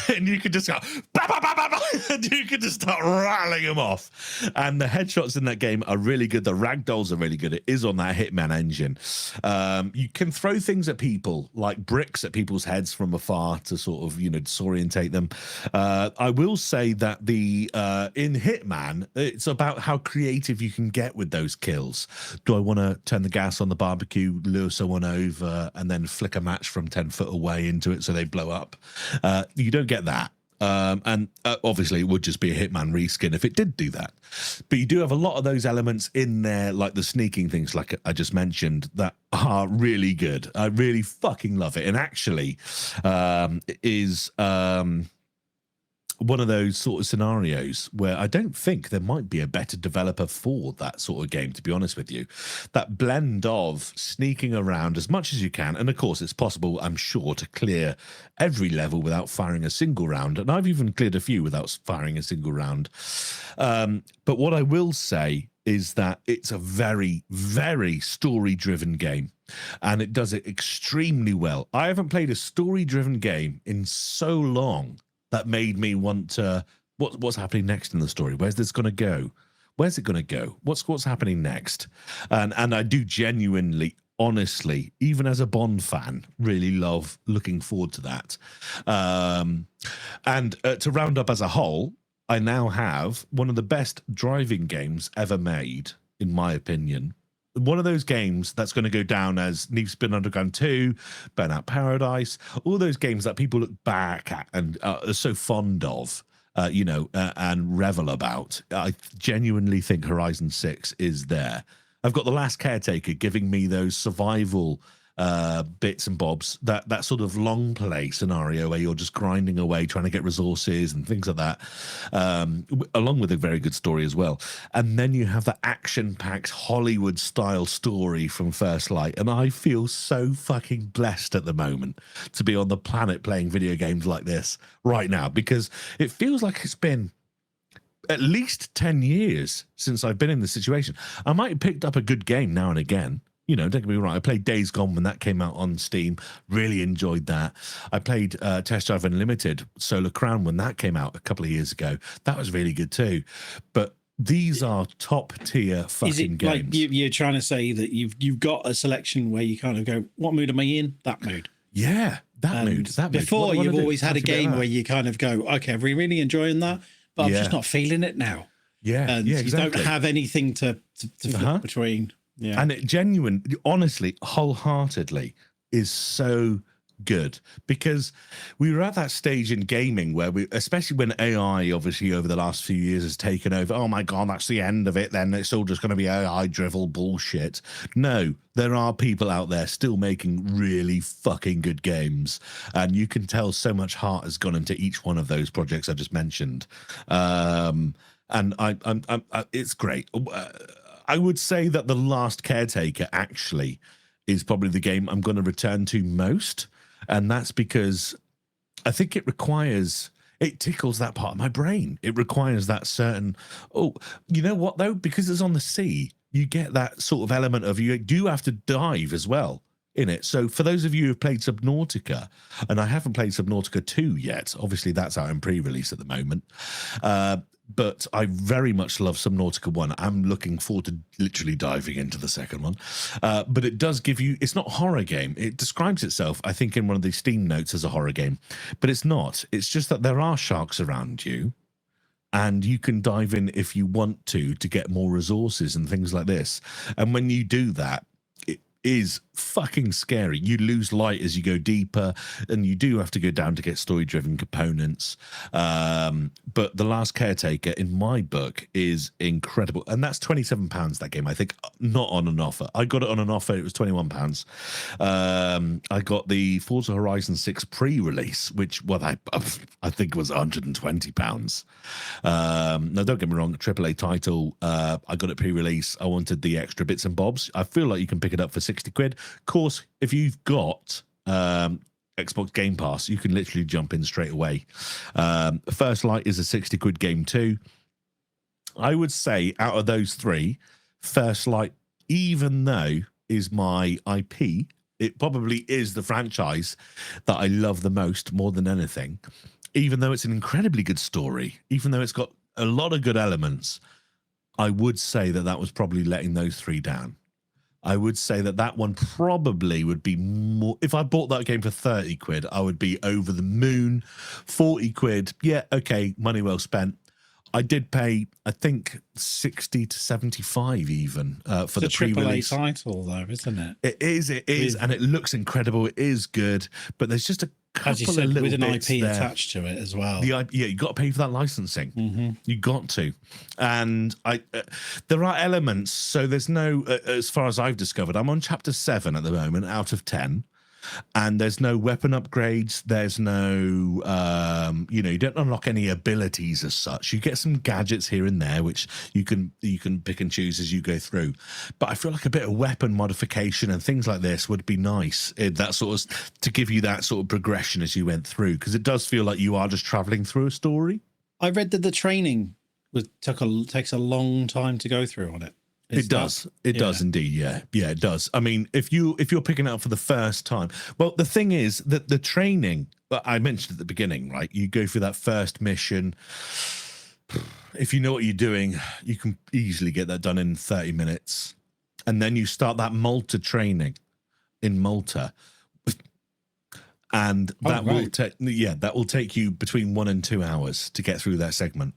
and you can just go, bah, bah, bah, bah, bah, and you can just start rattling them off. And the headshots in that game are really good. The ragdolls are really good. It is on that Hitman engine. You can throw things at people, like bricks at people's heads from afar to sort of, disorientate them. I will say that in Hitman, it's about how creative you can get with those kills. Do I want to turn the gas on the barbecue, lure someone over, and then flick a match from 10 foot away into it so they blow up? You don't get that. And obviously, it would just be a Hitman reskin if it did do that. But you do have a lot of those elements in there, like the sneaking things, like I just mentioned, that are really good. I really fucking love it. And actually, is one of those sort of scenarios where I don't think there might be a better developer for that sort of game, to be honest with you. That blend of sneaking around as much as you can, and of course it's possible, I'm sure, to clear every level without firing a single round, and I've even cleared a few without firing a single round. But what I will say is that it's a very, very story-driven game, and it does it extremely well. I haven't played a story-driven game in so long that made me want to, what's happening next in the story? Where's this going to go? Where's it going to go? What's happening next? And I do genuinely, honestly, even as a Bond fan, really love looking forward to that. And to round up as a whole, I now have one of the best driving games ever made, in my opinion. One of those games that's going to go down as Need for Speed Underground 2, Burnout Paradise, all those games that people look back at and are so fond of, and revel about. I genuinely think Horizon 6 is there. I've got The Last Caretaker giving me those survival bits and bobs, that sort of long play scenario where you're just grinding away trying to get resources and things like that, along with a very good story as well. And then you have the action-packed Hollywood style story from First Light, and I feel so fucking blessed at the moment to be on the planet playing video games like this right now, because it feels like it's been at least 10 years since I've been in this situation. I might have picked up a good game now and again. Don't get me wrong, I played Days Gone when that came out on Steam. Really enjoyed that. I played Test Drive Unlimited, Solar Crown, when that came out a couple of years ago. That was really good too. But these are top-tier fucking games. Like you're trying to say that you've got a selection where you kind of go, what mood am I in? That mood. Yeah, that mood. Before, you've always had a game where you kind of go, okay, I'm really enjoying that, but I'm just not feeling it now. Yeah, and exactly. You don't have anything to flip between. Yeah. And it honestly, wholeheartedly is so good, because we were at that stage in gaming where especially when AI obviously over the last few years has taken over, oh my God, that's the end of it. Then it's all just going to be AI drivel bullshit. No, there are people out there still making really fucking good games. And you can tell so much heart has gone into each one of those projects I just mentioned. And it's great. I would say that The Last Caretaker actually is probably the game I'm going to return to most. And that's because I think it tickles that part of my brain. It requires that certain, you know what though? Because it's on the sea, you get that sort of element of, you do have to dive as well in it. So for those of you who've played Subnautica, and I haven't played Subnautica 2 yet, obviously that's out in pre-release at the moment, but I very much love Subnautica 1. I'm looking forward to literally diving into the second one. But it does give you, it's not a horror game. It describes itself, I think, in one of the Steam notes as a horror game, but it's not. It's just that there are sharks around you, and you can dive in if you want to get more resources and things like this. And when you do that, it is fucking scary. You lose light as you go deeper, and you do have to go down to get story-driven components. But The Last Caretaker, in my book, is incredible. And that's £27, that game, I think, not on an offer. I got it on an offer. It was £21. I got the Forza Horizon 6 pre-release, which, I think was £120. Now, don't get me wrong, AAA title. I got it pre-release. I wanted the extra bits and bobs. I feel like you can pick it up for 60 quid. Of course, if you've got Xbox Game Pass, you can literally jump in straight away. First Light is a 60 quid game too. I would say out of those three, First Light, even though is my IP, it probably is the franchise that I love the most, more than anything. Even though it's an incredibly good story, even though it's got a lot of good elements, I would say that was probably letting those three down. I would say that one probably would be more. If I bought that game for 30 quid, I would be over the moon. 40 quid, yeah, okay, money well spent. I did pay, I think, 60 to 75 even for the pre-release. It's a AAA title, though, isn't it? It is, and it looks incredible. It is good, but there's just a as you couple of said, little with an bits IP there. attached to it as well. Yeah, you got to pay for that licensing. You got to, and there are elements. So there's no, as far as I've discovered, I'm on chapter 7 at the moment out of 10. And there's no weapon upgrades. There's no, you don't unlock any abilities as such. You get some gadgets here and there, which you can pick and choose as you go through. But I feel like a bit of weapon modification and things like this would be nice. That sort of to give you that sort of progression as you went through, because it does feel like you are just traveling through a story. I read that the training takes a long time to go through on it. It does indeed. Yeah, it does. I mean, if you're picking it up for the first time, well, the thing is that the training that I mentioned at the beginning, right? You go through that first mission. If you know what you're doing, you can easily get that done in 30 minutes, and then you start that Malta training in Malta, and that will take you between 1 and 2 hours to get through that segment.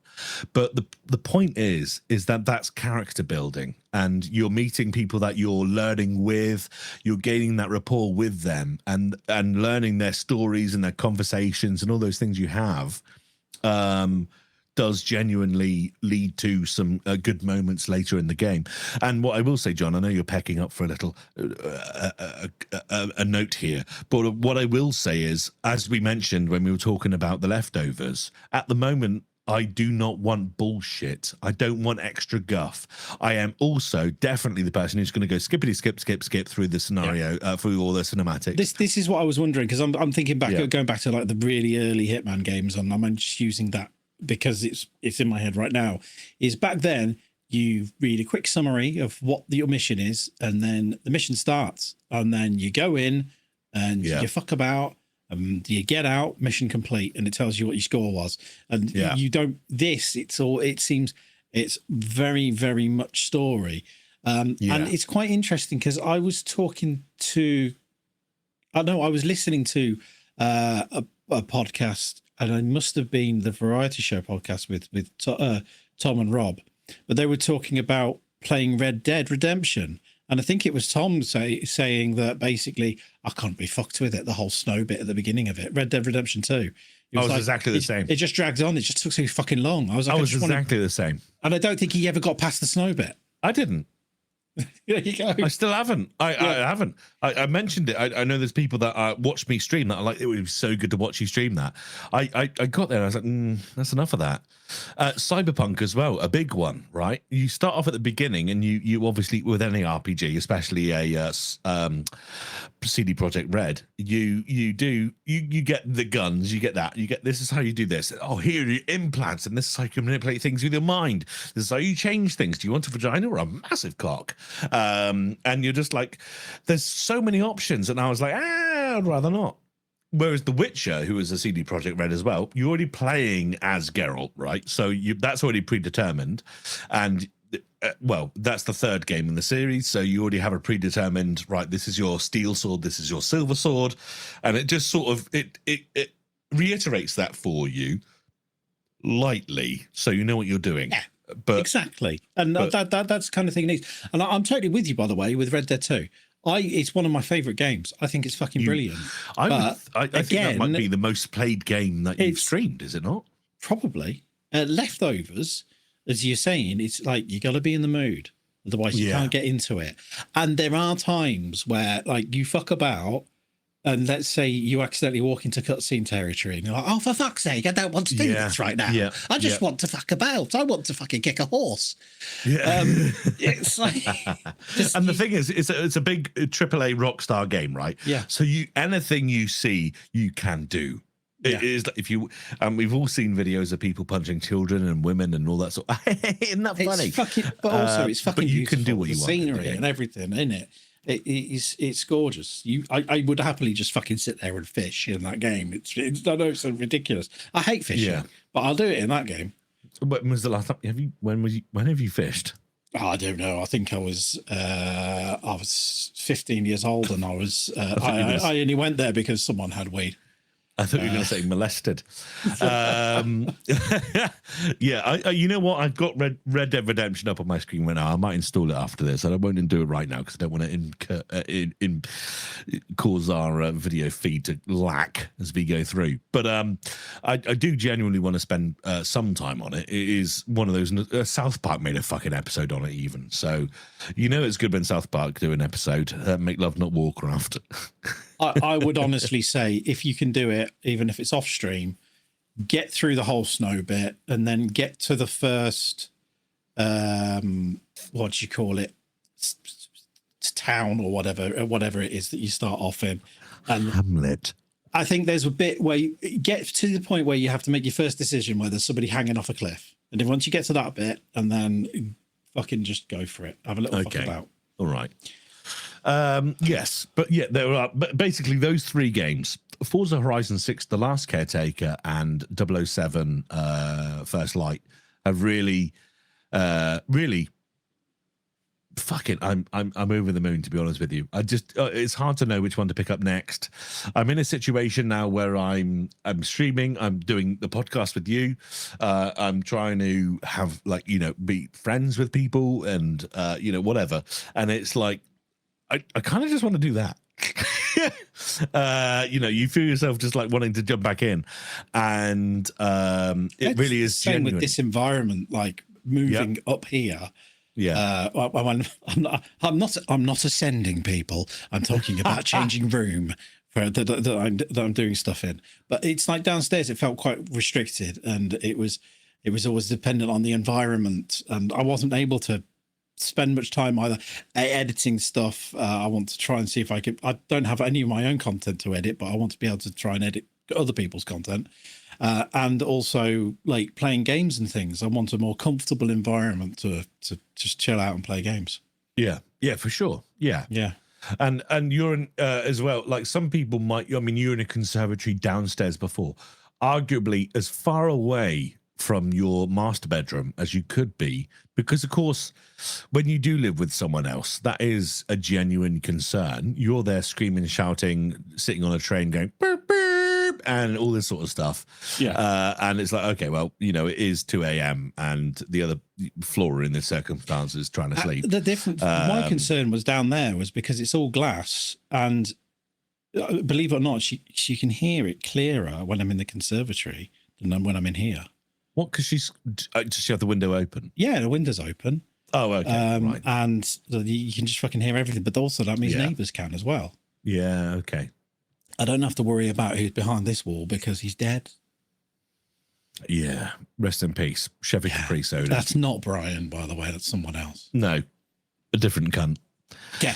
But the point is that that's character building, and you're meeting people that you're learning with, you're gaining that rapport with them, and learning their stories and their conversations and all those things you have does genuinely lead to some good moments later in the game. And what I will say, John, I know you're pecking up for a little a note here, but what I will say is, as we mentioned when we were talking about the leftovers, at the moment, I do not want bullshit. I don't want extra guff. I am also definitely the person who's going to go skippity skip through the scenario, through all the cinematics. This is what I was wondering, because I'm thinking back, going back to like the really early Hitman games, and I'm just using that because it's in my head right now. Is back then you read a quick summary of what your mission is, and then the mission starts, and then you go in and you fuck about. You get out, mission complete, and it tells you what your score was. And you don't. It seems it's very, very much story, and it's quite interesting because I was listening to a podcast, and it must have been the Variety Show podcast with Tom and Rob, but they were talking about playing Red Dead Redemption. And I think it was Tom saying that basically, I can't be fucked with it, the whole snow bit at the beginning of it. Red Dead Redemption 2. I was exactly the same. It just dragged on. It just took so fucking long. I was exactly the same. And I don't think he ever got past the snow bit. I didn't. There you go. I still haven't. I haven't. I mentioned it. I know there's people that watch me stream that are like, it would be so good to watch you stream that. I got there and I was like, that's enough of that. Cyberpunk as well, a big one, right? You start off at the beginning, and you obviously, with any RPG, especially a CD Projekt Red, you get the guns, you get this is how you do this. Oh, here are your implants, and this is how you can manipulate things with your mind. This is how you change things. Do you want a vagina or a massive cock? And you're just like, there's so many options, and I was like, I'd rather not. Whereas The Witcher, who is a CD Projekt Red as well, you're already playing as Geralt, right? So that's already predetermined. And, that's the third game in the series. So you already have a predetermined, right, this is your steel sword, this is your silver sword. And it just sort of, it reiterates that for you lightly, so you know what you're doing. Yeah, but exactly. And that's the kind of thing it needs. And I'm totally with you, by the way, with Red Dead 2. It's one of my favorite games. I think it's fucking brilliant. I think that might be the most played game that you've streamed, is it not? Probably. Leftovers, as you're saying, it's like you got to be in the mood, otherwise you can't get into it. And there are times where like you fuck about, and let's say you accidentally walk into cutscene territory, and you're like, oh, for fuck's sake, I don't want to do this right now. Yeah. I just want to fuck about. I want to fucking kick a horse. Yeah. It's like, and the thing is, it's a big AAA Rockstar game, right? Yeah. So anything you see, you can do. It is like, if you, we've all seen videos of people punching children and women and all that sort. Isn't that funny? It's fucking, but also it's fucking. But you can do what you want. Scenery and everything in it. It's gorgeous. I would happily just fucking sit there and fish in that game. I know it's ridiculous. I hate fishing, but I'll do it in that game. When was the last time? When have you fished? Oh, I don't know. I think I was 15 years old, and I was I only went there because someone had weed. I thought you were going to say molested. You know what? I've got Red Dead Redemption up on my screen right now. I might install it after this. I won't do it right now because I don't want to cause our video feed to lack as we go through. But I do genuinely want to spend some time on it. It is one of those. South Park made a fucking episode on it, even. So, it's good when South Park do an episode. Make Love Not Warcraft. I would honestly say, if you can do it, even if it's off stream, get through the whole snow bit and then get to the first, what do you call it? Town or whatever it is that you start off in. And Hamlet. I think there's a bit where you get to the point where you have to make your first decision where there's somebody hanging off a cliff. And then once you get to that bit, and then fucking just go for it. Have a little fuck about. All right. Yes, but yeah, there are basically those 3 games: Forza Horizon 6, The Last Caretaker, and 007 First Light have really fucking I'm over the moon, to be honest with you. I just it's hard to know which one to pick up next. I'm in a situation now where I'm streaming, I'm doing the podcast with you, I'm trying to have be friends with people and whatever, and it's like I kind of just want to do that. You feel yourself just like wanting to jump back in, and it really is same genuine. with this environment, like moving up here. Yeah, I'm not ascending, people. I'm talking about changing room for that I'm doing stuff in. But it's like downstairs, it felt quite restricted, and it was always dependent on the environment, and I wasn't able to spend much time either editing stuff. I want to try and see if I don't have any of my own content to edit, but I want to be able to try and edit other people's content. And also like playing games and things. I want a more comfortable environment to just chill out and play games. Yeah, for sure. Yeah. And you're in, as well, like some people might, you're in a conservatory downstairs before, arguably as far away from your master bedroom as you could be, because of course when you do live with someone else, that is a genuine concern. You're there screaming, shouting, sitting on a train going burp, burp, and all this sort of stuff. And it's like, okay, well, it is 2 a.m. and the other Flora in this circumstance is trying to sleep. The difference, my concern was down there was because it's all glass, and believe it or not, she can hear it clearer when I'm in the conservatory than when I'm in here. What? Because does she have the window open? Yeah, the window's open. Oh, okay. Right. And you can just fucking hear everything, but also that means neighbours can as well. Yeah, okay. I don't have to worry about who's behind this wall because he's dead. Yeah, rest in peace. Chevy Capri soda. That's not Brian, by the way. That's someone else. No, a different cunt. Yeah.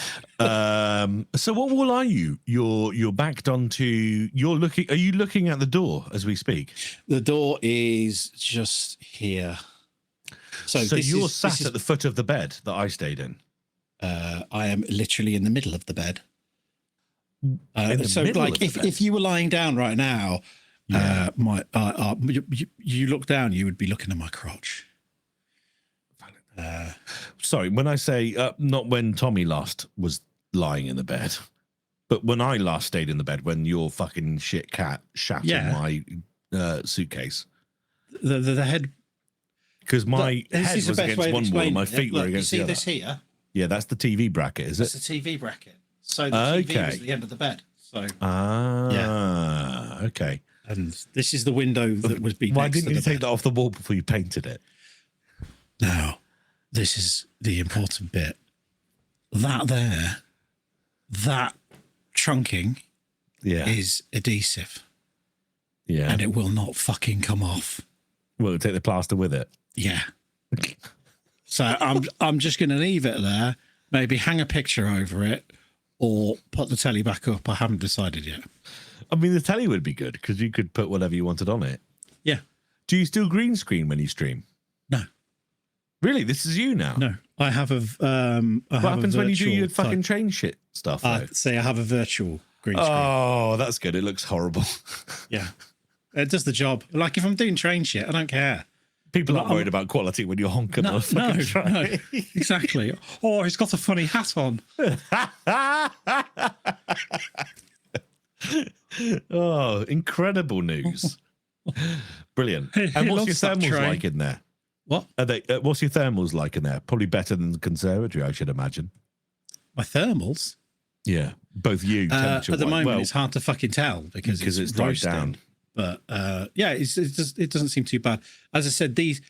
So what wall are you? You're backed onto. Are you looking at the door as we speak? The door is just here. So you're sat at the foot of the bed that I stayed in. I am literally in the middle of the bed. If you were lying down right now, you look down, you would be looking at my crotch. Sorry, when I say not when Tommy last was lying in the bed, but when I last stayed in the bed, when your fucking shit cat shat in my suitcase. The head, because my head was against one wall, and my feet were against the other. You see this here? Yeah, that's the TV bracket, is it? That's the TV bracket. So the TV was at the end of the bed. So okay. And this is the window that was being. Why didn't you take that off the wall before you painted it? Now, this is the important bit. That trunking is adhesive. Yeah. And it will not fucking come off. Will it take the plaster with it? Yeah. So I'm just going to leave it there, maybe hang a picture over it, or put the telly back up. I haven't decided yet. I mean, the telly would be good because you could put whatever you wanted on it. Yeah. Do you still green screen when you stream? No. Really? This is you now? No. I have a. What happens when you do your fucking train shit stuff? I have a virtual green screen. Oh, that's good. It looks horrible. Yeah. It does the job. Like if I'm doing train shit, I don't care. People aren't worried about quality when you're honking on a fucking train. No, exactly. Oh, he's got a funny hat on. Oh, incredible news. Brilliant. And what's your thermals like in there? What? What's your thermals like in there? Probably better than the conservatory, I should imagine. My thermals? Yeah, both you temperature. At the moment, well, it's hard to fucking tell because it's died roasting. down. But yeah, it doesn't seem too bad. As I said, these,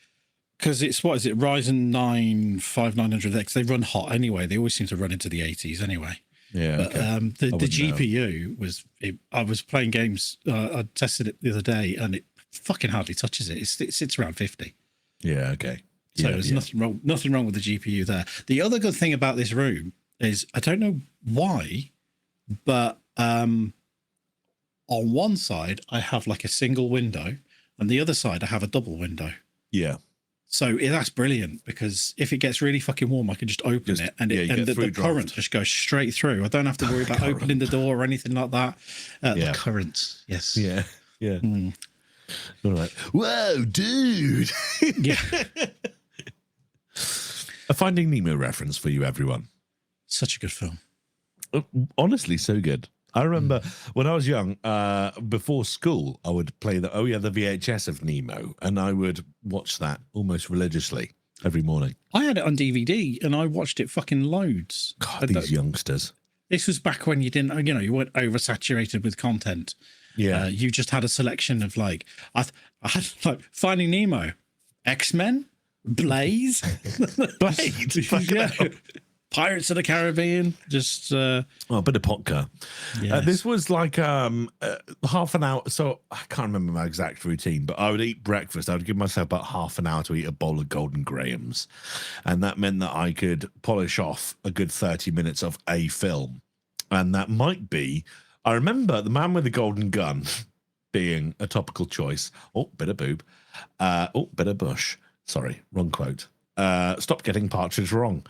because it's, what is it, Ryzen 9 5900X, they run hot anyway. They always seem to run into the 80s anyway. Yeah. But the GPU was, I was playing games, I tested it the other day, and it fucking hardly touches it. It sits around 50. Yeah, okay. So there's nothing wrong with the GPU there. The other good thing about this room is, I don't know why, but on one side I have like a single window, and the other side I have a double window. Yeah. So that's brilliant, because if it gets really fucking warm, I can just open it, and the current just goes straight through. I don't have to worry about opening the door or anything like that. The current, yes. Yeah. Yeah. All right. Whoa, dude. Yeah. A Finding Nemo reference for you, everyone. Such a good film. Honestly, so good. I remember when I was young, before school, I would play the VHS of Nemo, and I would watch that almost religiously every morning. I had it on DVD, and I watched it fucking loads. God, these youngsters. This was back when you didn't, you weren't oversaturated with content. Yeah. You just had a selection of like, I had like Finding Nemo, X-Men, Blaze, Yeah. Pirates of the Caribbean, just a bit of Potka. yes. This was like half an hour. So I can't remember my exact routine, but I would eat breakfast. I would give myself about half an hour to eat a bowl of Golden Grahams, and that meant that I could polish off a good 30 minutes of a film. And that might be, I remember The Man with the Golden Gun being a topical choice. Oh, bit of boob. Bit of bush. Sorry, wrong quote. Stop getting Partridge wrong.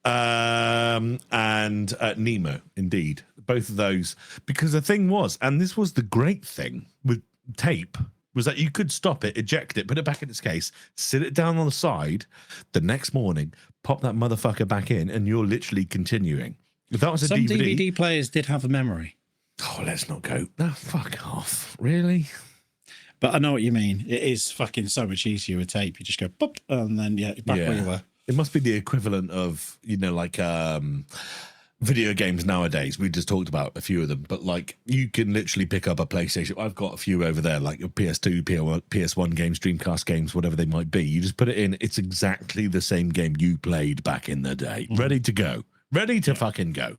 And Nemo, indeed. Both of those. Because the thing was, and this was the great thing with tape, was that you could stop it, eject it, put it back in its case, sit it down on the side, the next morning, pop that motherfucker back in, and you're literally continuing. If that was a some DVD players did have a memory. Oh, let's not go. No, fuck off. Really? But I know what you mean. It is fucking so much easier with tape. You just go pop, and then back where you were. It must be the equivalent of, like video games nowadays. We just talked about a few of them, but like you can literally pick up a PlayStation. I've got a few over there, like your PS2, PS1 games, Dreamcast games, whatever they might be. You just put it in. It's exactly the same game you played back in the day. Ready to go. Ready to fucking go.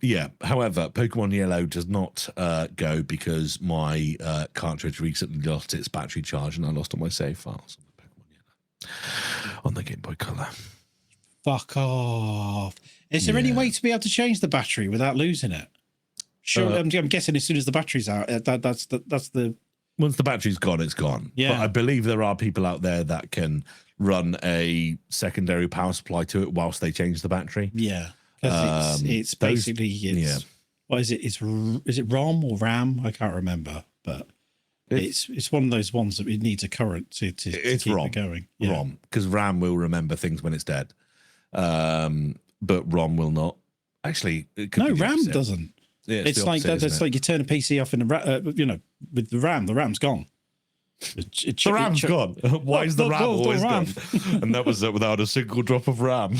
Yeah. However, Pokemon Yellow does not go because my cartridge recently lost its battery charge, and I lost all my save files on the Pokemon Yellow on the Game Boy Color. Fuck off! Is there any way to be able to change the battery without losing it? Sure, I'm guessing as soon as the battery's out, that's the. Once the battery's gone, it's gone. Yeah. But I believe there are people out there that can run a secondary power supply to it whilst they change the battery. Yeah. It's basically what is it? Is it ROM or RAM? I can't remember, but it's one of those ones that it needs a current to keep it going. Yeah. ROM, because RAM will remember things when it's dead, but ROM will not. Actually, it could be RAM doesn't. Yeah, it's like that. It's like you turn a PC off in with the RAM. The RAM's gone. The RAM's gone. Why is the RAM always gone? And that was without a single drop of RAM.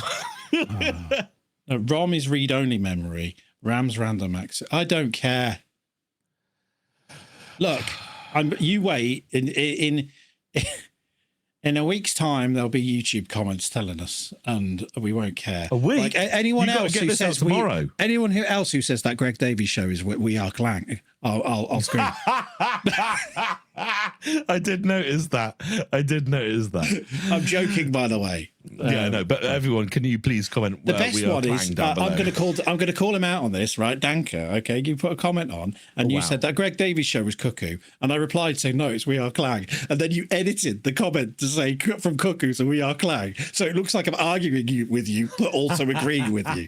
ROM is read-only memory. RAM's random access. I don't care. Look, you wait. In a week's time, there'll be YouTube comments telling us, and we won't care. A week? Like anyone else who says tomorrow. Anyone else who says that Greg Davies show is We Are Clang, I'll scream. I did notice that. I'm joking, by the way. Yeah, I know. But everyone, can you please comment? The best one is I'm going to call him out on this, right? Danker, okay? You put a comment on, and you said that Greg Davies show was cuckoo, and I replied saying no, it's We Are Clang, and then you edited the comment to say from cuckoo to We Are Clang, so it looks like I'm arguing with you, but also agreeing with you.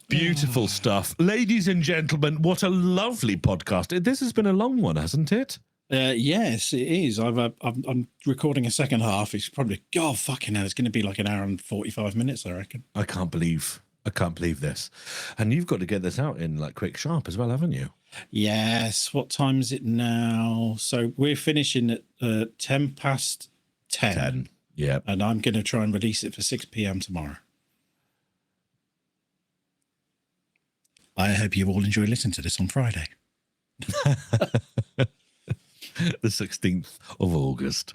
Beautiful stuff. Ladies and gentlemen, what a lovely podcast. This has been a long one, hasn't it? Yes, it is. I'm recording a second half. It's probably, God fucking hell, it's going to be like an hour and 45 minutes, I reckon. I can't believe this. And you've got to get this out in like quick sharp as well, haven't you? Yes. What time is it now? So we're finishing at 10 past 10. Yeah. And I'm going to try and release it for 6 p.m. tomorrow. I hope you all enjoy listening to this on Friday. The 16th of August.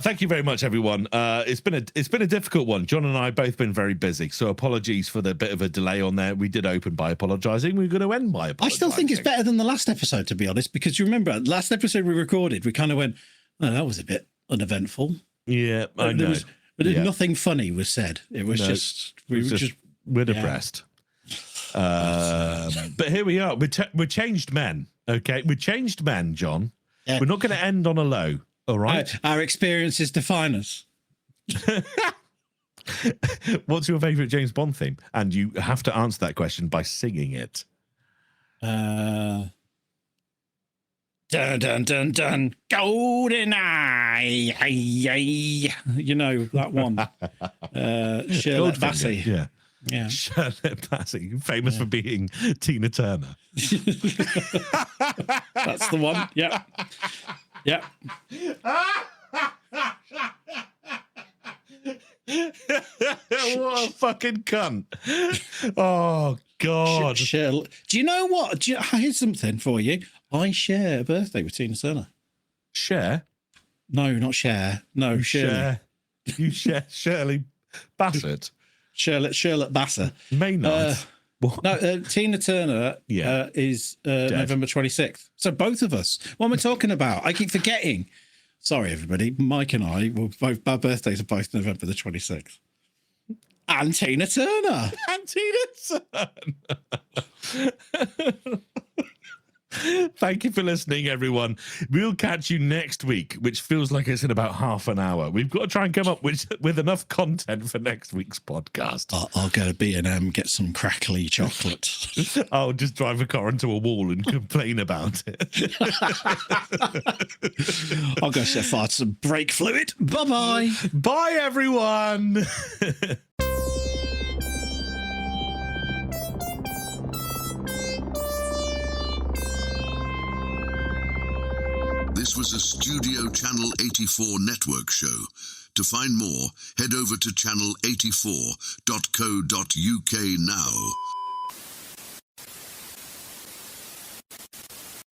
Thank you very much, everyone. It's been a difficult one. John and I both been very busy, so apologies for the bit of a delay on there. We did open by apologising. We're going to end by apologising. I still think it's better than the last episode, to be honest, because you remember last episode we recorded, we kind of went, "Oh, that was a bit uneventful." Yeah, I know. Nothing funny was said. It was we're depressed. But here we are. We're changed men. Okay, we're changed men, John. Yeah. We're not going to end on a low. All right. Our experiences define us. What's your favourite James Bond theme? And you have to answer that question by singing it. Dun dun dun dun, golden eye, you know that one. Charlotte Bassey. Yeah. Yeah, Charlotte Bassey, famous for being Tina Turner. That's the one. Yeah. Yeah. What a fucking cunt. Oh, God. Do you know what? Here's something for you. I share a birthday with Tina Turner. Share? No, not share. No, Shirley. You share Shirley Bassett? Charlotte Bassett. Maynard. No, Tina Turner is November 26th. So both of us. What am I talking about? I keep forgetting. Sorry, everybody. Mike and I were both, our birthdays are both November the 26th. And Tina Turner. And Tina Turner. Thank you for listening, everyone. We'll catch you next week, which feels like it's in about half an hour. We've got to try and come up with enough content for next week's podcast. I'll go to B&M, get some crackly chocolate. I'll just drive a car into a wall and complain about it. I'll go set fire to some brake fluid. Bye-bye. Bye, everyone. This was a Studio Channel 84 network show. To find more, head over to channel84.co.uk now.